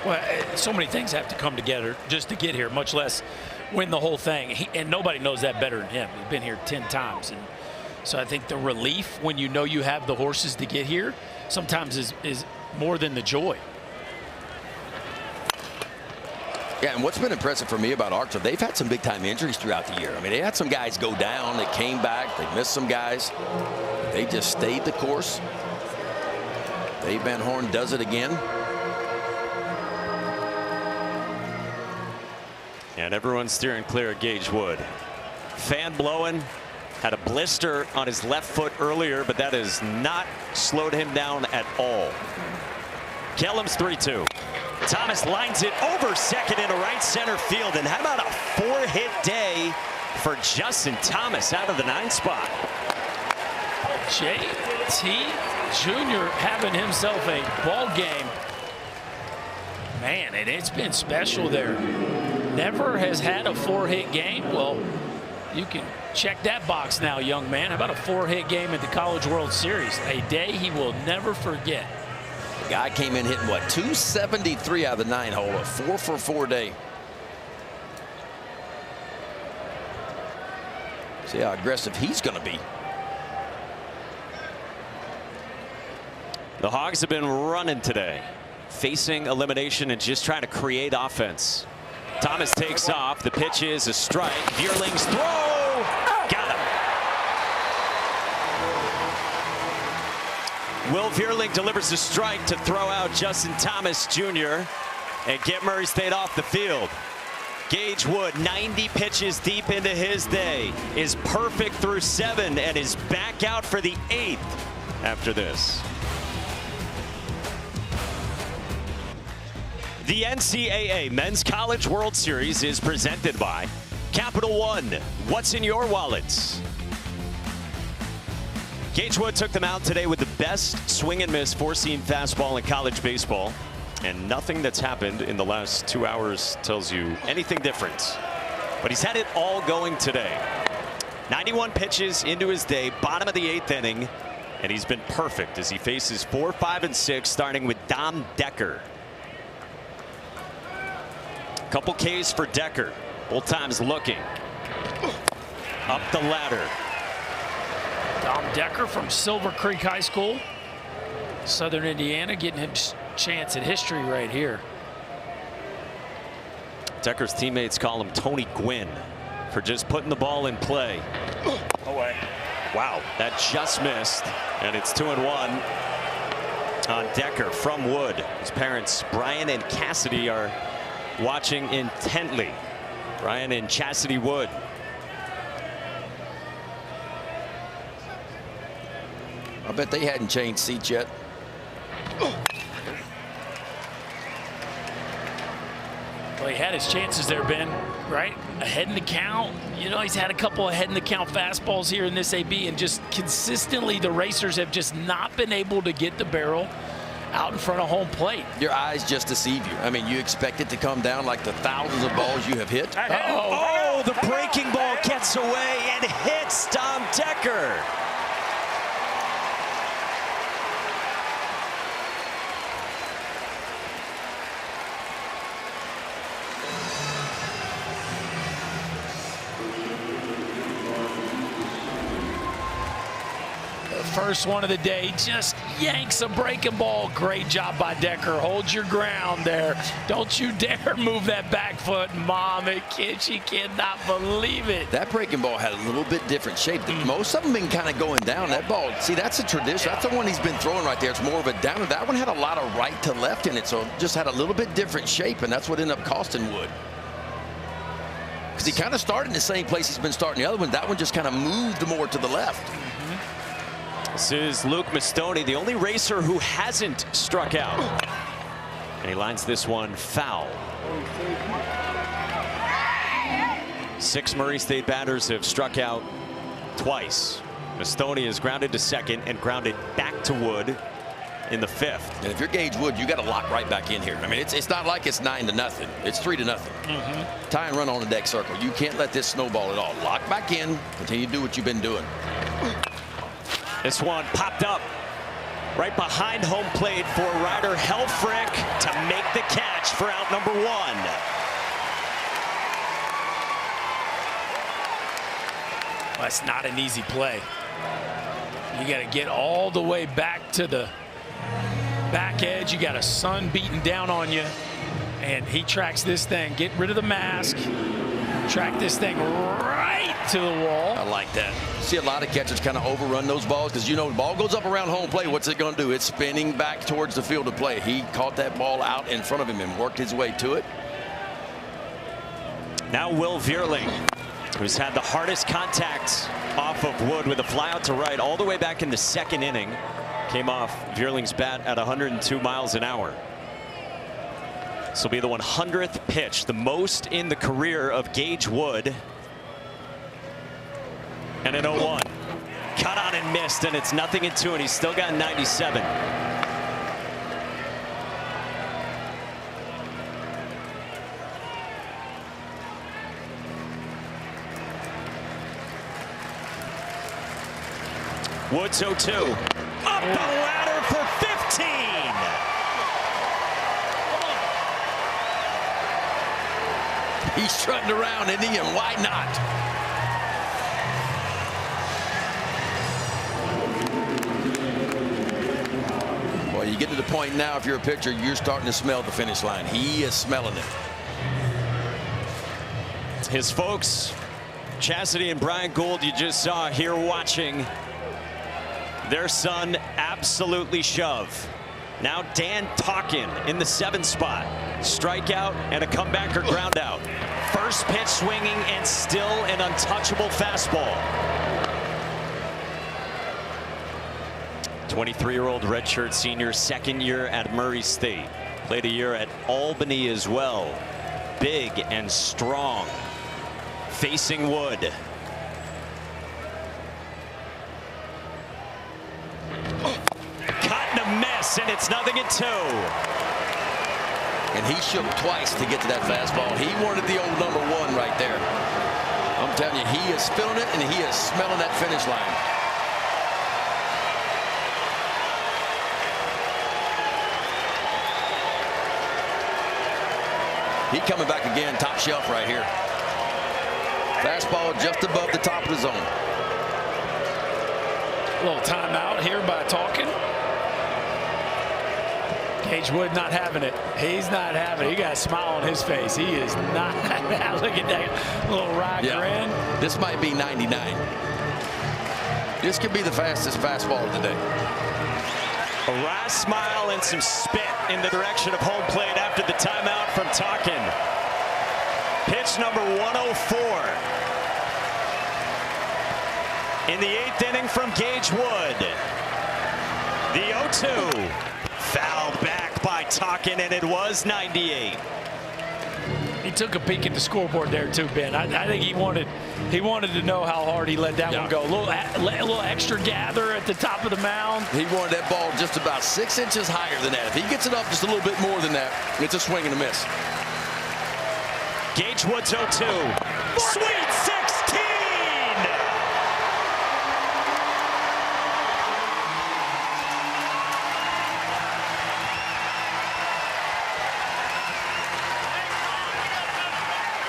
Well, so many things have to come together just to get here, much less win the whole thing. And nobody knows that better than him. He's been here 10 times. And so I think the relief when you know you have the horses to get here sometimes is more than the joy. Yeah, and what's been impressive for me about Arkansas, they've had some big-time injuries throughout the year. I mean, they had some guys go down. They came back. They missed some guys. They just stayed the course. Dave Van Horn does it again. And everyone's steering clear of Gage Wood. Fan blowing. Had a blister on his left foot earlier, but that has not slowed him down at all. Kellum's 3-2. Thomas lines it over second into right center field. And how about a 4-hit day for Justin Thomas out of the 9th spot? JT Jr. having himself a ball game. Man, and it's been special there. Never has had a 4-hit game. Well, you can check that box now, young man. How about a 4-hit game at the College World Series? A day he will never forget. The guy came in hitting, what, 273 out of the 9-hole, a 4-for-4 day. See how aggressive he's going to be. The Hogs have been running today, facing elimination and just trying to create offense. Thomas takes off. The pitch is a strike. Vierling's throw. Got him. Will Vierling delivers a strike to throw out Justin Thomas Jr. and get Murray State off the field. Gage Wood, 90 pitches deep into his day, is perfect through 7 and is back out for the 8th after this. The NCAA Men's College World Series is presented by Capital One. What's in your wallets? Gage Wood took them out today with the best swing and miss 4-seam fastball in college baseball. And nothing that's happened in the last 2 hours tells you anything different. But he's had it all going today. 91 pitches into his day, bottom of the 8th inning. And he's been perfect as he faces 4, 5, and 6, starting with Dom Decker. Couple Ks for Decker. Both times looking up the ladder. Dom Decker from Silver Creek High School, Southern Indiana, getting him a chance at history right here. Decker's teammates call him Tony Gwynn for just putting the ball in play. Away. Wow, that just missed, and it's 2-1 on Decker from Wood. His parents, Brian and Cassidy, are watching intently. Brian and Chastity Wood. I bet they hadn't changed seats yet. Well, he had his chances there, Ben, right? Ahead in the count. You know, he's had a couple ahead in the count fastballs here in this AB, and just consistently the racers have just not been able to get the barrel out in front of home plate. Your eyes just deceive you. I mean, you expect it to come down like the thousands of balls you have hit. Oh, the breaking ball gets away and hits Dom Decker. First one of the day, just yanks a breaking ball. Great job by Decker. Hold your ground there. Don't you dare move that back foot. Mom and kid, she cannot believe it. That breaking ball had a little bit different shape. Most of them been kind of going down. That ball, see, that's a tradition. That's the one he's been throwing right there. It's more of a downer. That one had a lot of right to left in it, so it just had a little bit different shape, and that's what ended up costing Wood. Because he kind of started in the same place he's been starting the other one. That one just kind of moved more to the left. This is Luke Mastoni, the only racer who hasn't struck out. And he lines this one foul. 6 Murray State batters have struck out twice. Mastoni is grounded to second and grounded back to Wood in the 5th. And if you're Gage Wood, you got to lock right back in here. I mean, it's not like it's 9-0. It's 3-0. Tie and run on the deck circle. You can't let this snowball at all. Lock back in. Continue to do what you've been doing. This one popped up right behind home plate for Ryder Helfrich to make the catch for out number 1. Well, that's not an easy play. You got to get all the way back to the back edge. You got a sun beating down on you, and he tracks this thing. Get rid of the mask. Track this thing right to the wall. I like that. See a lot of catchers kind of overrun those balls because, you know, the ball goes up around home plate. What's it going to do? It's spinning back towards the field of play. He caught that ball out in front of him and worked his way to it. Now Will Vierling, who's had the hardest contact off of Wood with a fly out to right all the way back in the 2nd inning. Came off Vierling's bat at 102 miles an hour. This will be the 100th pitch, the most in the career of Gage Wood. And an 0-1. Cut out and missed, and it's 0-2, and he's still got 97. Woods 0-2. Up the ladder for 15. He's strutting around, isn't he? And why not? Well, you get to the point now, if you're a pitcher, you're starting to smell the finish line. He is smelling it. His folks, Chastity and Brian Gould, you just saw here watching their son absolutely shove. Now Dan Talkin in the 7th spot. Strikeout and a comeback or ground out. First pitch swinging and still an untouchable fastball. 23-year-old redshirt senior, 2nd year at Murray State. Played a year at Albany as well. Big and strong. Facing Wood. Cut and a miss, and it's 0-2. And he shook twice to get to that fastball. He wanted the old number 1 right there. I'm telling you, he is feeling it, and he is smelling that finish line. He coming back again, top shelf right here. Fastball just above the top of the zone. A little timeout here by Talkin. Gage Wood not having it. He's not having it. He got a smile on his face. He is not. Look at that little wry grin. This might be 99. This could be the fastest fastball of the day. A wry smile and some spit in the direction of home plate after the timeout from Talkin. Pitch number 104. In the 8th inning from Gage Wood. The 0-2. Fouled back by Talkin, and it was 98. He took a peek at the scoreboard there too, Ben. I think he wanted to know how hard he let that one go. A little extra gather at the top of the mound. He wanted that ball just about 6 inches higher than that. If he gets it up just a little bit more than that, it's a swing and a miss. Gage Wood's 0-2. Sweet 16!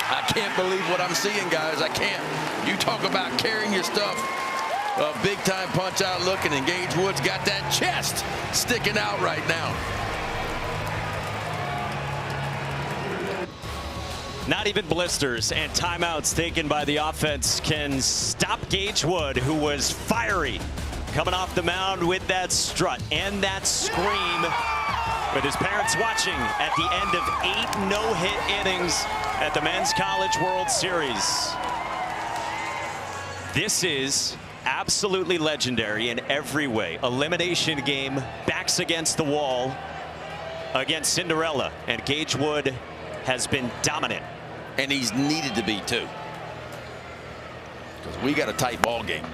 I can't believe what I'm seeing, guys. I can't. You talk about carrying your stuff. A big-time punch-out looking, and Gage Wood's got that chest sticking out right now. Not even blisters and timeouts taken by the offense can stop Gage Wood, who was fiery coming off the mound with that strut and that scream, with his parents watching at the end of 8 no-hit innings at the Men's College World Series. This is absolutely legendary in every way. Elimination game, backs against the wall against Cinderella, and Gage Wood has been dominant. And he's needed to be, too. Because we got a tight ball game.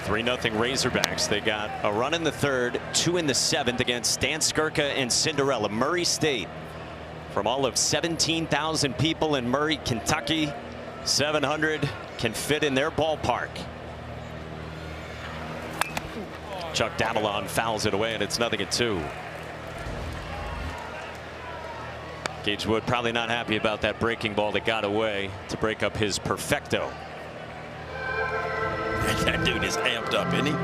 3-0 Razorbacks. They got a run in the third, 2 in the 7th against Stan Skirka and Cinderella. Murray State, from all of 17,000 people in Murray, Kentucky, 700 can fit in their ballpark. Chuck Davalon fouls it away, and it's 0-2. Gage Wood probably not happy about that breaking ball that got away to break up his perfecto. That dude is amped up, isn't he?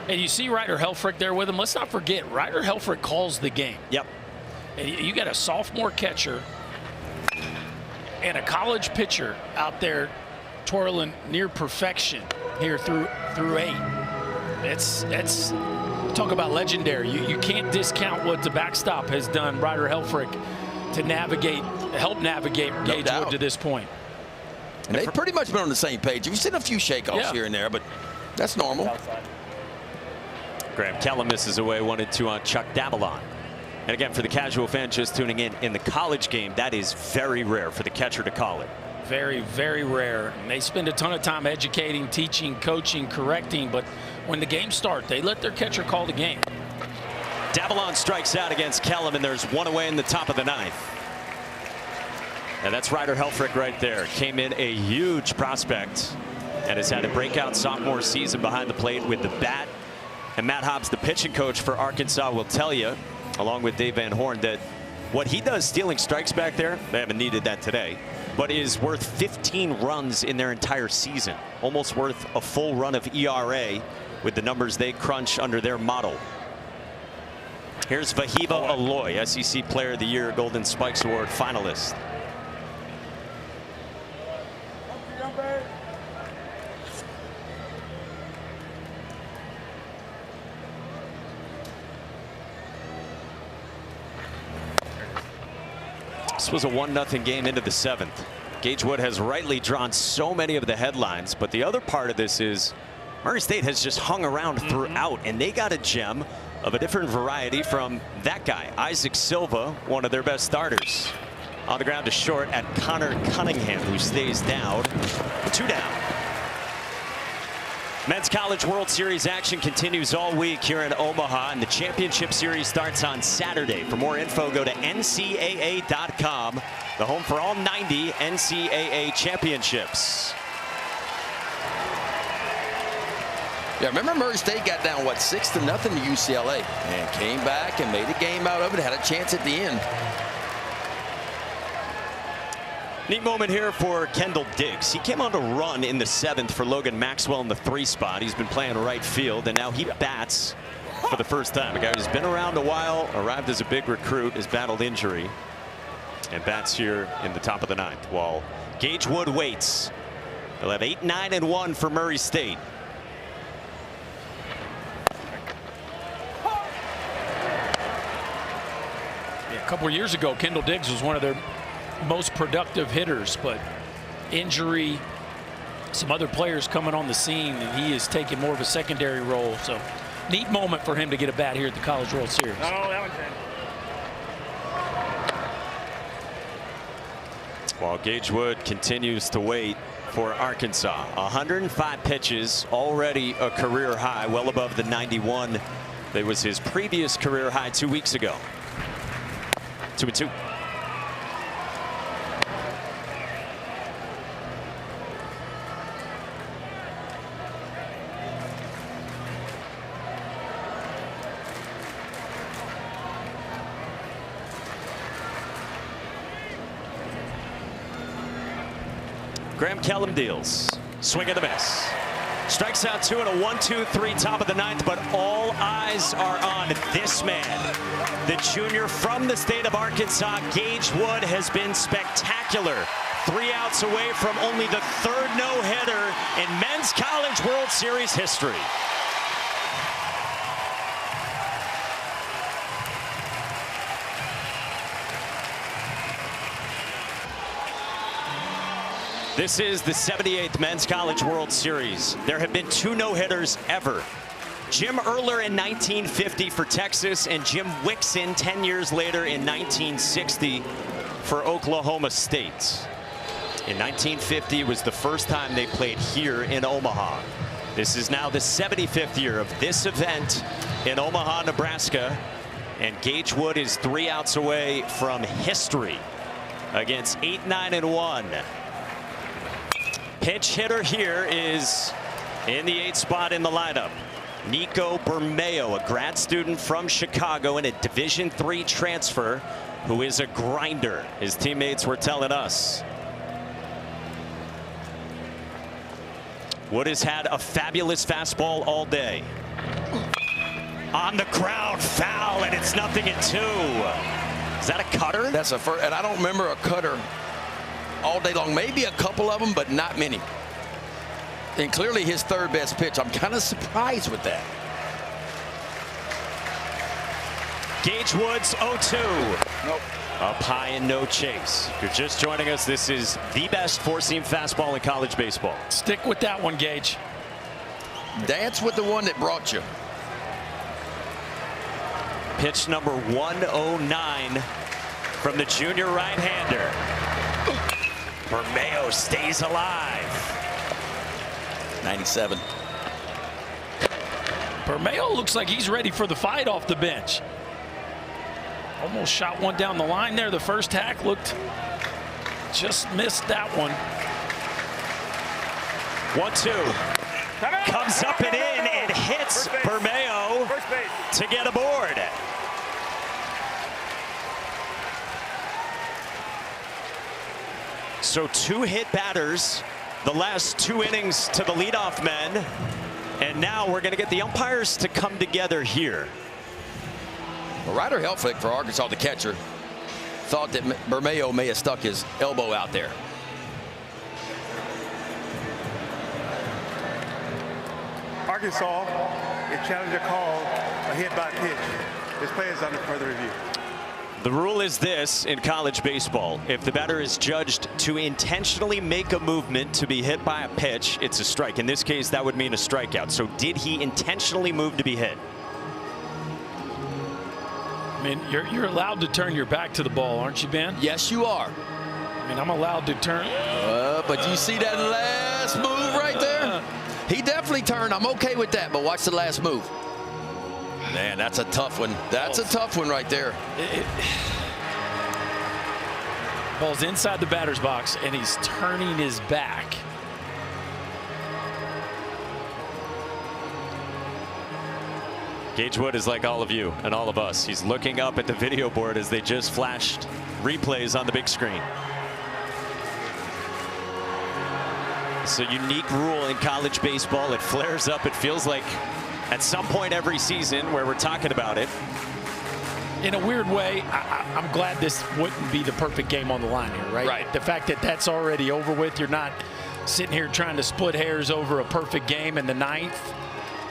And you see Ryder Helfrich there with him. Let's not forget, Ryder Helfrich calls the game. Yep. And you got a sophomore catcher and a college pitcher out there twirling near perfection here through 8. It's talk about legendary. You can't discount what the backstop has done, Ryder Helfrich, to help navigate Gage Wood to this point. And they've pretty much been on the same page. We've seen a few shakeoffs here and there, but that's normal. Graham Kellum misses away 1-2 on Chuck Davalon. And again, for the casual fan just tuning in the college game, that is very rare for the catcher to call it. Very, very rare. And they spend a ton of time educating, teaching, coaching, correcting, but when the games start, they let their catcher call the game. Davalon strikes out against Kellum, and there's 1 away in the top of the 9th. And that's Ryder Helfrich right there. Came in a huge prospect and has had a breakout sophomore season behind the plate with the bat. And Matt Hobbs, the pitching coach for Arkansas, will tell you, along with Dave Van Horn, that what he does stealing strikes back there, they haven't needed that today, but is worth 15 runs in their entire season. Almost worth a full run of ERA with the numbers they crunch under their model. Here's Vahiba Aloy, SEC Player of the Year, Golden Spikes Award finalist. This was a 1-0 game into the 7th. Gage Wood has rightly drawn so many of the headlines, but the other part of this is Murray State has just hung around throughout, and they got a gem of a different variety from that guy, Isaac Silva, one of their best starters. On the ground to short at Connor Cunningham, who stays down. 2 down. Men's College World Series action continues all week here in Omaha, and the championship series starts on Saturday. For more info, go to ncaa.com, the home for all 90 NCAA championships. Yeah, remember Murray State got down, what, 6-0 to UCLA, and came back and made a game out of it, had a chance at the end. Neat moment here for Kendall Diggs. He came on to run in the 7th for Logan Maxwell in the 3 spot. He's been playing right field, and now he bats for the first time. A guy who's been around a while, arrived as a big recruit, has battled injury, and bats here in the top of the 9th. While Gage Wood waits. They'll have 8, 9, and 1 for Murray State. Yeah, a couple of years ago, Kendall Diggs was one of their most productive hitters, but injury, some other players coming on the scene, and he is taking more of a secondary role. So Neat moment for him to get a bat here at the College World Series. No, that one's in. While Gage Wood continues to wait for Arkansas. 105 pitches, already a career high, well above the 91 that was his previous career high 2 weeks ago. 2-2. Graham Kellum deals. Swing and a miss. Strikes out 2 in a 1-2-3 top of the 9th, but all eyes are on this man. The junior from the state of Arkansas, Gage Wood, has been spectacular. 3 outs away from only the 3rd no-hitter in Men's College World Series history. This is the 78th Men's College World Series. There have been 2 no-hitters ever. Jim Erler in 1950 for Texas, and Jim Wixon 10 years later in 1960 for Oklahoma State. In 1950 was the first time they played here in Omaha. This is now the 75th year of this event in Omaha, Nebraska, and Gage Wood is 3 outs away from history against 8-9-1. Pinch hitter here is in the 8th spot in the lineup. Nico Bermeo, a grad student from Chicago and a Division III transfer who is a grinder, his teammates were telling us. Wood has had a fabulous fastball all day. On the ground, foul, and it's 0-2. Is that a cutter? That's a first, and I don't remember a cutter all day long. Maybe a couple of them, but not many. And clearly his 3rd best pitch. I'm kind of surprised with that. Gage Wood's 0-2. Nope. Up high and no chase. If you're just joining us, this is the best 4-seam fastball in college baseball. Stick with that one, Gage. Dance with the one that brought you. Pitch number 109 from the junior right-hander. Bermeo stays alive. 97. Bermeo looks like he's ready for the fight off the bench. Almost shot one down the line there. The first hack looked, just missed that one. 1-2. Comes up and in and hits Bermeo to get aboard. So 2 hit batters the last 2 innings to the leadoff men, and now we're going to get the umpires to come together here. Well, Ryder Helfrich for Arkansas, the catcher, thought that Bermeo may have stuck his elbow out there. Arkansas, a challenger called a hit by pitch. This play is under further review. The rule is this in college baseball: if the batter is judged to intentionally make a movement to be hit by a pitch, it's a strike. In this case, that would mean a strikeout. So did he intentionally move to be hit? I mean, you're allowed to turn your back to the ball, aren't you, Ben? Yes, you are. I mean, I'm allowed to turn. But you see that last move right there? He definitely turned. I'm okay with that, but watch the last move. Man, that's a tough one. That's a tough one right there. Ball's inside the batter's box, and he's turning his back. Gage Wood is like all of you and all of us. He's looking up at the video board as they just flashed replays on the big screen. It's a unique rule in college baseball. It flares up, it feels like, at some point every season where we're talking about it. In a weird way, I'm glad this wouldn't be the perfect game on the line here, right? Right. The fact that that's already over with, you're not sitting here trying to split hairs over a perfect game in the 9th.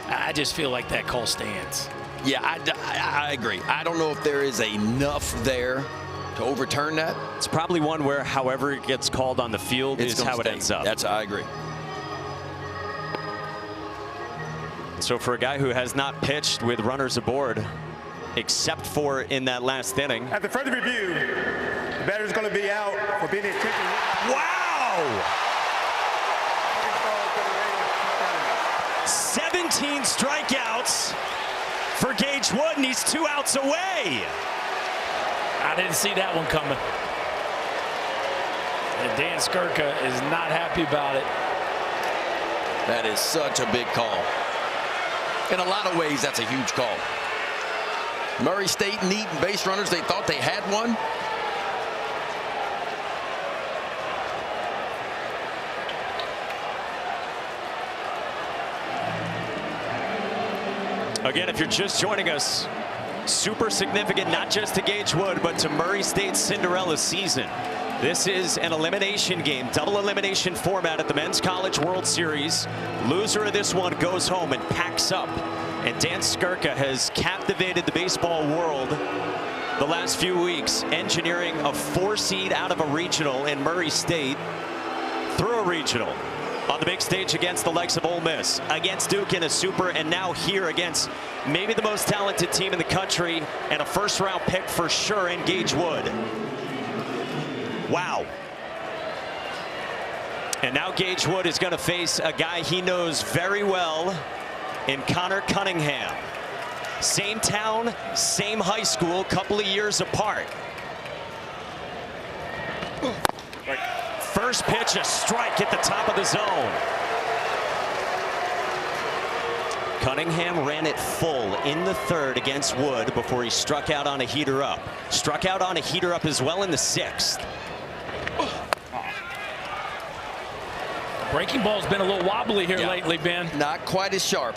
I just feel like that call stands. Yeah, I agree. I don't know if there is enough there to overturn that. It's probably one where however it gets called on the field is how it ends up. I agree. So for a guy who has not pitched with runners aboard, except for in that last inning. After further review, the batter is going to be out for being attempted. Wow! 17 strikeouts for Gage Wood, and he's 2 outs away. I didn't see that one coming. And Dan Skirka is not happy about it. That is such a big call. In a lot of ways, that's a huge call. Murray State needing base runners. They thought they had one. Again, if you're just joining us, super significant, not just to Gage Wood, but to Murray State's Cinderella season. This is an elimination game, double elimination format at the Men's College World Series. Loser of this one goes home and packs up. And Dan Skirka has captivated the baseball world the last few weeks, engineering a 4-seed out of a regional in Murray State through a regional on the big stage against the likes of Ole Miss, against Duke in a super, and now here against maybe the most talented team in the country and a first-round pick for sure in Gage Wood. Wow. And now Gage Wood is going to face a guy he knows very well in Connor Cunningham. Same town, same high school, couple of years apart. First pitch, a strike at the top of the zone. Cunningham ran it full in the third against Wood before he struck out on a heater up. Struck out on a heater up as well in the sixth. Breaking ball's been a little wobbly here lately, Ben. Not quite as sharp.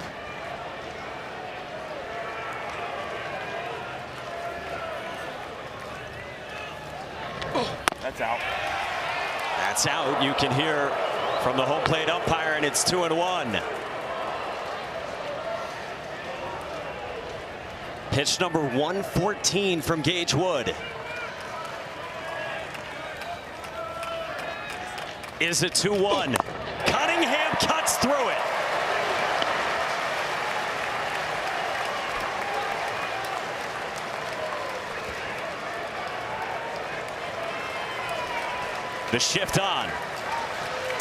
That's out. That's out. You can hear from the home plate umpire, and it's 2-1. Pitch number 114 from Gage Wood. Is a 2-1. Cunningham cuts through it. The shift on.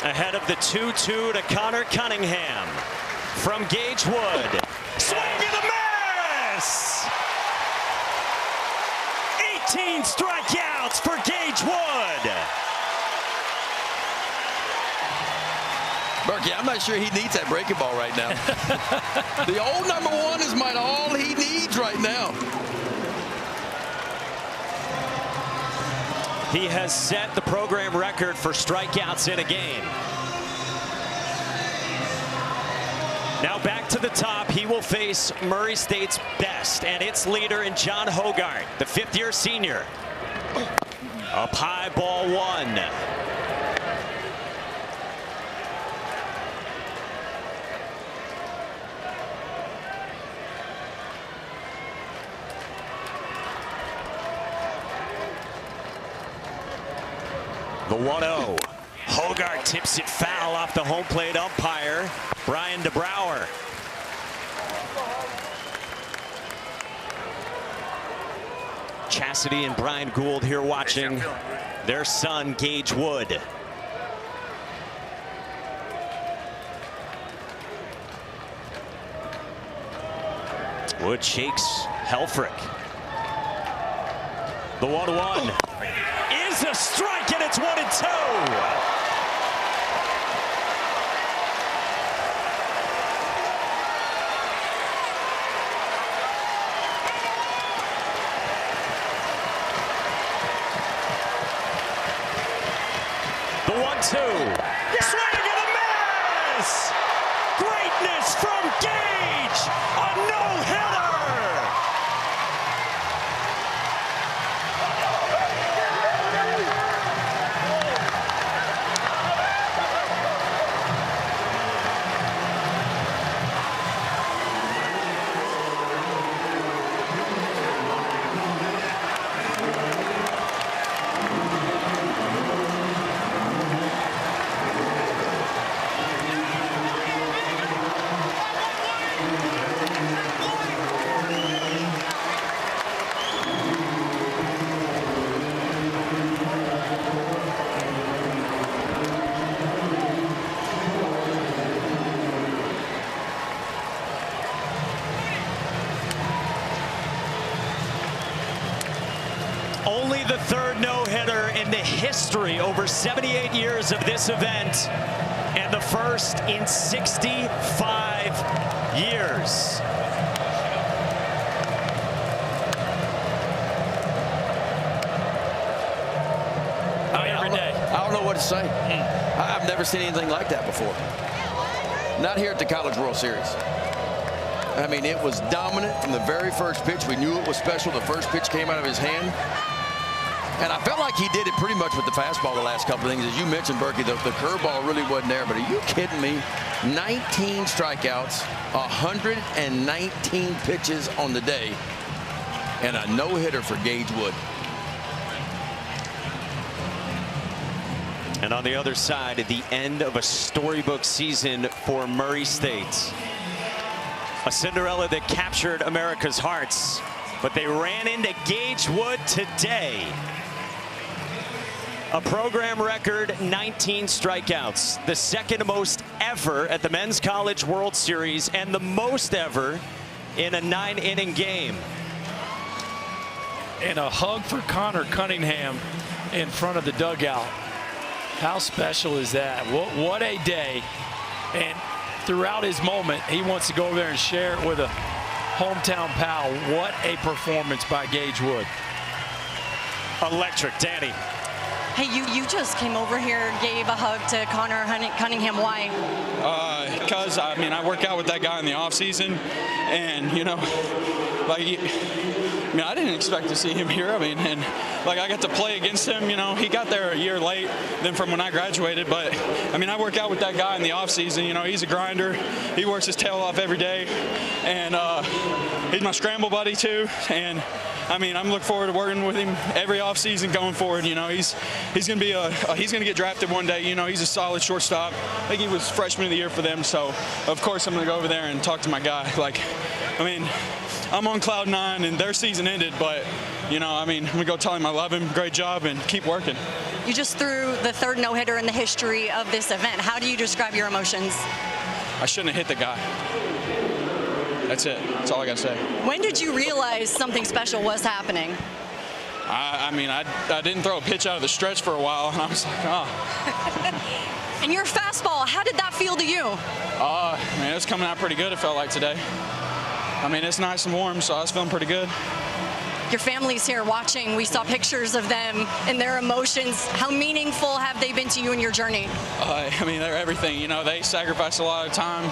Ahead of the 2-2 to Connor Cunningham. From Gage Wood. Swing and a miss! 18 strikeouts for Gage Wood. Berkey, I'm not sure he needs that breaking ball right now. The old number 1 is might all he needs right now. He has set the program record for strikeouts in a game. Now back to the top. He will face Murray State's best and its leader in John Hogart, the 5th-year senior. Up high, ball 1. The 1-0. Hogart tips it foul off the home plate umpire, Brian DeBrouwer. Chastity and Brian Gould here watching their son, Gage Wood. Wood shakes Helfrich. The 1-1 is a strike, and it's 1-2. The 1-2. Swing and a miss! Greatness from Gage! A no-hitter! the third no-hitter in the history over 78 years of this event, and the first in 65 years. I don't know what to say. I've never seen anything like that before. Not here at the College World Series. I mean, it was dominant from the very first pitch. We knew it was special. The first pitch came out of his hand. And I felt like he did it pretty much with the fastball the last couple of things. As you mentioned, Berkey, the curveball really wasn't there. But are you kidding me? 19 strikeouts, 119 pitches on the day, and a no-hitter for Gage Wood. And on the other side, at the end of a storybook season for Murray State. A Cinderella that captured America's hearts, but they ran into Gage Wood today. A program record 19 strikeouts, the second most ever at the Men's College World Series, and the most ever in a 9-inning game. And a hug for Connor Cunningham in front of the dugout. How special is that? What a day. And throughout his moment, he wants to go over there and share it with a hometown pal. What a performance by Gage Wood. Electric. Danny. Hey, you just came over here, gave a hug to Connor Cunningham. Why? Because, I mean, I work out with that guy in the off season, and, you know, like, I mean, I didn't expect to see him here. I mean, and like, I got to play against him. You know, he got there a year late than from when I graduated. But I mean, I work out with that guy in the off season. You know, he's a grinder. He works his tail off every day, and he's my scramble buddy too. And I mean, I'm looking forward to working with him every off season going forward. You know, he's gonna be he's gonna get drafted one day. You know, he's a solid shortstop. I think he was freshman of the year for them. So of course I'm gonna go over there and talk to my guy. Like, I mean, I'm on cloud 9 and their season ended, but you know, I mean, I'm gonna go tell him I love him, great job, and keep working. You just threw the third no-hitter in the history of this event. How do you describe your emotions? I shouldn't have hit the guy. That's it. That's all I gotta say. When did you realize something special was happening? I mean, I didn't throw a pitch out of the stretch for a while, and I was like, oh. And your fastball, how did that feel to you? Man, it was coming out pretty good, it felt like today. I mean, it's nice and warm, so I was feeling pretty good. Your family's here watching. We saw pictures of them and their emotions. How meaningful have they been to you in your journey? I mean, they're everything. You know, they sacrifice a lot of time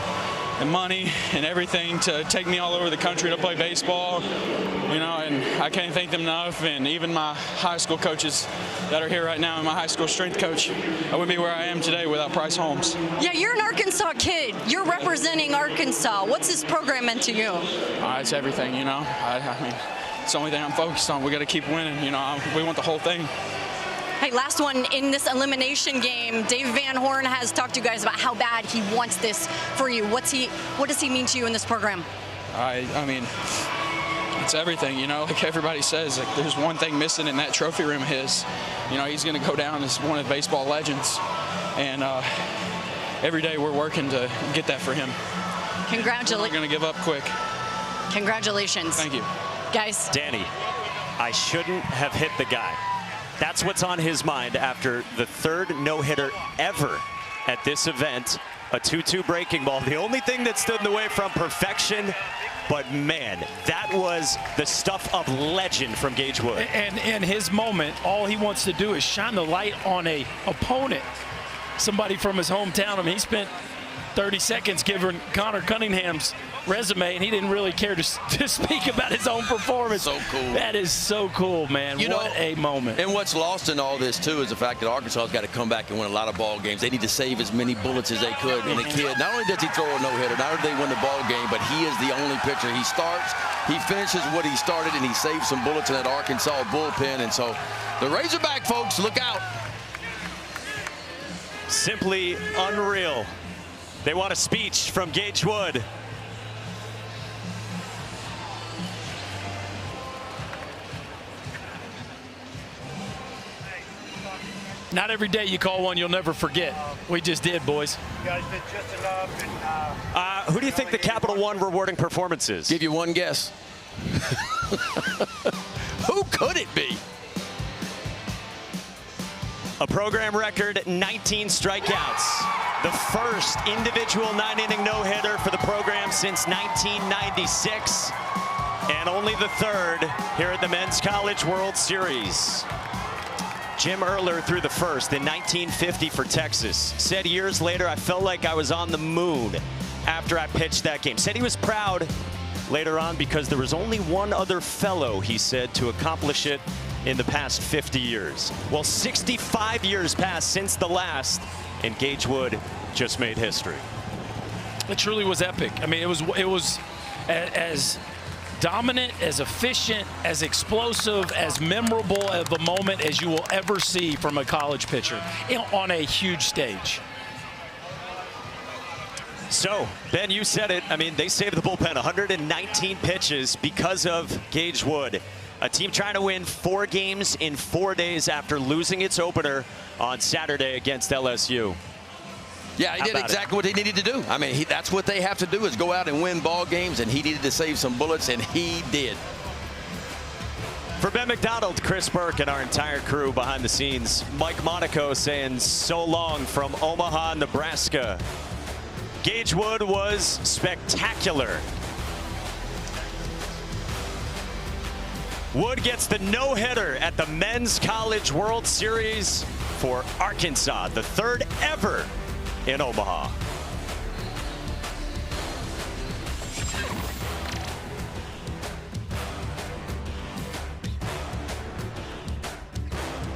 and money and everything to take me all over the country to play baseball. You know, and I can't thank them enough. And even my high school coaches that are here right now, and my high school strength coach, I wouldn't be where I am today without Bryce Holmes. Yeah, you're an Arkansas kid. You're representing Arkansas. What's this program meant to you? It's everything, you know. I mean, it's the only thing I'm focused on. We got to keep winning. You know, we want the whole thing. Hey, last one in this elimination game. Dave Van Horn has talked to you guys about how bad he wants this for you. What does he mean to you in this program? I mean, it's everything. You know, like everybody says, like there's one thing missing in that trophy room of his. You know, he's going to go down as one of the baseball legends, and every day we're working to get that for him. Congratulations. We're going to give up quick. Congratulations. Thank you. Guys. Danny, I shouldn't have hit the guy. That's what's on his mind after the third no-hitter ever at this event. A 2-2 breaking ball. The only thing that stood in the way from perfection, but man, that was the stuff of legend from Gage Wood. And in his moment, all he wants to do is shine the light on a opponent, somebody from his hometown. I mean, he spent 30 seconds giving Connor Cunningham's resume, and he didn't really care to speak about his own performance. So cool. That is so cool, man. You what know, a moment. And what's lost in all this, too, is the fact that Arkansas's got to come back and win a lot of ball games. They need to save as many bullets as they could. And the kid, not only does he throw a no-hitter, not only do they win the ball game, but he is the only pitcher. He starts, he finishes what he started, and he saves some bullets in that Arkansas bullpen. And so the Razorback folks, look out. Simply unreal. They want a speech from Gage Wood. Not every day you call one you'll never forget. We just did, boys. You guys did just enough. And, who do you think the Capital One rewarding performance is? Give you one guess. Who could it be? A program record 19 strikeouts. The first individual 9-inning no-hitter for the program since 1996. And only the third here at the Men's College World Series. Jim Erler threw the first in 1950 for Texas. Said years later, I felt like I was on the moon after I pitched that game. Said he was proud later on because there was only one other fellow, he said, to accomplish it in the past 50 years. Well, 65 years passed since the last, and Gage Wood just made history. It truly was epic. I mean, it was as dominant, as efficient, as explosive, as memorable of a moment as you will ever see from a college pitcher on a huge stage. So, Ben, you said it. I mean, they saved the bullpen 119 pitches because of Gage Wood. A team trying to win 4 games in 4 days after losing its opener on Saturday against LSU. Yeah, he did exactly what he needed to do. I mean, that's what they have to do, is go out and win ball games, and he needed to save some bullets, and he did. For Ben McDonald, Chris Burke, and our entire crew behind the scenes, Mike Monaco saying so long from Omaha, Nebraska. Gage Wood was spectacular. Wood gets the no-hitter at the Men's College World Series for Arkansas, the third ever in Omaha.